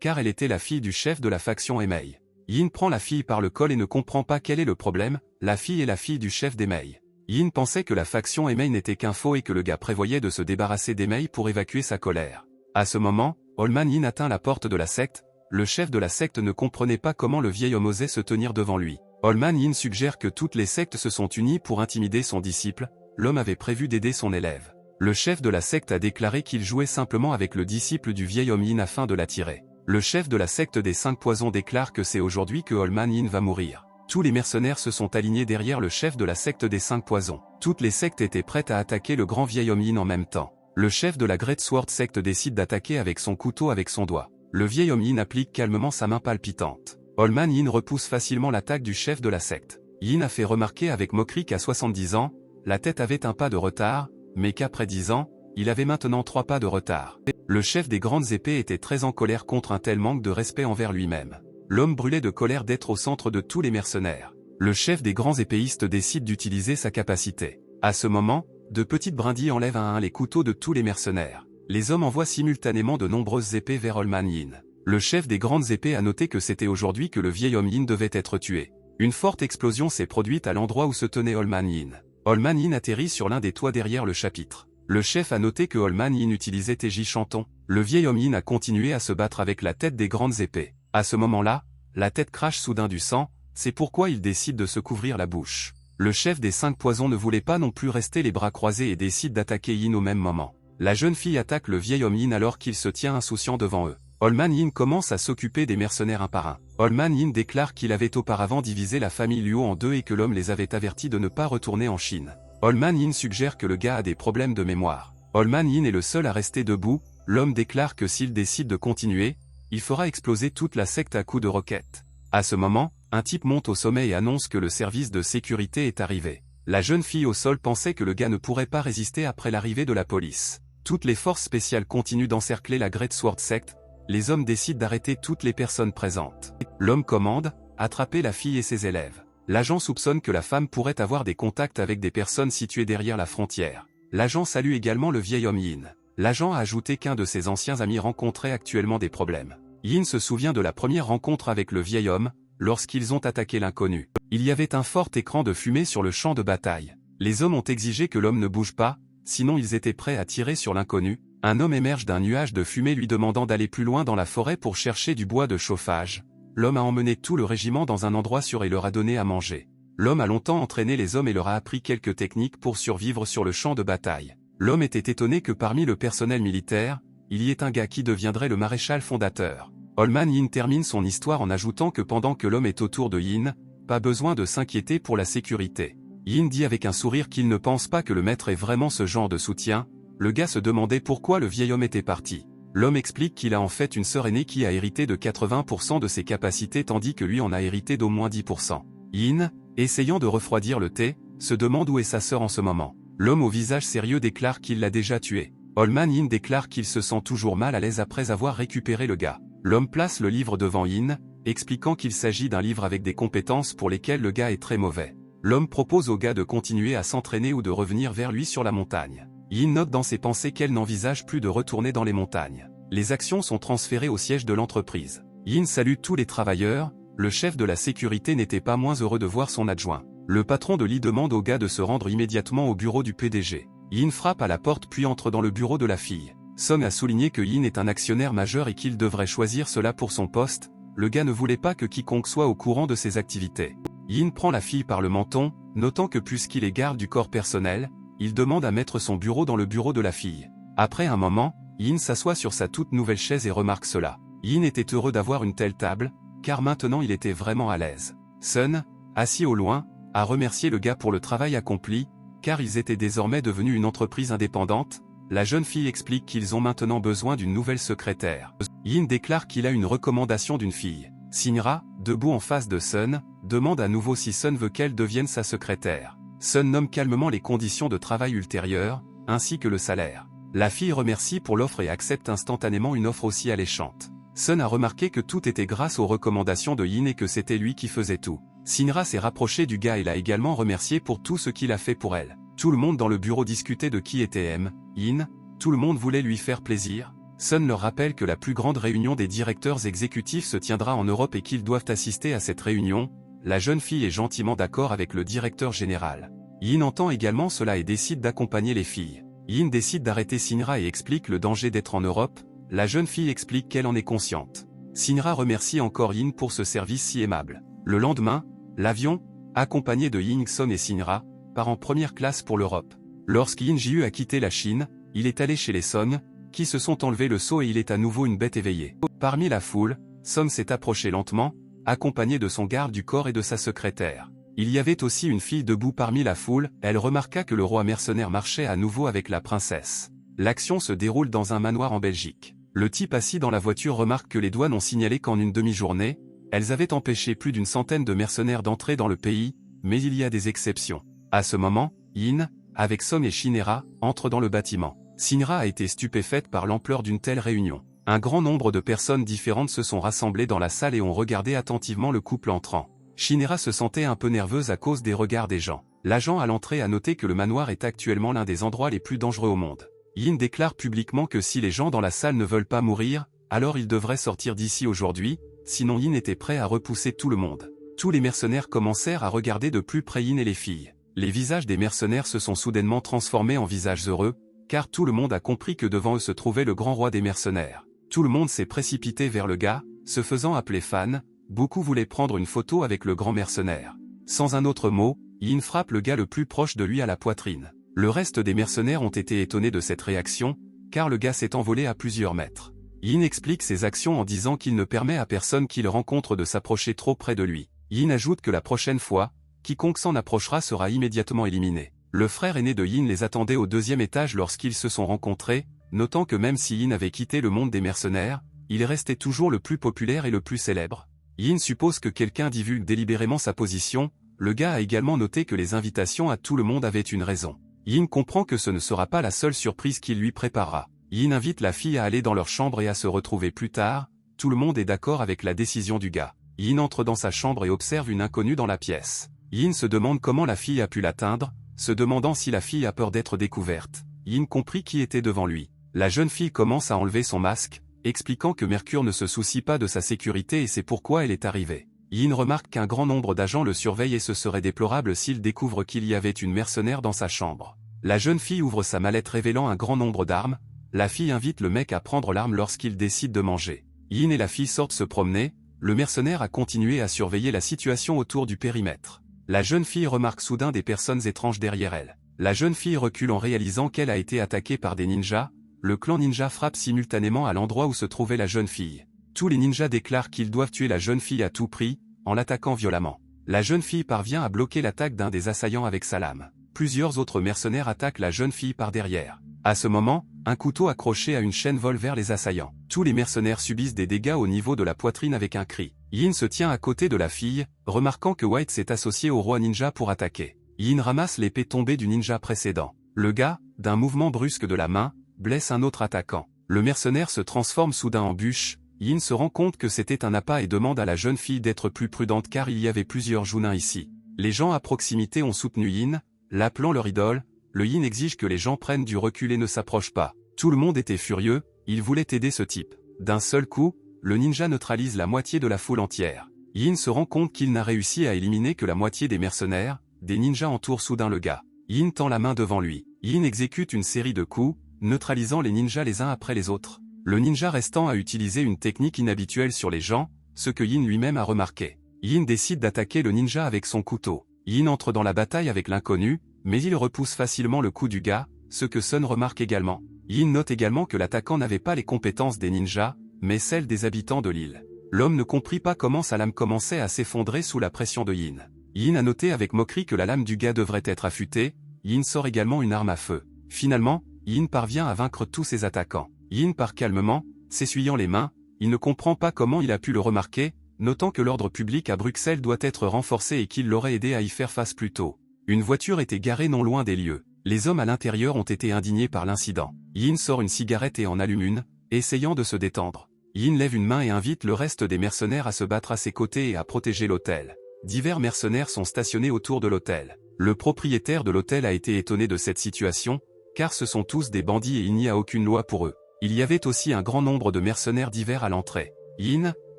car elle était la fille du chef de la faction Emei. Yin prend la fille par le col et ne comprend pas quel est le problème, la fille est la fille du chef d'Emei. Yin pensait que la faction Emei n'était qu'un faux et que le gars prévoyait de se débarrasser d'Emei pour évacuer sa colère. À ce moment, Old Man Yin atteint la porte de la secte. Le chef de la secte ne comprenait pas comment le vieil homme osait se tenir devant lui. Old Man Yin suggère que toutes les sectes se sont unies pour intimider son disciple. L'homme avait prévu d'aider son élève. Le chef de la secte a déclaré qu'il jouait simplement avec le disciple du vieil homme Yin afin de l'attirer. Le chef de la secte des 5 poisons déclare que c'est aujourd'hui que Old Man Yin va mourir. Tous les mercenaires se sont alignés derrière le chef de la secte des 5 poisons. Toutes les sectes étaient prêtes à attaquer le grand vieil homme Yin en même temps. Le chef de la Great Sword secte décide d'attaquer avec son couteau avec son doigt. Le vieil homme Yin applique calmement sa main palpitante. Old Man Yin repousse facilement l'attaque du chef de la secte. Yin a fait remarquer avec moquerie qu'à 70 ans, la tête avait un pas de retard, mais qu'après 10 ans, il avait maintenant 3 pas de retard. Le chef des grandes épées était très en colère contre un tel manque de respect envers lui-même. L'homme brûlait de colère d'être au centre de tous les mercenaires. Le chef des grands épéistes décide d'utiliser sa capacité. À ce moment, de petites brindilles enlèvent un à un les couteaux de tous les mercenaires. Les hommes envoient simultanément de nombreuses épées vers Old Man Yin. Le chef des grandes épées a noté que c'était aujourd'hui que le vieil homme Yin devait être tué. Une forte explosion s'est produite à l'endroit où se tenait Old Man Yin. Old Man Yin atterrit sur l'un des toits derrière le chapitre. Le chef a noté que Old Man Yin utilisait Teji Chanton. Le vieil homme Yin a continué à se battre avec la tête des grandes épées. À ce moment-là, la tête crache soudain du sang, c'est pourquoi il décide de se couvrir la bouche. Le chef des 5 poisons ne voulait pas non plus rester les bras croisés et décide d'attaquer Yin au même moment. La jeune fille attaque le vieil homme Yin alors qu'il se tient insouciant devant eux. Old Man Yin commence à s'occuper des mercenaires un par un. Old Man Yin déclare qu'il avait auparavant divisé la famille Luo en deux et que l'homme les avait avertis de ne pas retourner en Chine. Old Man Yin suggère que le gars a des problèmes de mémoire. Old Man Yin est le seul à rester debout. L'homme déclare que s'il décide de continuer, il fera exploser toute la secte à coups de roquettes. À ce moment, un type monte au sommet et annonce que le service de sécurité est arrivé. La jeune fille au sol pensait que le gars ne pourrait pas résister après l'arrivée de la police. Toutes les forces spéciales continuent d'encercler la Great Sword Sect. Les hommes décident d'arrêter toutes les personnes présentes. L'homme commande, attraper la fille et ses élèves. L'agent soupçonne que la femme pourrait avoir des contacts avec des personnes situées derrière la frontière. L'agent salue également le vieil homme Yin. L'agent a ajouté qu'un de ses anciens amis rencontrait actuellement des problèmes. Yin se souvient de la première rencontre avec le vieil homme, lorsqu'ils ont attaqué l'inconnu. Il y avait un fort écran de fumée sur le champ de bataille. Les hommes ont exigé que l'homme ne bouge pas, sinon ils étaient prêts à tirer sur l'inconnu. Un homme émerge d'un nuage de fumée lui demandant d'aller plus loin dans la forêt pour chercher du bois de chauffage. L'homme a emmené tout le régiment dans un endroit sûr et leur a donné à manger. L'homme a longtemps entraîné les hommes et leur a appris quelques techniques pour survivre sur le champ de bataille. L'homme était étonné que parmi le personnel militaire, il y ait un gars qui deviendrait le maréchal fondateur. Old Man Yin termine son histoire en ajoutant que pendant que l'homme est autour de Yin, pas besoin de s'inquiéter pour la sécurité. Yin dit avec un sourire qu'il ne pense pas que le maître ait vraiment ce genre de soutien. Le gars se demandait pourquoi le vieil homme était parti. L'homme explique qu'il a en fait une sœur aînée qui a hérité de 80% de ses capacités tandis que lui en a hérité d'au moins 10%. Yin, essayant de refroidir le thé, se demande où est sa sœur en ce moment. L'homme au visage sérieux déclare qu'il l'a déjà tuée. Old Man Yin déclare qu'il se sent toujours mal à l'aise après avoir récupéré le gars. L'homme place le livre devant Yin, expliquant qu'il s'agit d'un livre avec des compétences pour lesquelles le gars est très mauvais. L'homme propose au gars de continuer à s'entraîner ou de revenir vers lui sur la montagne. Yin note dans ses pensées qu'elle n'envisage plus de retourner dans les montagnes. Les actions sont transférées au siège de l'entreprise. Yin salue tous les travailleurs, le chef de la sécurité n'était pas moins heureux de voir son adjoint. Le patron de Lee demande au gars de se rendre immédiatement au bureau du PDG. Yin frappe à la porte puis entre dans le bureau de la fille. Song a souligné que Yin est un actionnaire majeur et qu'il devrait choisir cela pour son poste. Le gars ne voulait pas que quiconque soit au courant de ses activités. Yin prend la fille par le menton, notant que puisqu'il est garde du corps personnel, il demande à mettre son bureau dans le bureau de la fille. Après un moment, Yin s'assoit sur sa toute nouvelle chaise et remarque cela. Yin était heureux d'avoir une telle table, car maintenant il était vraiment à l'aise. Sun, assis au loin, a remercié le gars pour le travail accompli, car ils étaient désormais devenus une entreprise indépendante. La jeune fille explique qu'ils ont maintenant besoin d'une nouvelle secrétaire. Yin déclare qu'il a une recommandation d'une fille. Sinra, debout en face de Sun, demande à nouveau si Sun veut qu'elle devienne sa secrétaire. Sun nomme calmement les conditions de travail ultérieures, ainsi que le salaire. La fille remercie pour l'offre et accepte instantanément une offre aussi alléchante. Sun a remarqué que tout était grâce aux recommandations de Yin et que c'était lui qui faisait tout. Sinra s'est rapprochée du gars et l'a également remercié pour tout ce qu'il a fait pour elle. Tout le monde dans le bureau discutait de qui était Yin, tout le monde voulait lui faire plaisir. Sun leur rappelle que la plus grande réunion des directeurs exécutifs se tiendra en Europe et qu'ils doivent assister à cette réunion. La jeune fille est gentiment d'accord avec le directeur général. Yin entend également cela et décide d'accompagner les filles. Yin décide d'arrêter Sinra et explique le danger d'être en Europe. La jeune fille explique qu'elle en est consciente. Sinra remercie encore Yin pour ce service si aimable. Le lendemain, l'avion, accompagné de Yin Son et Sinra, part en première classe pour l'Europe. Lorsque Yin Jiu a quitté la Chine, il est allé chez les Song, qui se sont enlevés le seau et il est à nouveau une bête éveillée. Parmi la foule, Song s'est approché lentement, accompagné de son garde du corps et de sa secrétaire. Il y avait aussi une fille debout parmi la foule, elle remarqua que le roi mercenaire marchait à nouveau avec la princesse. L'action se déroule dans un manoir en Belgique. Le type assis dans la voiture remarque que les douanes ont signalé qu'en une demi-journée, elles avaient empêché plus d'une centaine de mercenaires d'entrer dans le pays, mais il y a des exceptions. À ce moment, Yin, avec Song et Shinra, entre dans le bâtiment. Sinra a été stupéfaite par l'ampleur d'une telle réunion. Un grand nombre de personnes différentes se sont rassemblées dans la salle et ont regardé attentivement le couple entrant. Shinra se sentait un peu nerveuse à cause des regards des gens. L'agent à l'entrée a noté que le manoir est actuellement l'un des endroits les plus dangereux au monde. Yin déclare publiquement que si les gens dans la salle ne veulent pas mourir, alors ils devraient sortir d'ici aujourd'hui, sinon Yin était prêt à repousser tout le monde. Tous les mercenaires commencèrent à regarder de plus près Yin et les filles. Les visages des mercenaires se sont soudainement transformés en visages heureux, car tout le monde a compris que devant eux se trouvait le grand roi des mercenaires. Tout le monde s'est précipité vers le gars, se faisant appeler fan, beaucoup voulaient prendre une photo avec le grand mercenaire. Sans un autre mot, Yin frappe le gars le plus proche de lui à la poitrine. Le reste des mercenaires ont été étonnés de cette réaction, car le gars s'est envolé à plusieurs mètres. Yin explique ses actions en disant qu'il ne permet à personne qu'il rencontre de s'approcher trop près de lui. Yin ajoute que la prochaine fois, quiconque s'en approchera sera immédiatement éliminé. Le frère aîné de Yin les attendait au deuxième étage lorsqu'ils se sont rencontrés, notant que même si Yin avait quitté le monde des mercenaires, il restait toujours le plus populaire et le plus célèbre. Yin suppose que quelqu'un divulgue délibérément sa position, le gars a également noté que les invitations à tout le monde avaient une raison. Yin comprend que ce ne sera pas la seule surprise qu'il lui préparera. Yin invite la fille à aller dans leur chambre et à se retrouver plus tard, tout le monde est d'accord avec la décision du gars. Yin entre dans sa chambre et observe une inconnue dans la pièce. Yin se demande comment la fille a pu l'atteindre, se demandant si la fille a peur d'être découverte. Yin comprit qui était devant lui. La jeune fille commence à enlever son masque, expliquant que Mercure ne se soucie pas de sa sécurité et c'est pourquoi elle est arrivée. Yin remarque qu'un grand nombre d'agents le surveillent et ce serait déplorable s'il découvre qu'il y avait une mercenaire dans sa chambre. La jeune fille ouvre sa mallette révélant un grand nombre d'armes. La fille invite le mec à prendre l'arme lorsqu'il décide de manger. Yin et la fille sortent se promener, le mercenaire a continué à surveiller la situation autour du périmètre. La jeune fille remarque soudain des personnes étranges derrière elle. La jeune fille recule en réalisant qu'elle a été attaquée par des ninjas. Le clan ninja frappe simultanément à l'endroit où se trouvait la jeune fille. Tous les ninjas déclarent qu'ils doivent tuer la jeune fille à tout prix, en l'attaquant violemment. La jeune fille parvient à bloquer l'attaque d'un des assaillants avec sa lame. Plusieurs autres mercenaires attaquent la jeune fille par derrière. À ce moment, un couteau accroché à une chaîne vole vers les assaillants. Tous les mercenaires subissent des dégâts au niveau de la poitrine avec un cri. Yin se tient à côté de la fille, remarquant que White s'est associé au roi ninja pour attaquer. Yin ramasse l'épée tombée du ninja précédent. Le gars, d'un mouvement brusque de la main, blesse un autre attaquant. Le mercenaire se transforme soudain en bûche. Yin se rend compte que c'était un appât et demande à la jeune fille d'être plus prudente car il y avait plusieurs jounins ici. Les gens à proximité ont soutenu Yin, l'appelant leur idole. Le Yin exige que les gens prennent du recul et ne s'approchent pas. Tout le monde était furieux, il voulait aider ce type. D'un seul coup, le ninja neutralise la moitié de la foule entière. Yin se rend compte qu'il n'a réussi à éliminer que la moitié des mercenaires. des ninjas entourent soudain le gars. Yin tend la main devant lui. Yin exécute une série de coups, neutralisant les ninjas les uns après les autres. Le ninja restant a utilisé une technique inhabituelle sur les gens, ce que Yin lui-même a remarqué. Yin décide d'attaquer le ninja avec son couteau. Yin entre dans la bataille avec l'inconnu, mais il repousse facilement le coup du gars, ce que Sun remarque également. Yin note également que l'attaquant n'avait pas les compétences des ninjas, mais celles des habitants de l'île. L'homme ne comprit pas comment sa lame commençait à s'effondrer sous la pression de Yin. Yin a noté avec moquerie que la lame du gars devrait être affûtée. Yin sort également une arme à feu. Finalement, Yin parvient à vaincre tous ses attaquants. Yin part calmement, s'essuyant les mains. Il ne comprend pas comment il a pu le remarquer, notant que l'ordre public à Bruxelles doit être renforcé et qu'il l'aurait aidé à y faire face plus tôt. Une voiture était garée non loin des lieux. Les hommes à l'intérieur ont été indignés par l'incident. Yin sort une cigarette et en allume une, essayant de se détendre. Yin lève une main et invite le reste des mercenaires à se battre à ses côtés et à protéger l'hôtel. Divers mercenaires sont stationnés autour de l'hôtel. Le propriétaire de l'hôtel a été étonné de cette situation, car ce sont tous des bandits et il n'y a aucune loi pour eux. Il y avait aussi un grand nombre de mercenaires divers à l'entrée. Yin,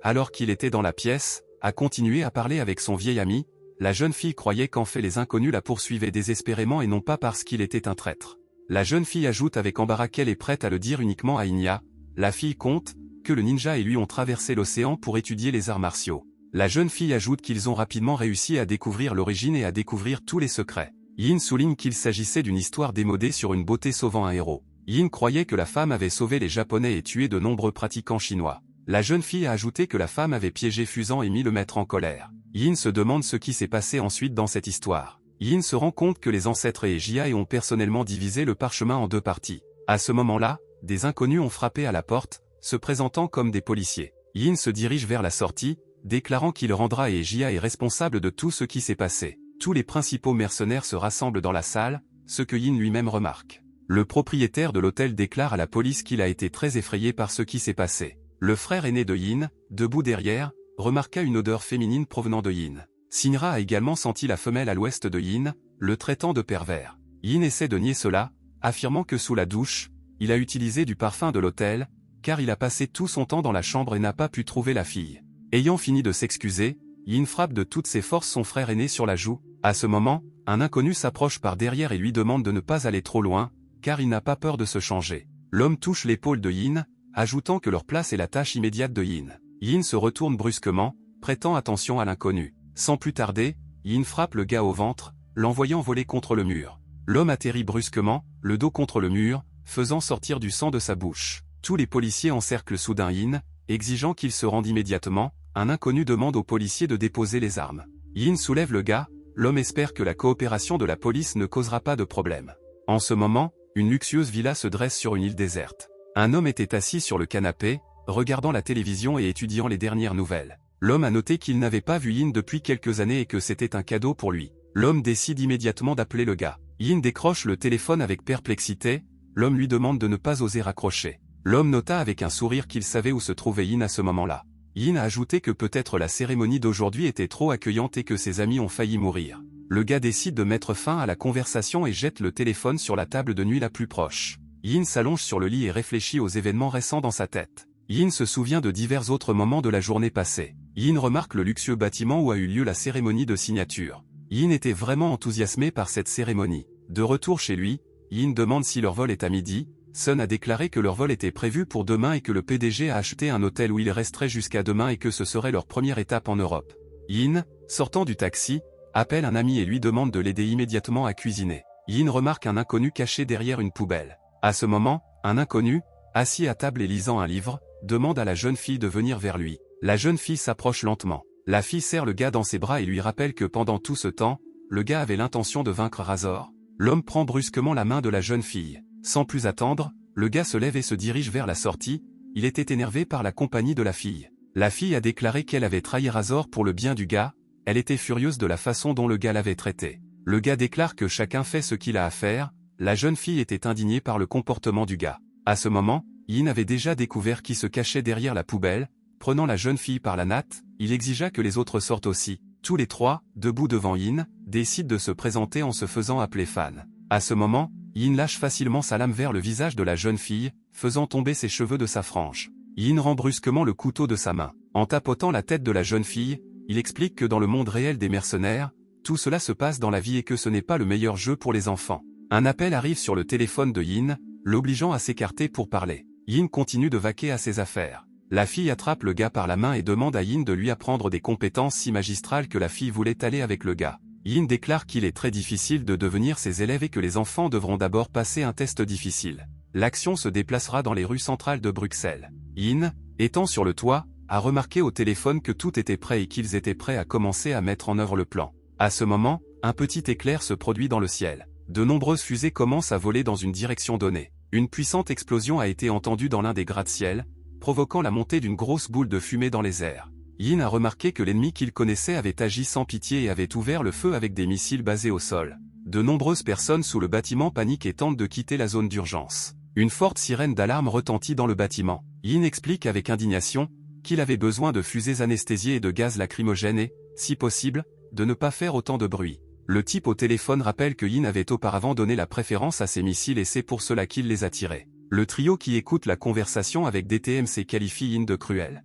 alors qu'il était dans la pièce, a continué à parler avec son vieil ami. La jeune fille croyait qu'en fait les inconnus la poursuivaient désespérément et non pas parce qu'il était un traître. La jeune fille ajoute avec embarras qu'elle est prête à le dire uniquement à Inya. La fille compte que le ninja et lui ont traversé l'océan pour étudier les arts martiaux. La jeune fille ajoute qu'ils ont rapidement réussi à découvrir l'origine et à découvrir tous les secrets. Yin souligne qu'il s'agissait d'une histoire démodée sur une beauté sauvant un héros. Yin croyait que la femme avait sauvé les Japonais et tué de nombreux pratiquants chinois. La jeune fille a ajouté que la femme avait piégé Fuzan et mis le maître en colère. Yin se demande ce qui s'est passé ensuite dans cette histoire. Yin se rend compte que les ancêtres et Jia ont personnellement divisé le parchemin en deux parties. À ce moment-là, des inconnus ont frappé à la porte, se présentant comme des policiers. Yin se dirige vers la sortie, déclarant qu'il rendra et Jia est responsable de tout ce qui s'est passé. Tous les principaux mercenaires se rassemblent dans la salle, ce que Yin lui-même remarque. Le propriétaire de l'hôtel déclare à la police qu'il a été très effrayé par ce qui s'est passé. Le frère aîné de Yin, debout derrière, remarqua une odeur féminine provenant de Yin. Sinra a également senti la femelle à l'ouest de Yin, le traitant de pervers. Yin essaie de nier cela, affirmant que sous la douche, il a utilisé du parfum de l'hôtel, car il a passé tout son temps dans la chambre et n'a pas pu trouver la fille. Ayant fini de s'excuser, Yin frappe de toutes ses forces son frère aîné sur la joue. À ce moment, un inconnu s'approche par derrière et lui demande de ne pas aller trop loin, car il n'a pas peur de se changer. L'homme touche l'épaule de Yin, ajoutant que leur place est la tâche immédiate de Yin. Yin se retourne brusquement, prêtant attention à l'inconnu. Sans plus tarder, Yin frappe le gars au ventre, l'envoyant voler contre le mur. L'homme atterrit brusquement, le dos contre le mur, faisant sortir du sang de sa bouche. Tous les policiers encerclent soudain Yin, exigeant qu'il se rende immédiatement. Un inconnu demande aux policiers de déposer les armes. Yin soulève le gars, l'homme espère que la coopération de la police ne causera pas de problème. En ce moment, une luxueuse villa se dresse sur une île déserte. Un homme était assis sur le canapé, regardant la télévision et étudiant les dernières nouvelles. L'homme a noté qu'il n'avait pas vu Yin depuis quelques années et que c'était un cadeau pour lui. L'homme décide immédiatement d'appeler le gars. Yin décroche le téléphone avec perplexité, l'homme lui demande de ne pas oser raccrocher. L'homme nota avec un sourire qu'il savait où se trouvait Yin à ce moment-là. Yin a ajouté que peut-être la cérémonie d'aujourd'hui était trop accueillante et que ses amis ont failli mourir. Le gars décide de mettre fin à la conversation et jette le téléphone sur la table de nuit la plus proche. Yin s'allonge sur le lit et réfléchit aux événements récents dans sa tête. Yin se souvient de divers autres moments de la journée passée. Yin remarque le luxueux bâtiment où a eu lieu la cérémonie de signature. Yin était vraiment enthousiasmé par cette cérémonie. De retour chez lui, Yin demande si leur vol est à midi. Sun a déclaré que leur vol était prévu pour demain et que le PDG a acheté un hôtel où ils resteraient jusqu'à demain et que ce serait leur première étape en Europe. Yin, sortant du taxi, appelle un ami et lui demande de l'aider immédiatement à cuisiner. Yin remarque un inconnu caché derrière une poubelle. À ce moment, un inconnu, assis à table et lisant un livre, demande à la jeune fille de venir vers lui. La jeune fille s'approche lentement. La fille serre le gars dans ses bras et lui rappelle que pendant tout ce temps, le gars avait l'intention de vaincre Razor. L'homme prend brusquement la main de la jeune fille. Sans plus attendre, le gars se lève et se dirige vers la sortie. Il était énervé par la compagnie de la fille. La fille a déclaré qu'elle avait trahi Razor pour le bien du gars. Elle était furieuse de la façon dont le gars l'avait traité. Le gars déclare que chacun fait ce qu'il a à faire. La jeune fille était indignée par le comportement du gars. À ce moment, Yin avait déjà découvert qui se cachait derrière la poubelle. Prenant la jeune fille par la natte, il exigea que les autres sortent aussi. Tous les trois, debout devant Yin, décident de se présenter en se faisant appeler Fan. À ce moment, Yin lâche facilement sa lame vers le visage de la jeune fille, faisant tomber ses cheveux de sa frange. Yin rend brusquement le couteau de sa main. En tapotant la tête de la jeune fille, il explique que dans le monde réel des mercenaires, tout cela se passe dans la vie et que ce n'est pas le meilleur jeu pour les enfants. Un appel arrive sur le téléphone de Yin, l'obligeant à s'écarter pour parler. Yin continue de vaquer à ses affaires. La fille attrape le gars par la main et demande à Yin de lui apprendre des compétences si magistrales que la fille voulait aller avec le gars. Yin déclare qu'il est très difficile de devenir ses élèves et que les enfants devront d'abord passer un test difficile. L'action se déplacera dans les rues centrales de Bruxelles. Yin, étant sur le toit, a remarqué au téléphone que tout était prêt et qu'ils étaient prêts à commencer à mettre en œuvre le plan. À ce moment, un petit éclair se produit dans le ciel. De nombreuses fusées commencent à voler dans une direction donnée. Une puissante explosion a été entendue dans l'un des gratte-ciel, provoquant la montée d'une grosse boule de fumée dans les airs. Yin a remarqué que l'ennemi qu'il connaissait avait agi sans pitié et avait ouvert le feu avec des missiles basés au sol. De nombreuses personnes sous le bâtiment paniquent et tentent de quitter la zone d'urgence. Une forte sirène d'alarme retentit dans le bâtiment. Yin explique avec indignation qu'il avait besoin de fusées anesthésiées et de gaz lacrymogène et, si possible, de ne pas faire autant de bruit. Le type au téléphone rappelle que Yin avait auparavant donné la préférence à ces missiles et c'est pour cela qu'il les a tirés. Le trio qui écoute la conversation avec DTMC qualifie Yin de cruel.